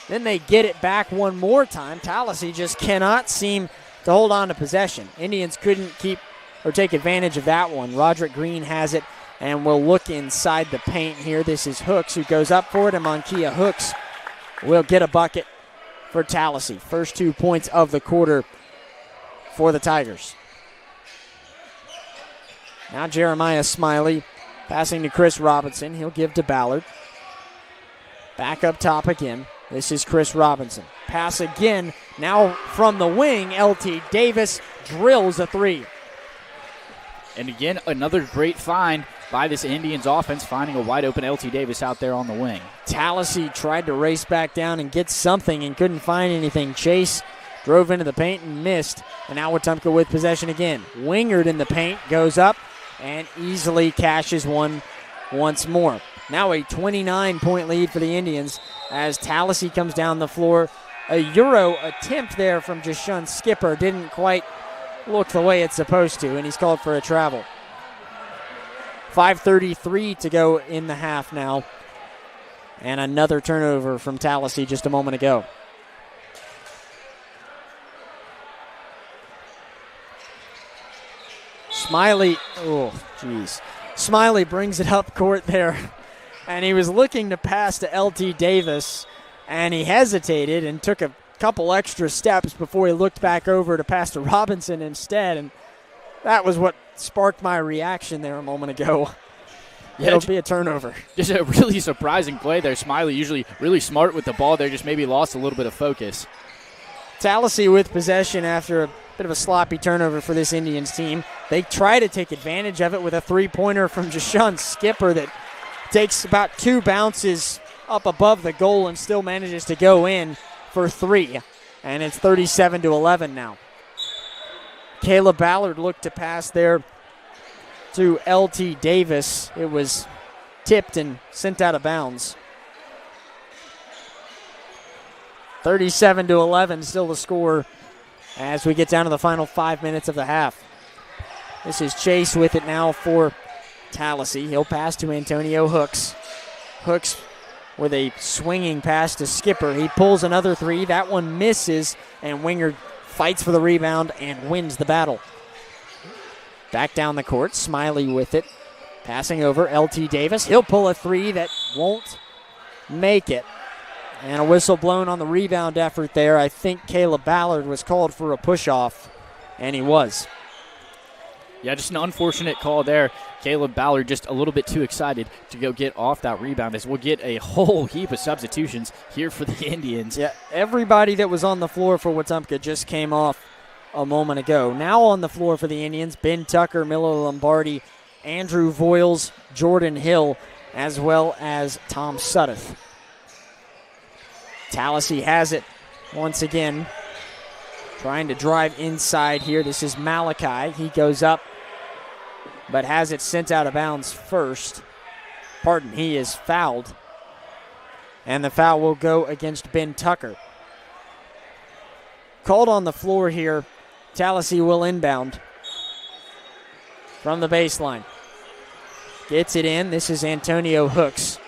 Then they get it back one more time. Tallassee just cannot seem to hold on to possession. Indians couldn't keep or take advantage of that one. Roderick Green has it and we'll look inside the paint here. This is Hooks who goes up for it, and Monkia Hooks will get a bucket for Tallassee. First 2 points of the quarter for the Tigers. Now Jeremiah Smiley passing to Chris Robinson. He'll give to Ballard. Back up top again. This is Chris Robinson. Pass again. Now from the wing, LT Davis drills a three. And again, another great find by this Indians offense, finding a wide open LT Davis out there on the wing. Tallassee tried to race back down and get something and couldn't find anything. Chase drove into the paint and missed. And now Wetumpka with possession again. Wingard in the paint, goes up and easily cashes one once more. Now a 29-point lead for the Indians as Tallassee comes down the floor. A Euro attempt there from Jashun Skipper didn't quite look the way it's supposed to, and he's called for a travel. 5:33 to go in the half now. And another turnover from Tallassee just a moment ago. Smiley, Smiley brings it up court there, and he was looking to pass to LT Davis, and he hesitated and took a couple extra steps before he looked back over to pass to Robinson instead, and that was what sparked my reaction there a moment ago. Yeah, it'll be a turnover. Just a really surprising play there. Smiley usually really smart with the ball there, just maybe lost a little bit of focus. Tallassee with possession after a bit of a sloppy turnover for this Indians team. They try to take advantage of it with a three-pointer from Jashun Skipper that takes about 2 bounces up above the goal and still manages to go in for 3. And it's 37-11 now. Caleb Ballard looked to pass there to LT Davis. It was tipped and sent out of bounds. 37-11 still the score as we get down to the final 5 minutes of the half. This is Chase with it now for Tallassee. He'll pass to Antonio Hooks. Hooks with a swinging pass to Skipper. He pulls another three. That one misses, and Wingard fights for the rebound and wins the battle. Back down the court, Smiley with it. Passing over, LT Davis. He'll pull a three that won't make it. And a whistle blown on the rebound effort there. I think Caleb Ballard was called for a push-off, and he was. Yeah, just an unfortunate call there. Caleb Ballard just a little bit too excited to go get off that rebound, as we'll get a whole heap of substitutions here for the Indians. Yeah, everybody that was on the floor for Wetumpka just came off a moment ago. Now on the floor for the Indians, Ben Tucker, Miller Lombardi, Andrew Voiles, Jordan Hill, as well as Tom Suddeth. Tallassee has it once again, trying to drive inside here. This is Malachi. He goes up, but has it sent out of bounds first. He is fouled. And the foul will go against Ben Tucker. Called on the floor here. Tallassee will inbound from the baseline. Gets it in. This is Antonio Hooks.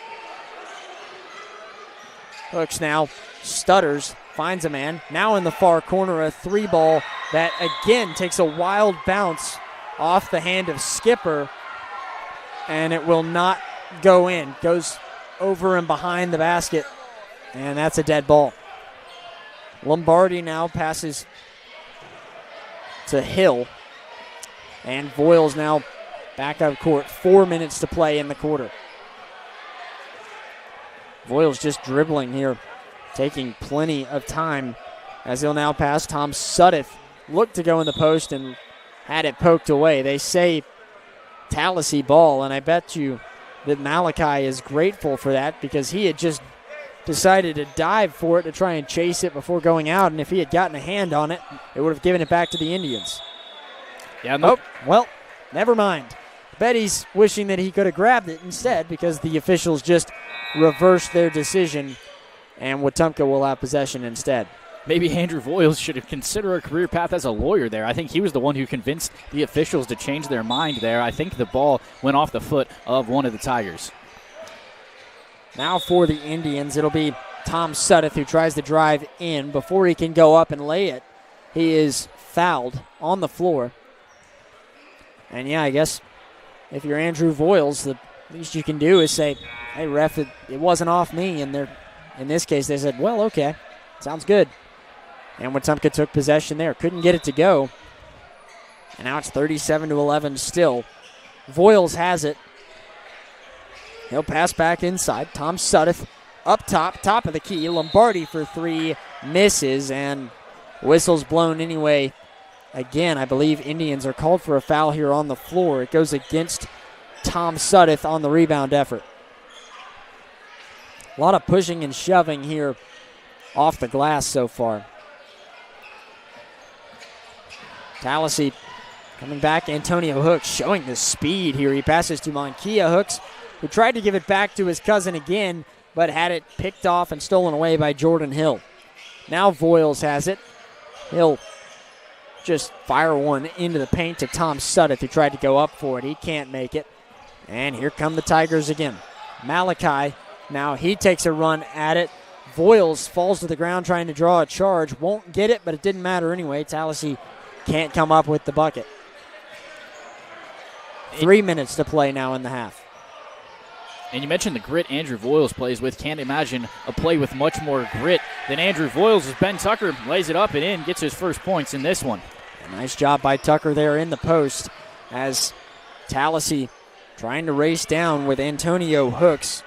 Hooks now stutters, finds a man. Now in the far corner, a three ball that again takes a wild bounce off the hand of Skipper, and it will not go in. Goes over and behind the basket, and that's a dead ball. Lombardi now passes to Hill, and Voiles now back up court. 4 minutes to play in the quarter. Voiles just dribbling here, taking plenty of time as he'll now pass. Tom Suddeth looked to go in the post and had it poked away. They say Tallassee ball, and I bet you that Malachi is grateful for that because he had just decided to dive for it to try and chase it before going out, and if he had gotten a hand on it, it would have given it back to the Indians. Yeah, no. Well, never mind. Bet he's wishing that he could have grabbed it instead because the officials just reversed their decision, and Wetumpka will have possession instead. Maybe Andrew Voiles should have considered a career path as a lawyer there. I think he was the one who convinced the officials to change their mind there. I think the ball went off the foot of one of the Tigers. Now for the Indians, it'll be Tom Suddeth who tries to drive in. Before he can go up and lay it, he is fouled on the floor. And yeah, I guess if you're Andrew Voiles, the least you can do is say, hey, ref, it wasn't off me. And in this case, they said, well, okay, sounds good. And Wetumpka took possession there. Couldn't get it to go. And now it's 37-11 still. Voiles has it. He'll pass back inside. Tom Suddeth up top of the key. Lombardi for three, misses, and whistle's blown anyway. Again, I believe Indians are called for a foul here on the floor. It goes against Tom Suddeth on the rebound effort. A lot of pushing and shoving here off the glass so far. Tallassee coming back. Antonio Hooks showing the speed here. He passes to Monkia Hooks, who tried to give it back to his cousin again, but had it picked off and stolen away by Jordan Hill. Now Voiles has it. He'll just fire one into the paint to Tom Suddeth, who tried to go up for it. He can't make it. And here come the Tigers again. Malachi, now he takes a run at it. Voiles falls to the ground trying to draw a charge. Won't get it, but it didn't matter anyway. Tallassee can't come up with the bucket. 3 minutes to play now in the half. And you mentioned the grit Andrew Voiles plays with. Can't imagine a play with much more grit than Andrew Voiles as Ben Tucker lays it up and in, gets his first points in this one. A nice job by Tucker there in the post as Tallassee trying to race down with Antonio Hooks.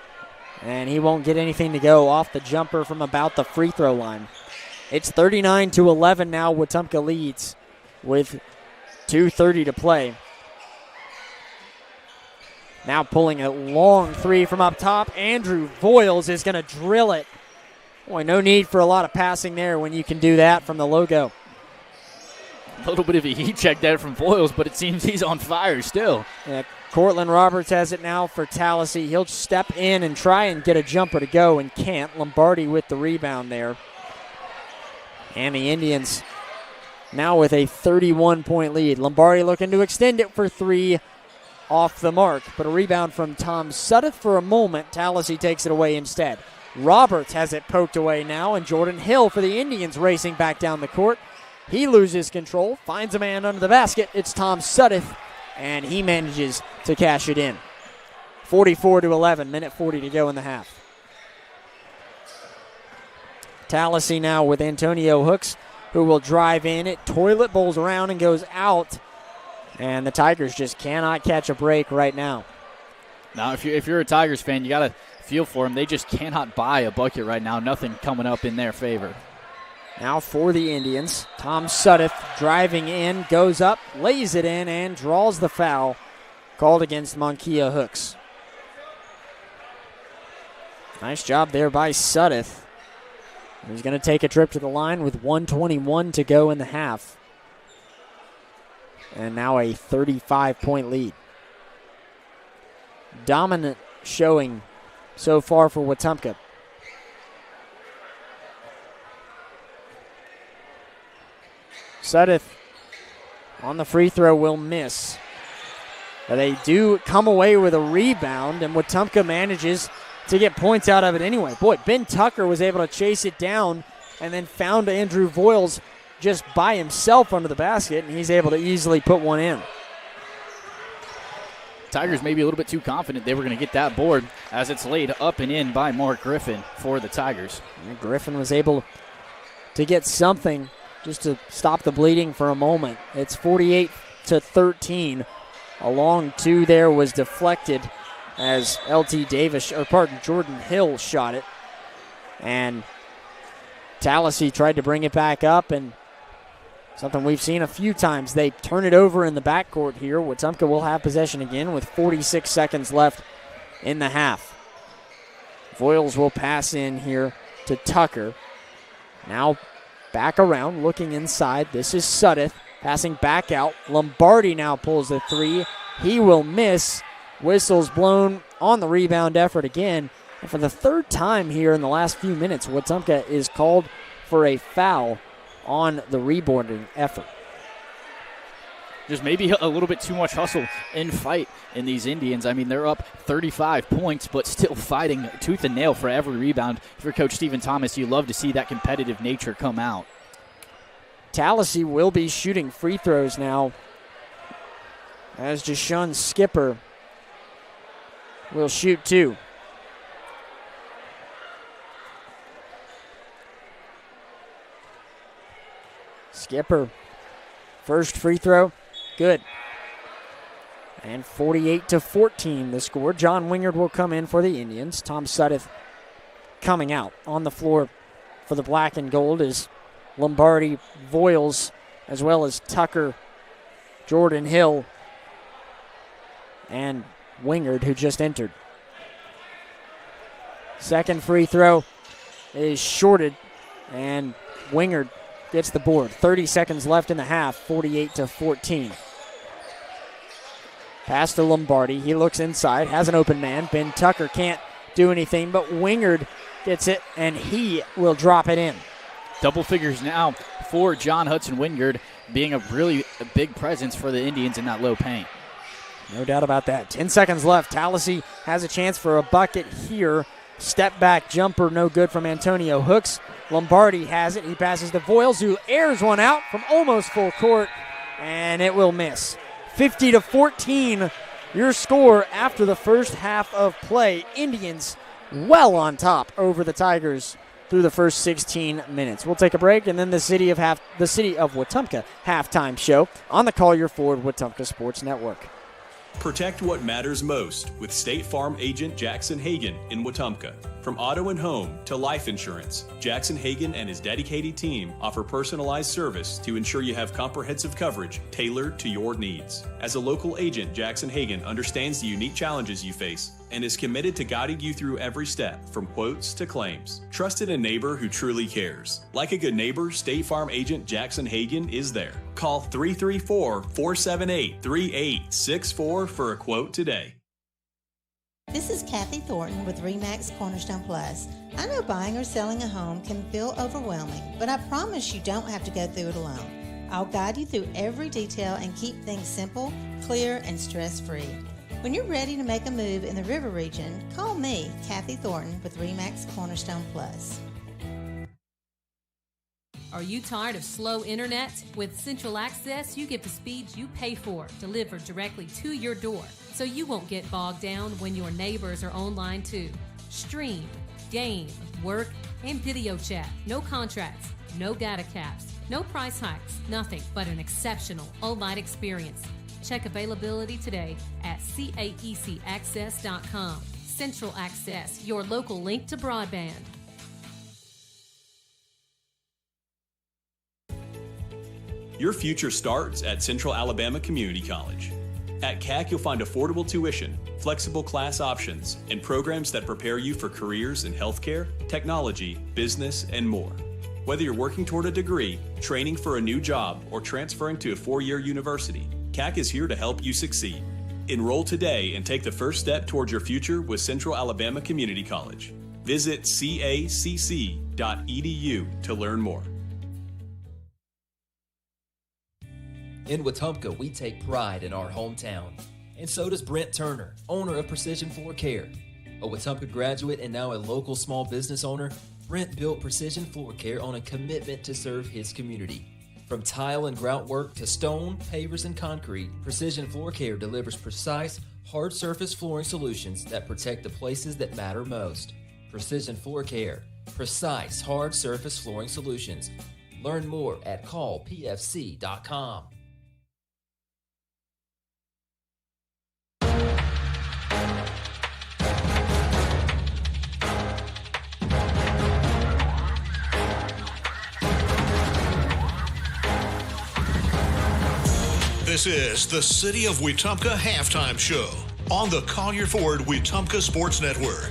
And he won't get anything to go off the jumper from about the free throw line. It's 39-11 now. Wetumpka leads with 2:30 to play. Now pulling a long three from up top. Andrew Voiles is going to drill it. Boy, no need for a lot of passing there when you can do that from the logo. A little bit of a heat check there from Voiles, but it seems he's on fire still. Yeah, Cortland Roberts has it now for Tallassee. He'll step in and try and get a jumper to go and can't. Lombardi with the rebound there. And the Indians now with a 31-point lead. Lombardi looking to extend it for three. Off the mark, but a rebound from Tom Suddeth for a moment. Tallassee takes it away instead. Roberts has it poked away now, and Jordan Hill for the Indians racing back down the court. He loses control, finds a man under the basket. It's Tom Suddeth, and he manages to cash it in. 44-11, minute 40 to go in the half. Tallassee now with Antonio Hooks, who will drive in. It toilet bowls around and goes out. And the Tigers just cannot catch a break right now. Now, if you're a Tigers fan, you got to feel for them. They just cannot buy a bucket right now. Nothing coming up in their favor. Now for the Indians, Tom Suddeth driving in, goes up, lays it in, and draws the foul called against Monkia Hooks. Nice job there by Suddeth. He's going to take a trip to the line with 1:21 to go in the half. And now a 35-point lead. Dominant showing so far for Wetumpka. Suddeth on the free throw will miss. But they do come away with a rebound, and Wetumpka manages to get points out of it anyway. Boy, Ben Tucker was able to chase it down and then found Andrew Voiles just by himself under the basket, and he's able to easily put one in. Tigers maybe a little bit too confident they were going to get that board as it's laid up and in by Mark Griffin for the Tigers. And Griffin was able to get something just to stop the bleeding for a moment. It's 48-13. A long two there was deflected as Jordan Hill shot it. And Tallassee tried to bring it back up, and something we've seen a few times. They turn it over in the backcourt here. Wetumpka will have possession again with 46 seconds left in the half. Voiles will pass in here to Tucker. Now back around, looking inside. This is Suddeth passing back out. Lombardi now pulls the three. He will miss. Whistle's blown on the rebound effort again. And for the third time here in the last few minutes, Wetumpka is called for a foul on the rebounding effort. Just maybe a little bit too much hustle and fight in these Indians. I mean, they're up 35 points, but still fighting tooth and nail for every rebound. If you're Coach Stephen Thomas, you love to see that competitive nature come out. Tallassee will be shooting free throws now as Jashun Skipper will shoot 2. Skipper, first free throw, good. And 48-14 the score. John Wingard will come in for the Indians. Tom Suddeth coming out. On the floor for the black and gold is Lombardi, Voiles, as well as Tucker, Jordan Hill, and Wingard, who just entered. Second free throw is shorted, and Wingard gets the board. 30 seconds left in the half, 48-14. Pass to Lombardi. He looks inside, has an open man. Ben Tucker can't do anything, but Wingard gets it, and he will drop it in. Double figures now for John Hudson Wingard, being a really big presence for the Indians in that low paint. No doubt about that. 10 seconds left. Tallassee has a chance for a bucket here. Step back jumper, no good from Antonio Hooks. Lombardi has it. He passes to Voiles, who airs one out from almost full court, and it will miss. 50-14, your score after the first half of play. Indians well on top over the Tigers through the first 16 minutes. We'll take a break, and then the city of Wetumpka halftime show on the Call Your Ford Wetumpka Sports Network. Protect what matters most with State Farm agent Jackson Hagan in Wetumpka. From auto and home to life insurance, Jackson Hagan and his dedicated team offer personalized service to ensure you have comprehensive coverage tailored to your needs. As a local agent, Jackson Hagan understands the unique challenges you face and is committed to guiding you through every step, from quotes to claims. Trusted a neighbor who truly cares. Like a good neighbor, State Farm agent Jackson Hagan is there. Call 334-478-3864 for a quote today. This is Kathy Thornton with RE/MAX Cornerstone Plus. I know buying or selling a home can feel overwhelming, but I promise you don't have to go through it alone. I'll guide you through every detail and keep things simple, clear, and stress-free. When you're ready to make a move in the River region, call me, Kathy Thornton, with RE/MAX Cornerstone Plus. Are you tired of slow internet? With Central Access, you get the speeds you pay for delivered directly to your door, so you won't get bogged down when your neighbors are online too. Stream, game, work, and video chat. No contracts, no data caps, no price hikes, nothing but an exceptional all-night experience. Check availability today at caecaccess.com. Central Access, your local link to broadband. Your future starts at Central Alabama Community College. At CAC, you'll find affordable tuition, flexible class options, and programs that prepare you for careers in healthcare, technology, business, and more. Whether you're working toward a degree, training for a new job, or transferring to a 4-year university, CAC is here to help you succeed. Enroll today and take the first step towards your future with Central Alabama Community College. Visit cacc.edu to learn more. In Wetumpka, we take pride in our hometown. And so does Brent Turner, owner of Precision Floor Care. A Wetumpka graduate and now a local small business owner, Brent built Precision Floor Care on a commitment to serve his community. From tile and grout work to stone, pavers, and concrete, Precision Floor Care delivers precise, hard surface flooring solutions that protect the places that matter most. Precision Floor Care. Precise, hard surface flooring solutions. Learn more at callpfc.com. This is the City of Wetumpka halftime show on the Collier Ford Wetumpka Sports Network.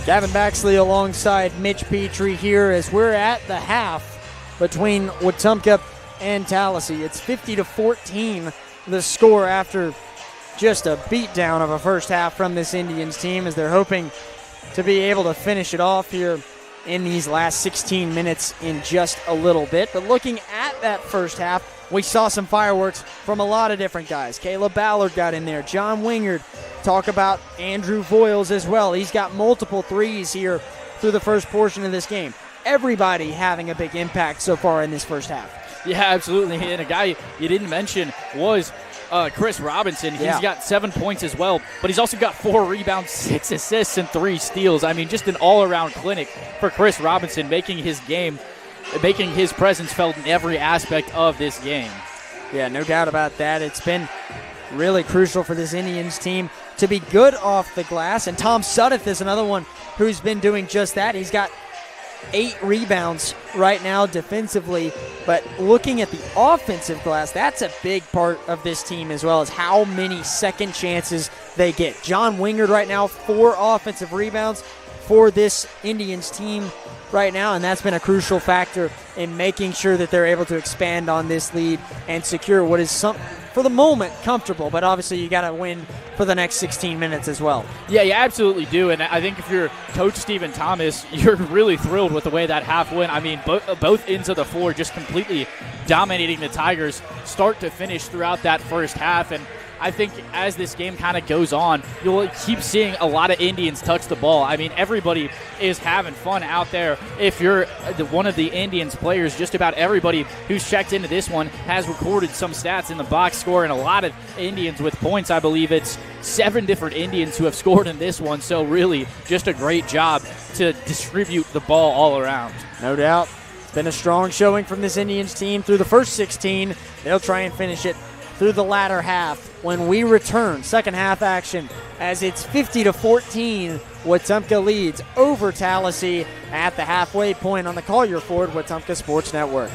Gavin Baxley alongside Mitch Petrie here as we're at the half between Wetumpka and Tallassee. It's 50-14 the score after just a beatdown of a first half from this Indians team as they're hoping to be able to finish it off here in these last 16 minutes in just a little bit. But looking at that first half, we saw some fireworks from a lot of different guys. Caleb Ballard got in there. John Wingard. Talk about Andrew Voiles as well. He's got multiple threes here through the first portion of this game. Everybody having a big impact so far in this first half. Yeah, absolutely. And a guy you didn't mention was Chris Robinson. Yeah. He's got 7 points as well, but he's also got 4 rebounds, 6 assists, and 3 steals. I mean, just an all-around clinic for Chris Robinson, making his presence felt in every aspect of this game. Yeah, no doubt about that. It's been really crucial for this Indians team to be good off the glass, and Tom Suddeth is another one who's been doing just that. He's got 8 rebounds right now defensively, but looking at the offensive glass, that's a big part of this team as well, as how many second chances they get. John Wingard right now, 4 offensive rebounds for this Indians team right now, and that's been a crucial factor in making sure that they're able to expand on this lead and secure what is for the moment comfortable, but obviously you got to win for the next 16 minutes as well. Yeah, you absolutely do, and I think if you're Coach Stephen Thomas, you're really thrilled with the way that half went. I mean, both ends of the floor just completely dominating the Tigers start to finish throughout that first half, and I think as this game kind of goes on, you'll keep seeing a lot of Indians touch the ball. I mean, everybody is having fun out there. If you're one of the Indians players, just about everybody who's checked into this one has recorded some stats in the box score, and a lot of Indians with points. I believe it's 7 different Indians who have scored in this one, so really just a great job to distribute the ball all around. No doubt. It's been a strong showing from this Indians team through the first 16. They'll try and finish it through the latter half when we return. Second half action as it's 50-14. Wetumpka leads over Tallassee at the halfway point on the Collier Ford Wetumpka Sports Network.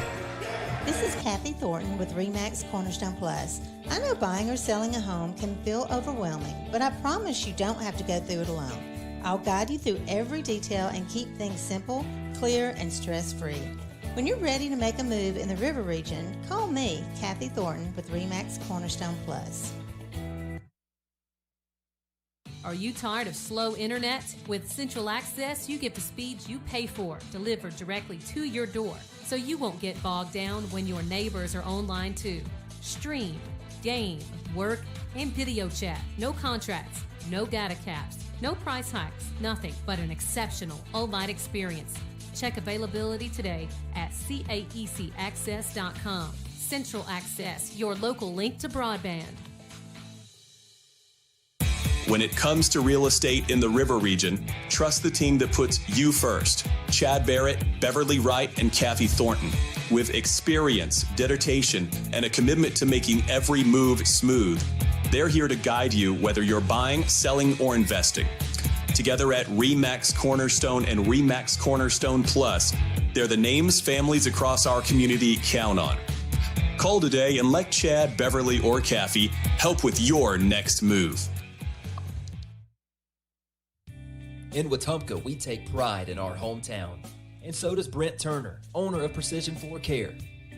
This is Kathy Thornton with RE/MAX Cornerstone Plus. I know buying or selling a home can feel overwhelming, but I promise you don't have to go through it alone. I'll guide you through every detail and keep things simple, clear, and stress-free. When you're ready to make a move in the River region, call me, Kathy Thornton, with RE/MAX Cornerstone Plus. Are you tired of slow internet? With Central Access, you get the speeds you pay for delivered directly to your door, so you won't get bogged down when your neighbors are online too. Stream, game, work, and video chat. No contracts, no data caps, no price hikes, nothing but an exceptional all-night experience. Check availability today at caecaccess.com. Central Access, your local link to broadband. When it comes to real estate in the River region, trust the team that puts you first. Chad Barrett, Beverly Wright, and Kathy Thornton. With experience, dedication, and a commitment to making every move smooth, they're here to guide you whether you're buying, selling, or investing. Together at RE/MAX Cornerstone and RE/MAX Cornerstone Plus, they're the names families across our community count on. Call today and let Chad, Beverly, or Kathy help with your next move. In Wetumpka, we take pride in our hometown. And so does Brent Turner, owner of Precision Floor Care.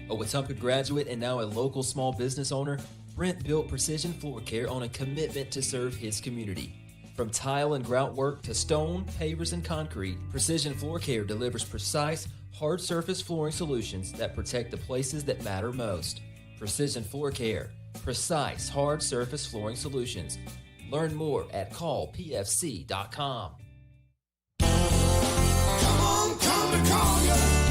A Wetumpka graduate and now a local small business owner, Brent built Precision Floor Care on a commitment to serve his community. From tile and grout work to stone, pavers, and concrete, Precision Floor Care delivers precise, hard surface flooring solutions that protect the places that matter most. Precision Floor Care. Precise, hard surface flooring solutions. Learn more at callpfc.com.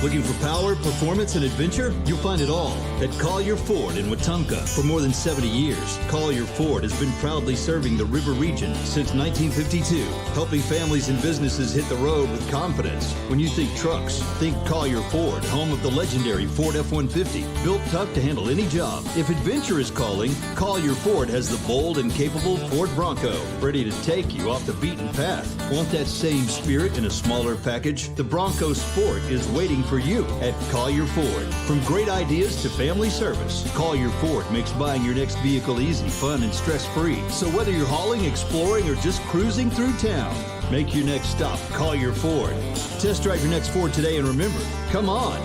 Looking for power, performance, and adventure? You'll find it all at Collier Ford in Wetumpka. For more than 70 years, Collier Ford has been proudly serving the River region since 1952, helping families and businesses hit the road with confidence. When you think trucks, think Collier Ford, home of the legendary Ford F-150, built tough to handle any job. If adventure is calling, Collier Ford has the bold and capable Ford Bronco, ready to take you off the beaten path. Want that same spirit in a smaller package? The Bronco Sport is waiting for you at Collier Ford. From great ideas to family service, Collier Ford makes buying your next vehicle easy, fun, and stress-free. So whether you're hauling, exploring, or just cruising through town, make your next stop Collier Ford. Test drive your next Ford today, and remember, come on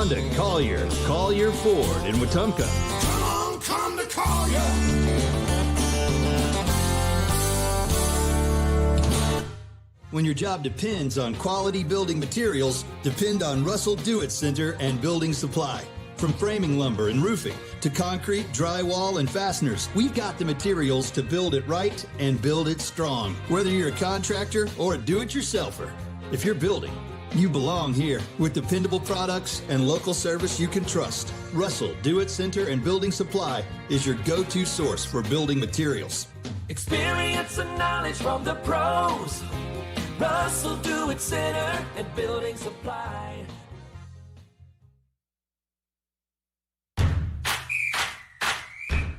to Collier. Collier Ford in Wetumpka. Come to Collier. When your job depends on quality building materials, depend on Russell Do-It Center and Building Supply. From framing lumber and roofing to concrete, drywall, and fasteners, we've got the materials to build it right and build it strong. Whether you're a contractor or a do-it-yourselfer, if you're building, You belong here with dependable products and local service you can trust. Russell Do-It Center and Building Supply is your go-to source for building materials. Experience and knowledge from the pros. Russell Do-It Center and Building Supply.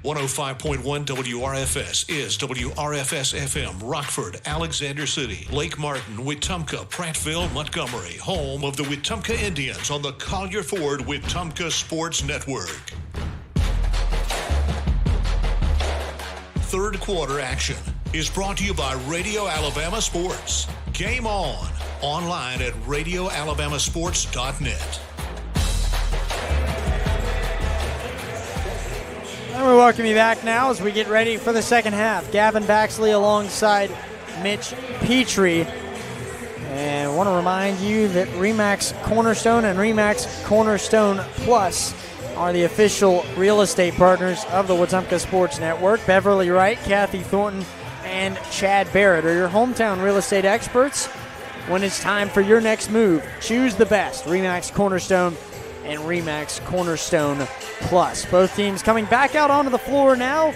.105.1 WRFS is WRFS-FM, Rockford, Alexander City, Lake Martin, Wetumpka, Prattville, Montgomery, home of the Wetumpka Indians on the Collier Ford Wetumpka Sports Network. Third quarter action is brought to you by Radio Alabama Sports. Game on, online at radioalabamasports.net. And we welcome you back now as we get ready for the second half. Gavin Baxley alongside Mitch Petrie. And I want to remind you that RE/MAX Cornerstone and RE/MAX Cornerstone Plus are the official real estate partners of the Wetumpka Sports Network. Beverly Wright, Kathy Thornton, and Chad Barrett are your hometown real estate experts. When it's time for your next move, choose the best. RE/MAX Cornerstone and RE/MAX Cornerstone Plus. Both teams coming back out onto the floor now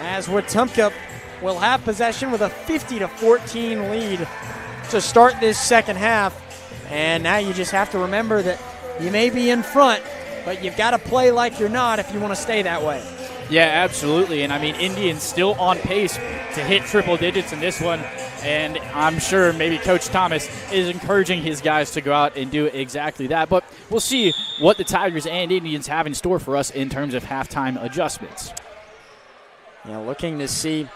as Wetumpka will have possession with a 50-14 lead to start this second half. And now you just have to remember that you may be in front, but you've got to play like you're not if you want to stay that way. Yeah, absolutely. And I mean, Indians still on pace to hit triple digits in this one. And I'm sure maybe Coach Thomas is encouraging his guys to go out and do exactly that. But we'll see what the Tigers and Indians have in store for us in terms of halftime adjustments. Yeah, looking to see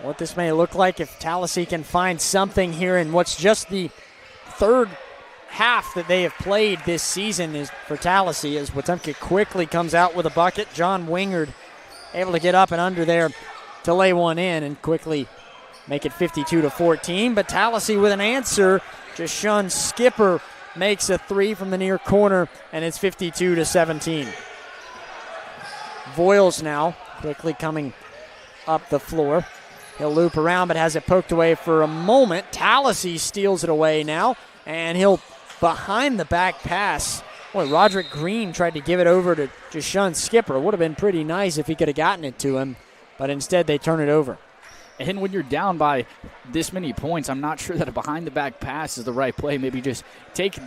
what this may look like if Tallassee can find something here in what's just the third half that they have played this season is for Tallassee as Wetumpka quickly comes out with a bucket. John Wingard able to get up and under there to lay one in and quickly make it 52-14. But Tallassee with an answer. Jashawn Skipper makes a three from the near corner, and it's 52-17. Voiles now quickly coming up the floor. He'll loop around but has it poked away for a moment. Tallassee steals it away now, and he'll behind the back pass. Boy, Roderick Green tried to give it over to Jashawn Skipper. Would have been pretty nice if he could have gotten it to him, but instead they turn it over. And when you're down by this many points, I'm not sure that a behind-the-back pass is the right play. Maybe just take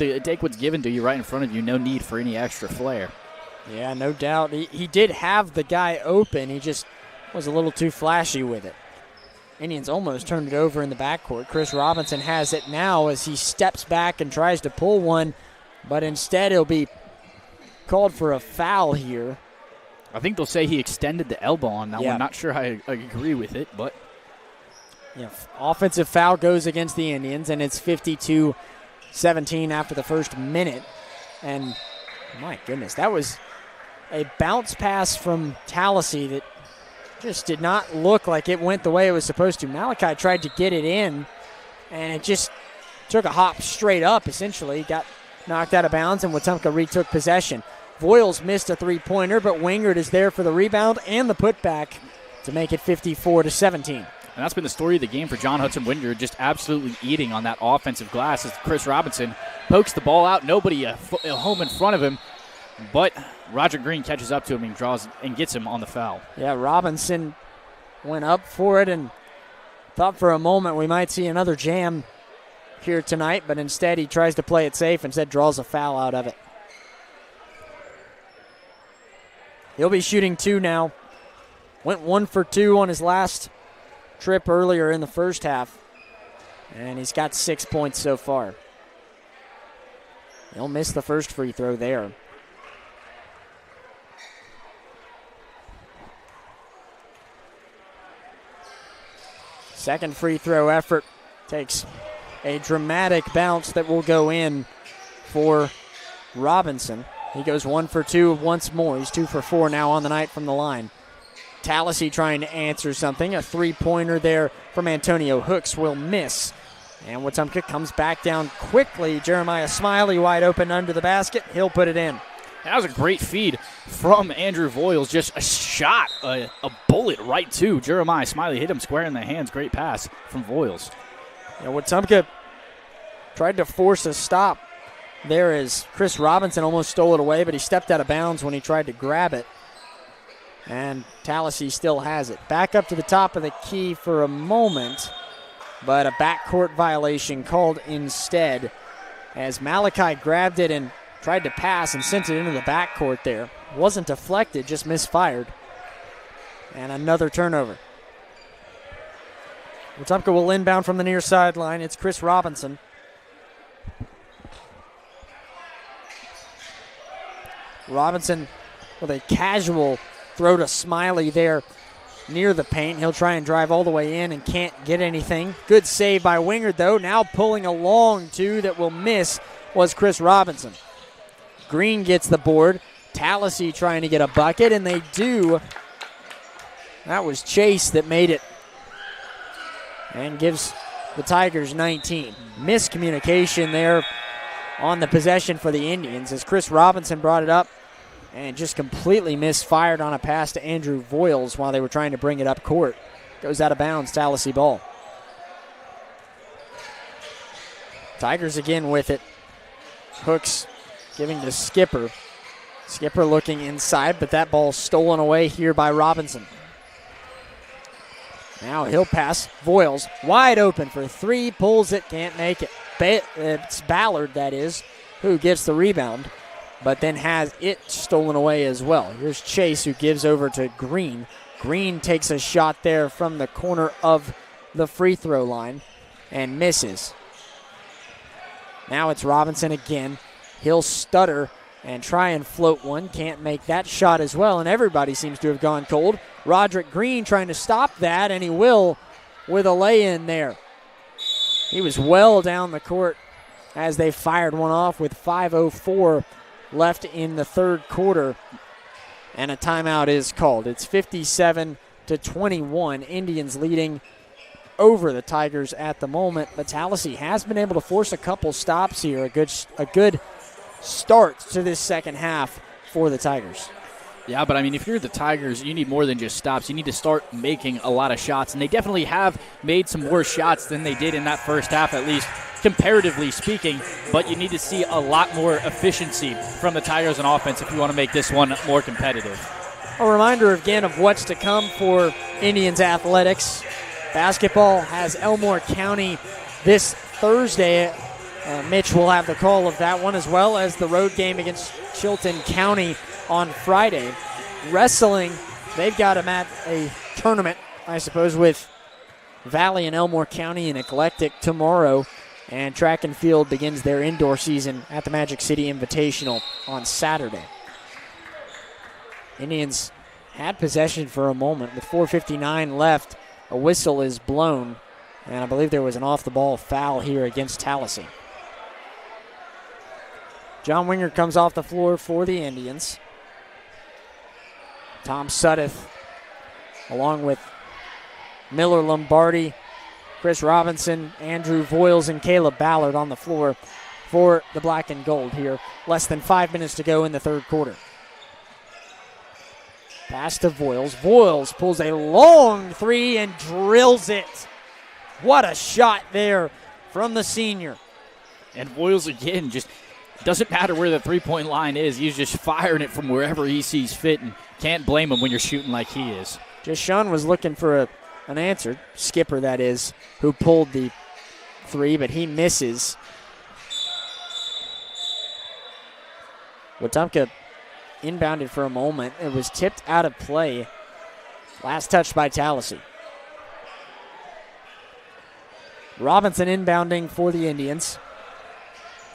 what's given to you right in front of you. No need for any extra flair. Yeah, no doubt. He did have the guy open. He just was a little too flashy with it. Indians almost turned it over in the backcourt. Chris Robinson has it now as he steps back and tries to pull one, but instead he'll be called for a foul here. I think they'll say he extended the elbow on that one. Not sure I agree with it, but... Yeah, offensive foul goes against the Indians, and it's 52-17 after the first minute. And my goodness, that was a bounce pass from Tallassee that just did not look like it went the way it was supposed to. Malachi tried to get it in, and it just took a hop straight up, essentially. Got knocked out of bounds, and Wetumpka retook possession. Voiles missed a three-pointer, but Wingard is there for the rebound and the putback to make it 54-17. And that's been the story of the game for John Hudson Wingard, just absolutely eating on that offensive glass as Chris Robinson pokes the ball out. Nobody home in front of him, but Roger Green catches up to him and draws and gets him on the foul. Yeah, Robinson went up for it and thought for a moment we might see another jam here tonight, but instead he tries to play it safe, instead draws a foul out of it. He'll be shooting two now. Went 1 for 2 on his last trip earlier in the first half, and he's got 6 points so far. He'll miss the first free throw there. Second free throw effort takes a dramatic bounce that will go in for Robinson. He goes 1 for 2 once more. He's 2 for 4 now on the night from the line. Tallassee trying to answer something. A three-pointer there from Antonio Hooks will miss. And Wetumpka comes back down quickly. Jeremiah Smiley wide open under the basket. He'll put it in. That was a great feed from Andrew Voiles. Just a shot, a bullet right to Jeremiah Smiley. Hit him square in the hands. Great pass from Voiles. Yeah, Wetumpka tried to force a stop there as Chris Robinson almost stole it away, but he stepped out of bounds when he tried to grab it. And Tallassee still has it. Back up to the top of the key for a moment, but a backcourt violation called instead as Malachi grabbed it and tried to pass and sent it into the backcourt there. Wasn't deflected, just misfired. And another turnover. Wetumpka will inbound from the near sideline. It's Chris Robinson. Robinson with a casual throw to Smiley there near the paint. He'll try and drive all the way in and can't get anything. Good save by Wingard, though. Now pulling a long two that will miss was Chris Robinson. Green gets the board. Tallassee trying to get a bucket, and they do. That was Chase that made it and gives the Tigers 19. Miscommunication there on the possession for the Indians as Chris Robinson brought it up and just completely misfired on a pass to Andrew Voiles while they were trying to bring it up court. Goes out of bounds, Tallassee ball. Tigers again with it. Hooks giving to Skipper. Skipper looking inside, but that ball stolen away here by Robinson. Now he'll pass. Voiles wide open for three, pulls it, can't make it. It's Ballard, that is, who gets the rebound, but then has it stolen away as well. Here's Chase, who gives over to Green. Green takes a shot there from the corner of the free throw line and misses. Now it's Robinson again. He'll stutter and try and float one. Can't make that shot as well, and everybody seems to have gone cold. Roderick Green trying to stop that, and he will with a lay-in there. He was well down the court as they fired one off with 5:04 left in the third quarter, and a timeout is called. It's 57-21. Indians leading over the Tigers at the moment, but Tallassee has been able to force a couple stops here. A good start to this second half for the Tigers. Yeah, but I mean, if you're the Tigers, you need more than just stops. You need to start making a lot of shots, and they definitely have made some worse shots than they did in that first half, at least comparatively speaking, but you need to see a lot more efficiency from the Tigers on offense if you want to make this one more competitive. A reminder again of what's to come for Indians athletics. Basketball has Elmore County this Thursday. Mitch will have the call of that one, as well as the road game against Chilton County on Friday. Wrestling, they've got them at a tournament, I suppose, with Valley and Elmore County and Eclectic tomorrow. And track and field begins their indoor season at the Magic City Invitational on Saturday. Indians had possession for a moment. With 4:59 left, a whistle is blown, and I believe there was an off-the-ball foul here against Tallassee. John Wingard comes off the floor for the Indians. Tom Suddeth, along with Miller Lombardi, Chris Robinson, Andrew Voiles, and Caleb Ballard on the floor for the black and gold here. Less than 5 minutes to go in the third quarter. Pass to Voiles. Voiles pulls a long three and drills it. What a shot there from the senior. And Voiles again, just doesn't matter where the three-point line is. He's just firing it from wherever he sees fit, and can't blame him when you're shooting like he is. Just Sean was looking for an answer. Skipper, that is, who pulled the three, but he misses. Wetumpka inbounded for a moment. It was tipped out of play. Last touch by Tallassee. Robinson inbounding for the Indians.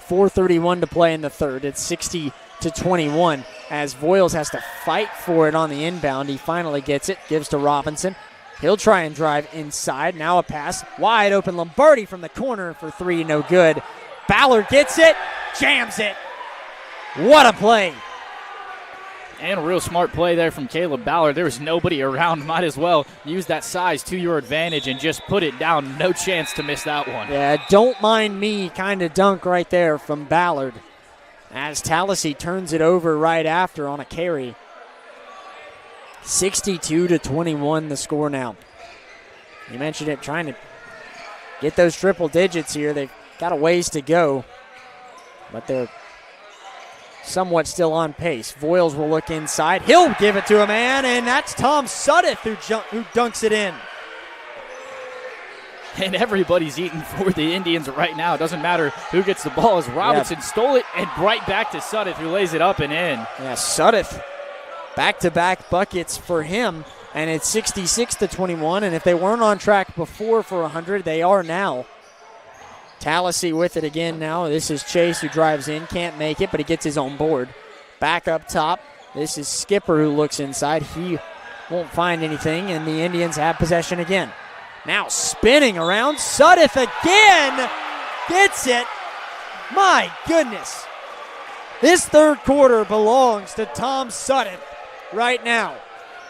4:31 to play in the third. It's 60-21 as Voiles has to fight for it on the inbound. He finally gets it, gives to Robinson. He'll try and drive inside. Now a pass. Wide open. Lombardi from the corner for three. No good. Ballard gets it. Jams it. What a play. And a real smart play there from Caleb Ballard. There was nobody around. Might as well use that size to your advantage and just put it down. No chance to miss that one. Yeah, don't mind me kind of dunk right there from Ballard as Tallassee turns it over right after on a carry. 62-21 the score now. You mentioned it, trying to get those triple digits here. They've got a ways to go, but they're somewhat still on pace. Voiles will look inside. He'll give it to a man, and that's Tom Suddeth who dunks it in. And everybody's eating for the Indians right now. It doesn't matter who gets the ball, as Robinson stole it and right back to Suddeth, who lays it up and in. Yeah, Suddeth, back-to-back buckets for him, and it's 66-21. And if they weren't on track before for 100, they are now. Tallassee with it again now. This is Chase who drives in, can't make it, but he gets his own board. Back up top, this is Skipper who looks inside. He won't find anything, and the Indians have possession again. Now spinning around, Suddeth again gets it. My goodness. This third quarter belongs to Tom Suddeth right now.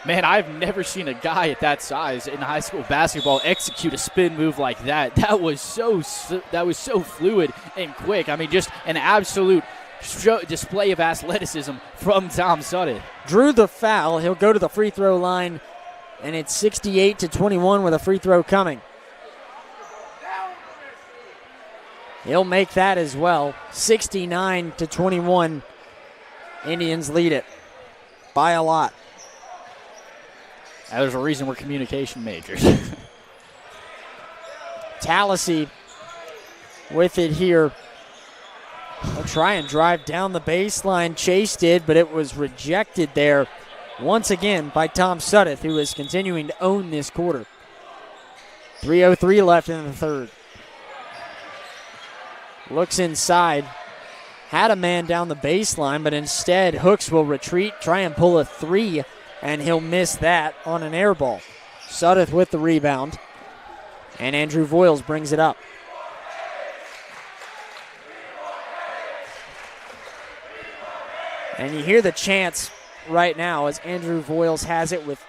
Man, I've never seen a guy at that size in high school basketball execute a spin move like that. That was so fluid and quick. I mean, just an absolute display of athleticism from Tom Suddeth. Drew the foul. He'll go to the free throw line, and it's 68-21 with a free throw coming. He'll make that as well. 69-21. Indians lead it by a lot. Now, there's a reason we're communication majors. Tallassee with it here. They'll try and drive down the baseline. Chase did, but it was rejected there once again by Tom Suddeth, who is continuing to own this quarter. 3:03 left in the third. Looks inside. Had a man down the baseline, but instead Hooks will retreat, try and pull a three, and he'll miss that on an air ball. Suddeth with the rebound, and Andrew Voiles brings it up. And you hear the chants right now as Andrew Voiles has it with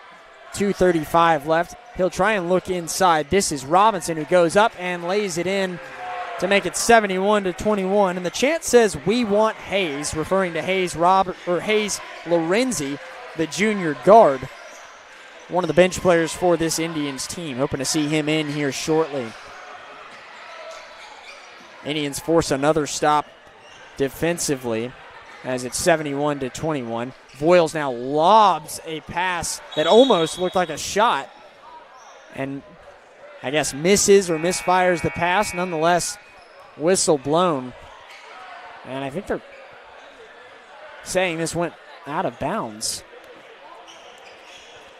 2:35 left. He'll try and look inside. This is Robinson who goes up and lays it in to make it 71-21. And the chant says, "We want Hayes," referring to Hayes Lorenzi, the junior guard, one of the bench players for this Indians team. Hoping to see him in here shortly. Indians force another stop defensively as it's 71-21. Voiles now lobs a pass that almost looked like a shot, and I guess misses or misfires the pass. Nonetheless, whistle blown. And I think they're saying this went out of bounds.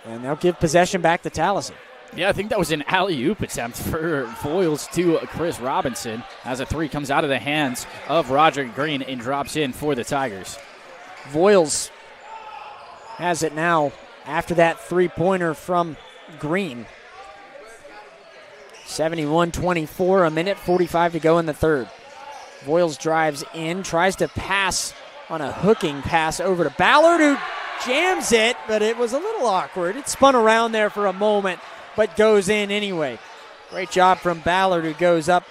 And they'll give possession back to Tallassee. Yeah, I think that was an alley-oop attempt for Voiles to Chris Robinson as a three comes out of the hands of Roderick Green and drops in for the Tigers. Voiles has it now after that three-pointer from Green. 71-24, a minute 45 to go in the third. Voiles drives in, tries to pass on a hooking pass over to Ballard, who jams it, but it was a little awkward. It spun around there for a moment, but goes in anyway. Great job from Ballard, who goes up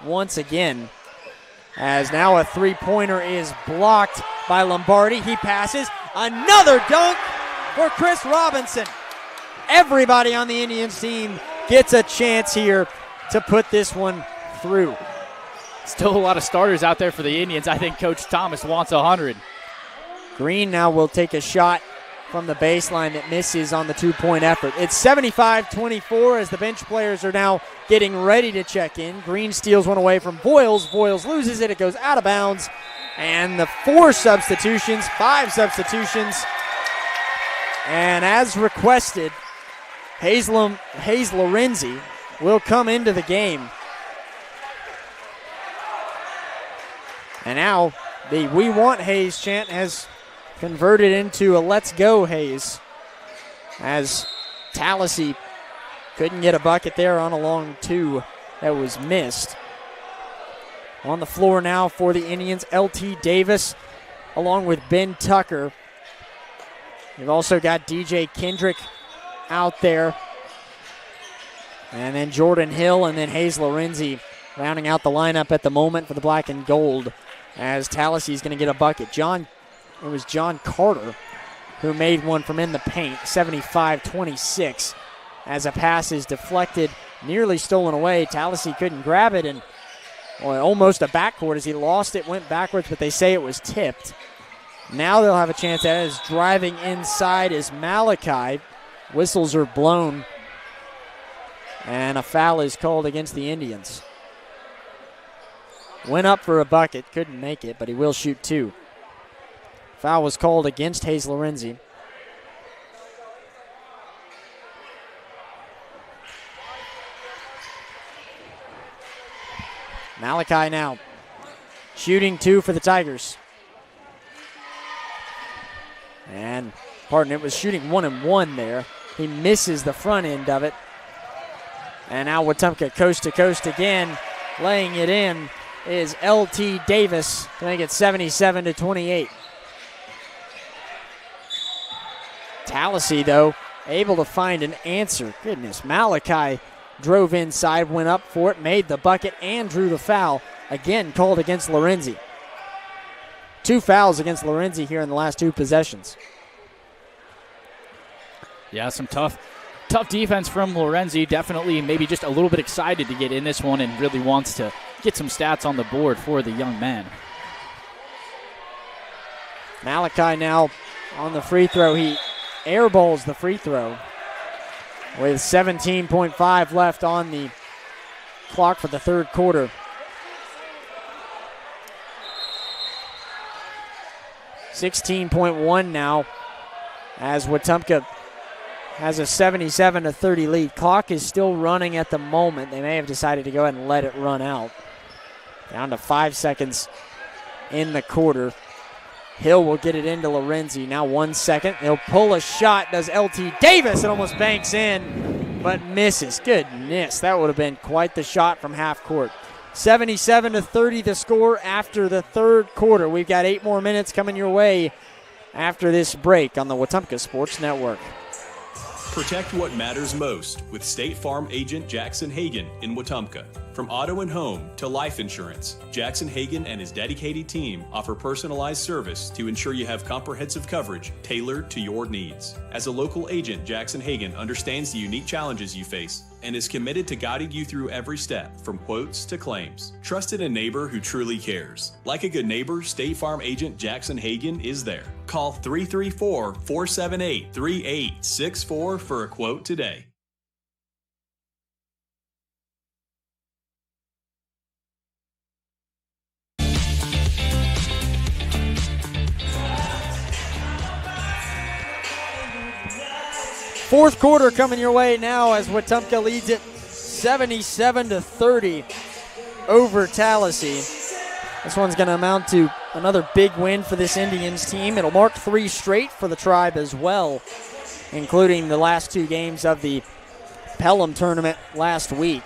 once again. As now a three-pointer is blocked by Lombardi. He passes. Another dunk for Chris Robinson. Everybody on the Indians team gets a chance here to put this one through. Still a lot of starters out there for the Indians. I think Coach Thomas wants 100. Green now will take a shot from the baseline that misses on the two-point effort. It's 75-24 as the bench players are now getting ready to check in. Green steals one away from Voiles. Voiles loses it. It goes out of bounds. And the five substitutions. And as requested, Hayes Lorenzi will come into the game. And now the "We Want Hayes" chant has converted into a "Let's Go Hayes," as Tallassee couldn't get a bucket there on a long two that was missed. On the floor now for the Indians, LT Davis along with Ben Tucker. We've also got DJ Kendrick out there. And then Jordan Hill and then Hayes Lorenzi rounding out the lineup at the moment for the black and gold, as Tallassee is going to get a bucket. It was John Carter who made one from in the paint, 75-26. As a pass is deflected, nearly stolen away. Tallassee couldn't grab it, and Well, almost a backcourt as he lost it, went backwards, but they say it was tipped. Now they'll have a chance at it as driving inside is Malachi. Whistles are blown, and a foul is called against the Indians. Went up for a bucket, couldn't make it, but he will shoot 2. Foul was called against Hayes Lorenzi. Malachi now shooting 2 for the Tigers. And, pardon, it was shooting 1 and 1 there. He misses the front end of it. And now Wetumpka coast to coast again. Laying it in is L.T. Davis to make it 77-28. Tallassee, though, able to find an answer. Goodness, Malachi drove inside, went up for it, made the bucket, and drew the foul. Again, called against Lorenzi. 2 fouls against Lorenzi here in the last 2 possessions. Yeah, some tough defense from Lorenzi. Definitely maybe just a little bit excited to get in this one and really wants to get some stats on the board for the young man. Malachi now on the free throw. He airballs the free throw with 17.5 left on the clock for the third quarter. .1 now as Wetumpka has a 77-30 lead. Clock is still running at the moment. They may have decided to go ahead and let it run out. Down to 5 seconds in the quarter. Hill will get it into Lorenzi. Now 1 second. He'll pull a shot. Does L.T. Davis. It almost banks in, but misses. Goodness, that would have been quite the shot from half court. 77-30 the score after the third quarter. We've got 8 more minutes coming your way after this break on the Wetumpka Sports Network. Protect what matters most with State Farm agent Jackson Hagan in Wetumpka. From auto and home to life insurance, Jackson Hagan and his dedicated team offer personalized service to ensure you have comprehensive coverage tailored to your needs. As a local agent, Jackson Hagan understands the unique challenges you face and is committed to guiding you through every step, from quotes to claims. Trust in a neighbor who truly cares. Like a good neighbor, State Farm agent Jackson Hagan is there. Call 334-478-3864 for a quote today. Fourth quarter coming your way now as Wetumpka leads it 77-30 over Tallassee. This one's going to amount to another big win for this Indians team. It'll mark 3 straight for the Tribe as well, including the last 2 games of the Pelham tournament last week.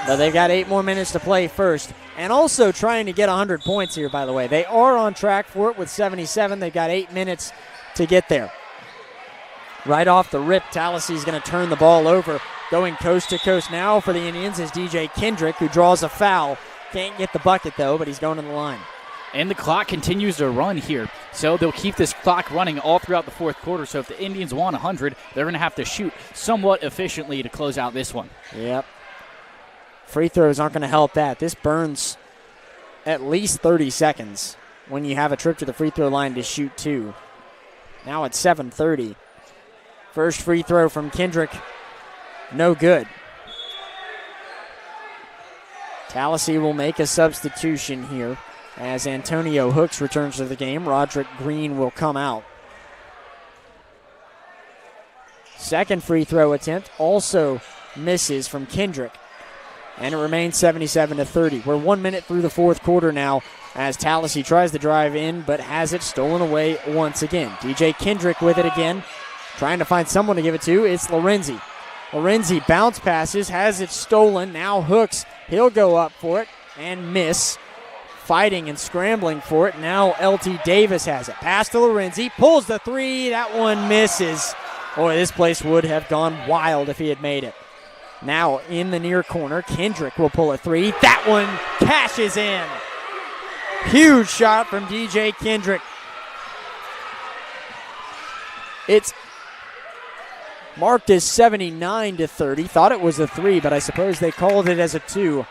But they've got 8 more minutes to play first. And also trying to get 100 points here, by the way. They are on track for it with 77. They've got 8 minutes to get there. Right off the rip, Tallassee's going to turn the ball over. Going coast to coast now for the Indians is DJ Kendrick, who draws a foul. Can't get the bucket, though, but he's going to the line. And the clock continues to run here, so they'll keep this clock running all throughout the fourth quarter. So if the Indians want 100, they're going to have to shoot somewhat efficiently to close out this one. Yep. Free throws aren't going to help that. This burns at least 30 seconds when you have a trip to the free throw line to shoot 2. Now it's 7:30. First free throw from Kendrick, no good. Tallassee will make a substitution here as Antonio Hooks returns to the game. Roderick Green will come out. Second free throw attempt also misses from Kendrick. And it remains 77-30. We're 1 minute through the fourth quarter now as Tallassee tries to drive in but has it stolen away once again. DJ Kendrick with it again. Trying to find someone to give it to. It's Lorenzi. Lorenzi bounce passes, has it stolen. Now Hooks, he'll go up for it and miss. Fighting and scrambling for it. Now L.T. Davis has it. Pass to Lorenzi, pulls the 3. That one misses. Boy, this place would have gone wild if he had made it. Now in the near corner, Kendrick will pull a 3. That one cashes in. Huge shot from DJ Kendrick. It's marked as 79-30. Thought it was a 3, but I suppose they called it as a 2.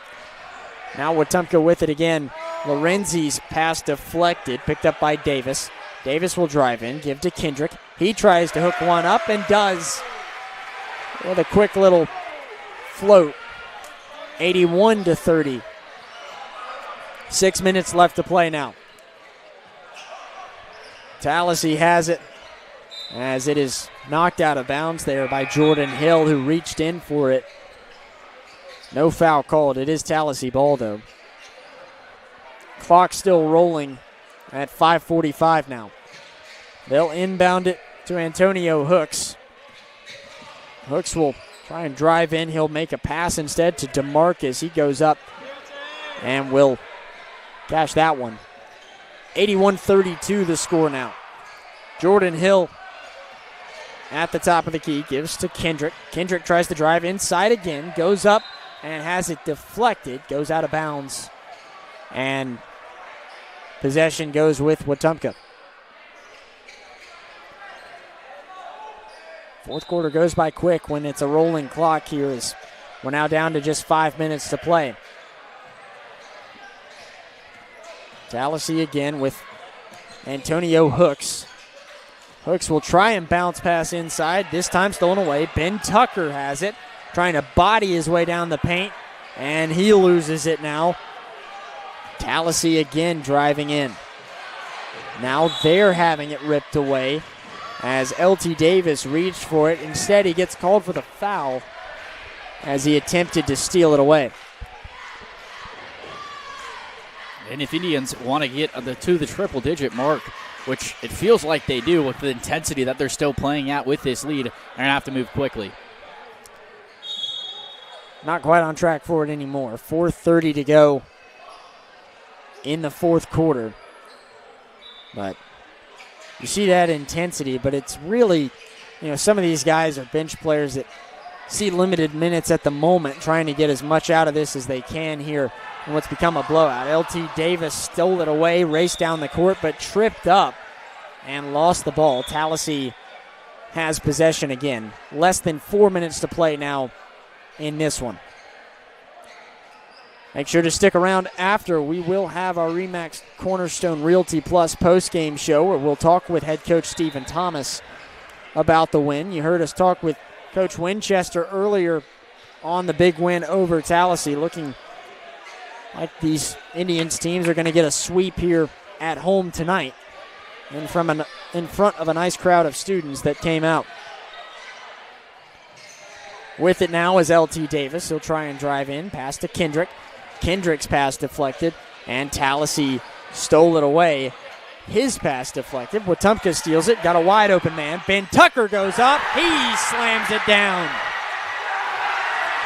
Now Wetumpka with it again. Lorenzi's pass deflected, picked up by Davis. Davis will drive in, give to Kendrick. He tries to hook one up and does. With a quick little float. 81-30. 6 minutes left to play now. Tallassee has it as it is knocked out of bounds there by Jordan Hill, who reached in for it. No foul called. It is Tallassee ball, though. Clock still rolling at 5:45 now. They'll inbound it to Antonio Hooks. Hooks will try and drive in. He'll make a pass instead to DeMarcus. He goes up and will cash that one. 81-32 the score now. Jordan Hill at the top of the key, gives to Kendrick. Kendrick tries to drive inside again, goes up and has it deflected, goes out of bounds. And possession goes with Wetumpka. Fourth quarter goes by quick when it's a rolling clock here, as we're now down to just 5 minutes to play. Tallassee again with Antonio Hooks. Hooks will try and bounce pass inside, this time stolen away. Ben Tucker has it, trying to body his way down the paint, and he loses it now. Tallassee again driving in. Now they're having it ripped away as LT Davis reached for it. Instead, he gets called for the foul as he attempted to steal it away. And if Indians want to get to the triple-digit mark, which it feels like they do with the intensity that they're still playing at with this lead, they're going to have to move quickly. Not quite on track for it anymore. 4:30 to go in the fourth quarter. But you see that intensity, but it's really, some of these guys are bench players that see limited minutes at the moment, trying to get as much out of this as they can here in what's become a blowout. LT Davis stole it away, raced down the court, but tripped up and lost the ball. Tallassee has possession again. Less than 4 minutes to play now in this one. Make sure to stick around after. We will have our RE/MAX Cornerstone Realty Plus post-game show where we'll talk with head coach Stephen Thomas about the win. You heard us talk with Coach Winchester earlier on the big win over Tallassee, looking like these Indians teams are going to get a sweep here at home tonight in front of a nice crowd of students that came out. With it now is LT Davis. He'll try and drive in, pass to Kendrick. Kendrick's pass deflected, and Tallassee stole it away. His pass deflected. Wetumpka steals it, got a wide open man. Ben Tucker goes up. He slams it down.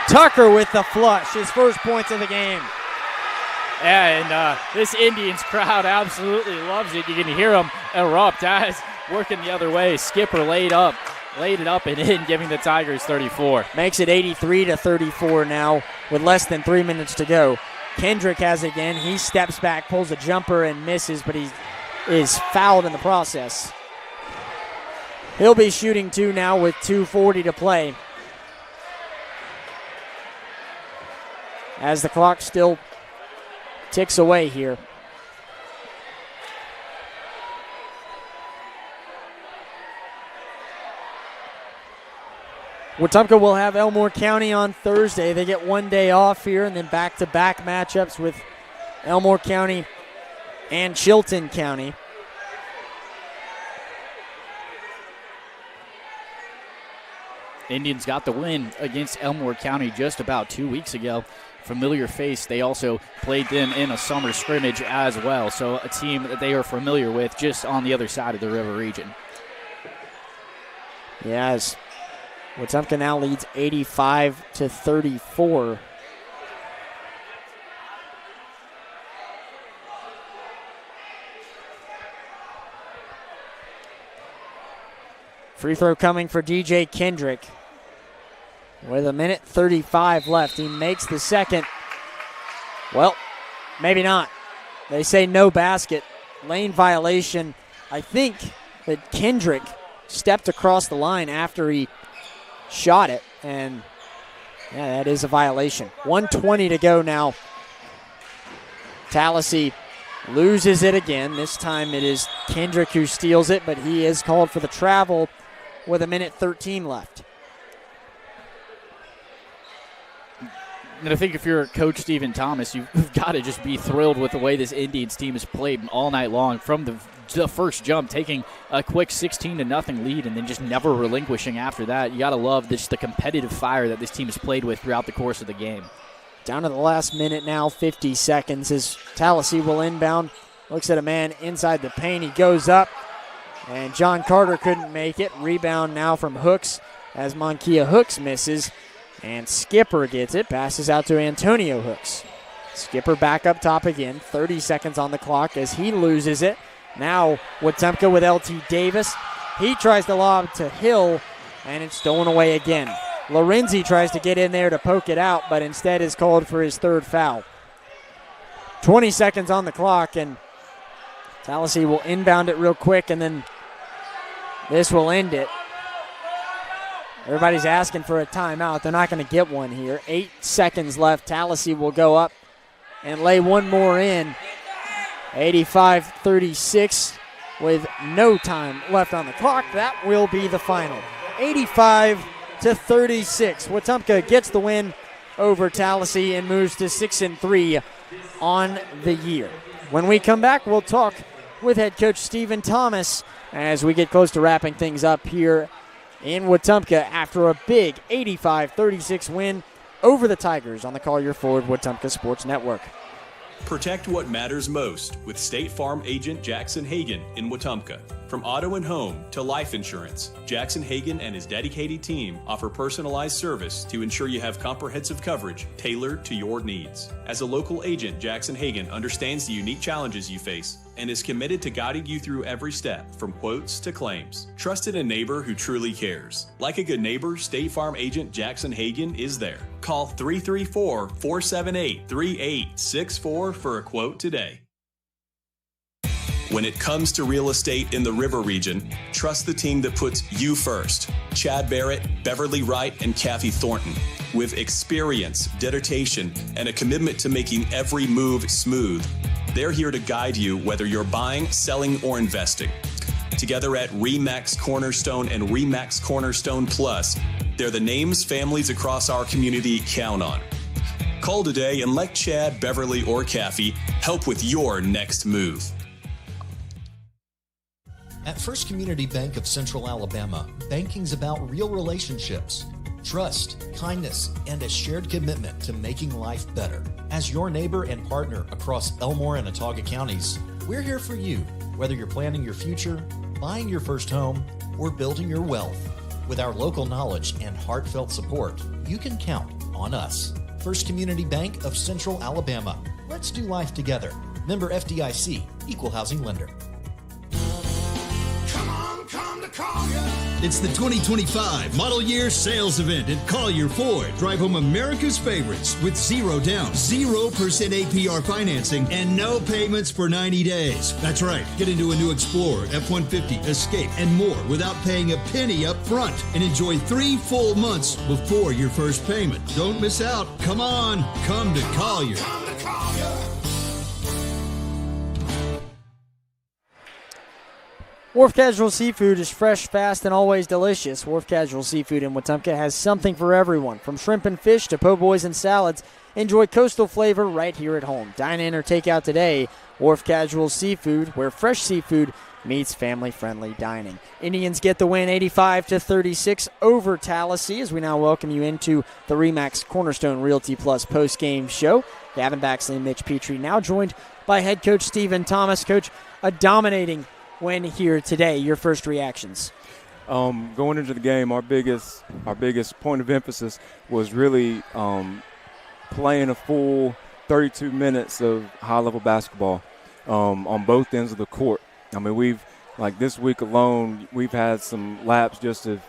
Tucker with the flush, his first points of the game. Yeah, and this Indians crowd absolutely loves it. You can hear them erupt as working the other way. Skipper laid it up and in, giving the Tigers 34. Makes it 83-34 now with less than 3 minutes to go. Kendrick has it again. He steps back, pulls a jumper and misses, but he is fouled in the process. He'll be shooting two now with 2:40 to play. As the clock still ticks away here. Wetumpka will have Elmore County on Thursday. They get 1 day off here and then back-to-back matchups with Elmore County and Chilton County. Indians got the win against Elmore County just about 2 weeks ago. Familiar face. They also played them in a summer scrimmage as well. So a team that they are familiar with just on the other side of the river region. Yes. Wetumpka now leads 85-34. Free throw coming for DJ Kendrick. With 1:35 left, he makes the second. Well, maybe not. They say no basket. Lane violation. I think that Kendrick stepped across the line after he shot it, and that is a violation. 1:20 to go now. Tallassee loses it again. This time it is Kendrick who steals it, but he is called for the travel with 1:13 left. And I think if you're Coach Stephen Thomas, you've got to just be thrilled with the way this Indians team has played all night long from the first jump, taking a quick 16-0 lead and then just never relinquishing after that. You got to love just the competitive fire that this team has played with throughout the course of the game. Down to the last minute now, 50 seconds as Tallassee will inbound. Looks at a man inside the paint. He goes up, and John Carter couldn't make it. Rebound now from Hooks as Monkia Hooks misses. And Skipper gets it, passes out to Antonio Hooks. Skipper back up top again, 30 seconds on the clock as he loses it. Now Wetumpka with LT Davis. He tries to lob to Hill, and it's stolen away again. Lorenzi tries to get in there to poke it out, but instead is called for his third foul. 20 seconds on the clock, and Tallassee will inbound it real quick, and then this will end it. Everybody's asking for a timeout. They're not going to get one here. 8 seconds left. Tallassee will go up and lay one more in. 85-36 with no time left on the clock. That will be the final. 85-36. Wetumpka gets the win over Tallassee and moves to 6-3 on the year. When we come back, we'll talk with head coach Stephen Thomas as we get close to wrapping things up here in Wetumpka after a big 85-36 win over the Tigers on the Call Your Forward Wetumpka Sports Network. Protect what matters most with State Farm agent Jackson Hagan in Wetumpka. From auto and home to life insurance, Jackson Hagan and his dedicated team offer personalized service to ensure you have comprehensive coverage tailored to your needs. As a local agent, Jackson Hagan understands the unique challenges you face and is committed to guiding you through every step, from quotes to claims. Trusted a neighbor who truly cares. Like a good neighbor, State Farm agent Jackson Hagan is there. Call 334-478-3864 for a quote today. When it comes to real estate in the River region, trust the team that puts you first. Chad Barrett, Beverly Wright, and Kathy Thornton. With experience, dedication, and a commitment to making every move smooth, they're here to guide you whether you're buying, selling, or investing. Together at RE/MAX Cornerstone and RE/MAX Cornerstone Plus, they're the names families across our community count on. Call today and let Chad, Beverly, or Kathy help with your next move. At First Community Bank of Central Alabama, banking's about real relationships, trust, kindness, and a shared commitment to making life better. As your neighbor and partner across Elmore and Autauga counties, we're here for you, whether you're planning your future, buying your first home, or building your wealth. With our local knowledge and heartfelt support, you can count on us. First Community Bank of Central Alabama. Let's do life together. Member FDIC, Equal Housing Lender. It's the 2025 Model Year Sales Event at Collier Ford. Drive home America's favorites with zero down, 0% APR financing, and no payments for 90 days. That's right. Get into a new Explorer, F-150, Escape, and more without paying a penny up front. And enjoy 3 full months before your first payment. Don't miss out. Come on. Come to Collier. Wharf Casual Seafood is fresh, fast, and always delicious. Wharf Casual Seafood in Wetumpka has something for everyone. From shrimp and fish to po' boys and salads, enjoy coastal flavor right here at home. Dine in or take out today. Wharf Casual Seafood, where fresh seafood meets family-friendly dining. Indians get the win 85-36 over Tallassee as we now welcome you into the RE/MAX Cornerstone Realty Plus post-game show. Gavin Baxley and Mitch Petrie now joined by head coach Stephen Thomas. Coach, a dominating win here today. Your first reactions? Going into the game, our biggest point of emphasis was really playing a full 32 minutes of high-level basketball on both ends of the court. I mean, this week alone, we've had some laps just of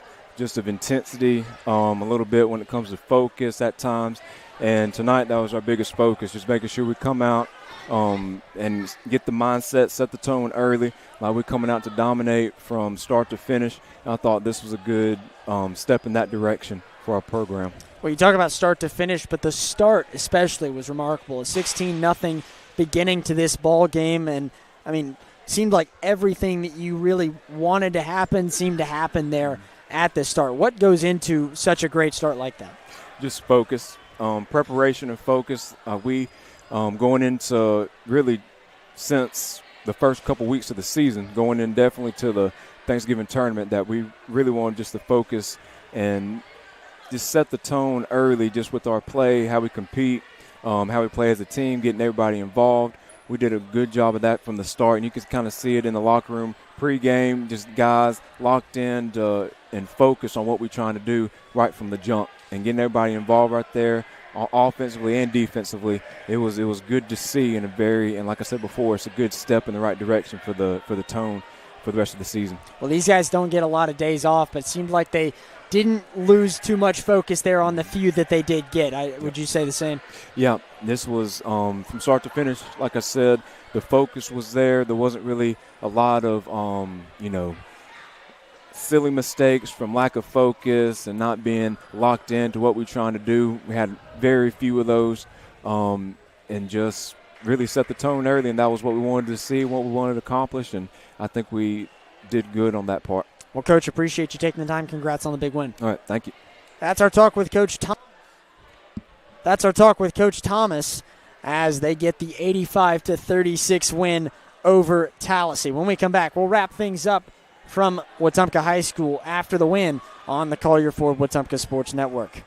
intensity, a little bit when it comes to focus at times. And tonight, that was our biggest focus, just making sure we come out and get the mindset, set the tone early. Like we're coming out to dominate from start to finish. And I thought this was a good step in that direction for our program. Well, you talk about start to finish, but the start especially was remarkable. A 16-0 beginning to this ball game, and I mean, seemed like everything that you really wanted to happen seemed to happen there at the start. What goes into such a great start like that? Just focus, preparation and focus. We going into really since the first couple weeks of the season, going in definitely to the Thanksgiving tournament, that we really wanted just to focus and just set the tone early just with our play, how we compete, how we play as a team, getting everybody involved. We did a good job of that from the start, and you could kind of see it in the locker room pregame, just guys locked in and focused on what we're trying to do right from the jump and getting everybody involved right there, offensively and defensively. It was good to see, and like I said before, it's a good step in the right direction for the tone for the rest of the season. Well, these guys don't get a lot of days off, but it seemed like they didn't lose too much focus there on the few that they did get. Would you say the same? Yeah, this was from start to finish. Like I said, the focus was there. There wasn't really a lot of, silly mistakes from lack of focus and not being locked into what we're trying to do. We had very few of those, and just really set the tone early, and that was what we wanted to see, what we wanted to accomplish, and I think we did good on that part. Well, Coach, appreciate you taking the time. Congrats on the big win. All right, thank you. That's our talk with Coach Thomas as they get the 85-36 win over Tallassee. When we come back, we'll wrap things up from Wetumpka High School after the win on the Collier Ford Wetumpka Sports Network.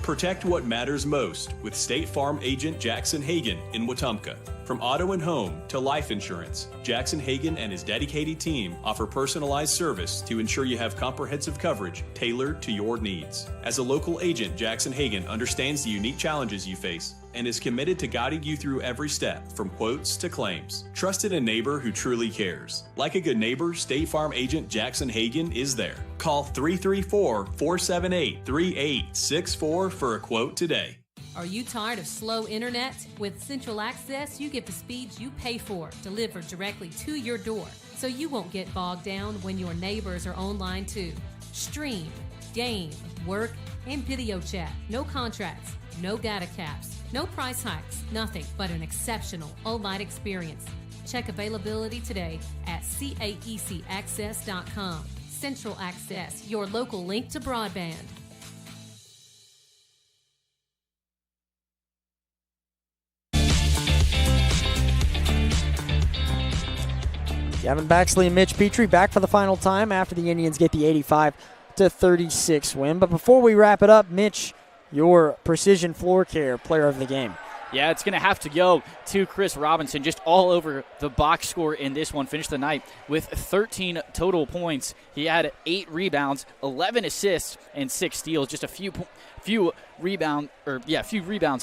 Protect what matters most with State Farm agent Jackson Hagan in Wetumpka. From auto and home to life insurance, Jackson Hagan and his dedicated team offer personalized service to ensure you have comprehensive coverage tailored to your needs. As a local agent, Jackson Hagan understands the unique challenges you face and is committed to guiding you through every step, from quotes to claims. Trusted a neighbor who truly cares. Like a good neighbor, State Farm agent Jackson Hagan is there. Call 334-478-3864 for a quote today. Are you tired of slow internet? With Central Access, you get the speeds you pay for delivered directly to your door, so you won't get bogged down when your neighbors are online too. Stream, game, work, and video chat. No contracts, no data caps, no price hikes, nothing but an exceptional online experience. Check availability today at caecaccess.com. Central Access, your local link to broadband. Gavin Baxley and Mitch Petrie back for the final time after the Indians get the 85-36 win. But before we wrap it up, Mitch, your Precision Floor Care player of the game. Yeah, it's going to have to go to Chris Robinson, just all over the box score in this one. Finished the night with 13 total points. He had 8 rebounds, 11 assists, and 6 steals. Just a few rebounds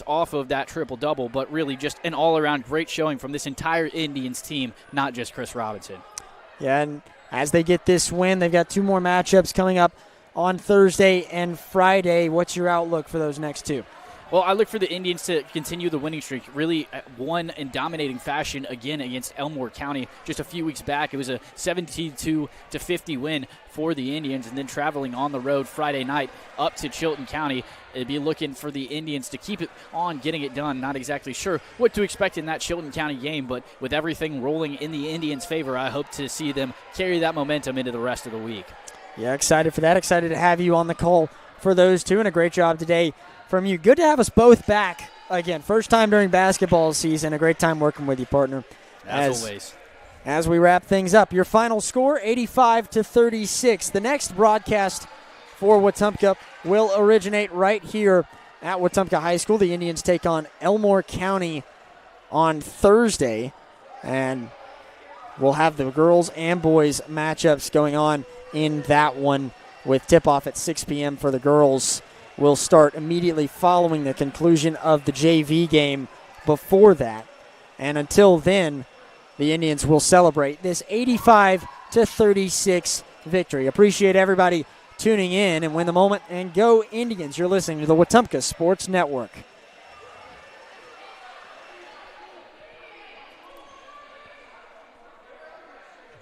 off of that triple-double, but really just an all-around great showing from this entire Indians team, not just Chris Robinson. Yeah, and as they get this win, they've got 2 more matchups coming up on Thursday and Friday. What's your outlook for those next 2? Well, I look for the Indians to continue the winning streak. Really won in dominating fashion again against Elmore County just a few weeks back. It was a 72-50 win for the Indians, and then traveling on the road Friday night up to Chilton County. It'd be looking for the Indians to keep it on, getting it done. Not exactly sure what to expect in that Chilton County game, but with everything rolling in the Indians' favor, I hope to see them carry that momentum into the rest of the week. Yeah, excited for that. Excited to have you on the call for those 2, and a great job today from you. Good to have us both back again. First time during basketball season. A great time working with you, partner. As always. As we wrap things up, your final score, 85-36. The next broadcast for Wetumpka will originate right here at Wetumpka High School. The Indians take on Elmore County on Thursday, and we'll have the girls and boys matchups going on in that one, with tip-off at 6 p.m. for the girls. Will start immediately following the conclusion of the JV game before that. And until then, the Indians will celebrate this 85-36 victory. Appreciate everybody tuning in, and win the moment and go Indians. You're listening to the Wetumpka Sports Network.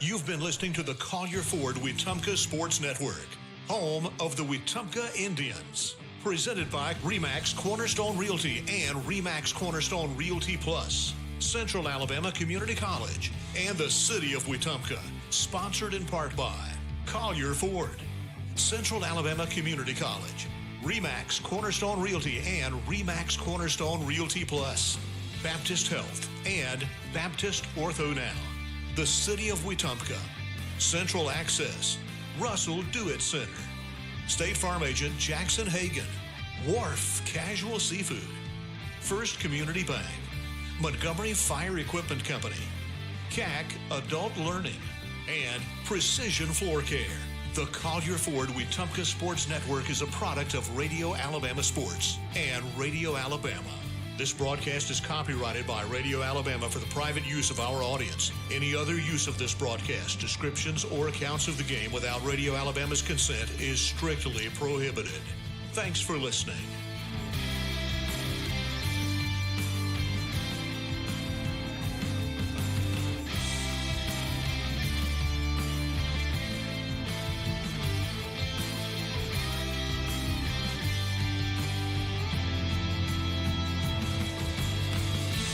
You've been listening to the Collier Ford Wetumpka Sports Network, home of the Wetumpka Indians. Presented by RE/MAX Cornerstone Realty and RE/MAX Cornerstone Realty Plus, Central Alabama Community College, and the City of Wetumpka. Sponsored in part by Collier Ford, Central Alabama Community College, RE/MAX Cornerstone Realty and RE/MAX Cornerstone Realty Plus, Baptist Health, and Baptist Ortho Now. The City of Wetumpka, Central Access, Russell Do-It Center, State Farm Agent Jackson Hagan, Wharf Casual Seafood, First Community Bank, Montgomery Fire Equipment Company, CAC Adult Learning, and Precision Floor Care. The Collier Ford Wetumpka Sports Network is a product of Radio Alabama Sports and Radio Alabama. This broadcast is copyrighted by Radio Alabama for the private use of our audience. Any other use of this broadcast, descriptions, or accounts of the game without Radio Alabama's consent is strictly prohibited. Thanks for listening.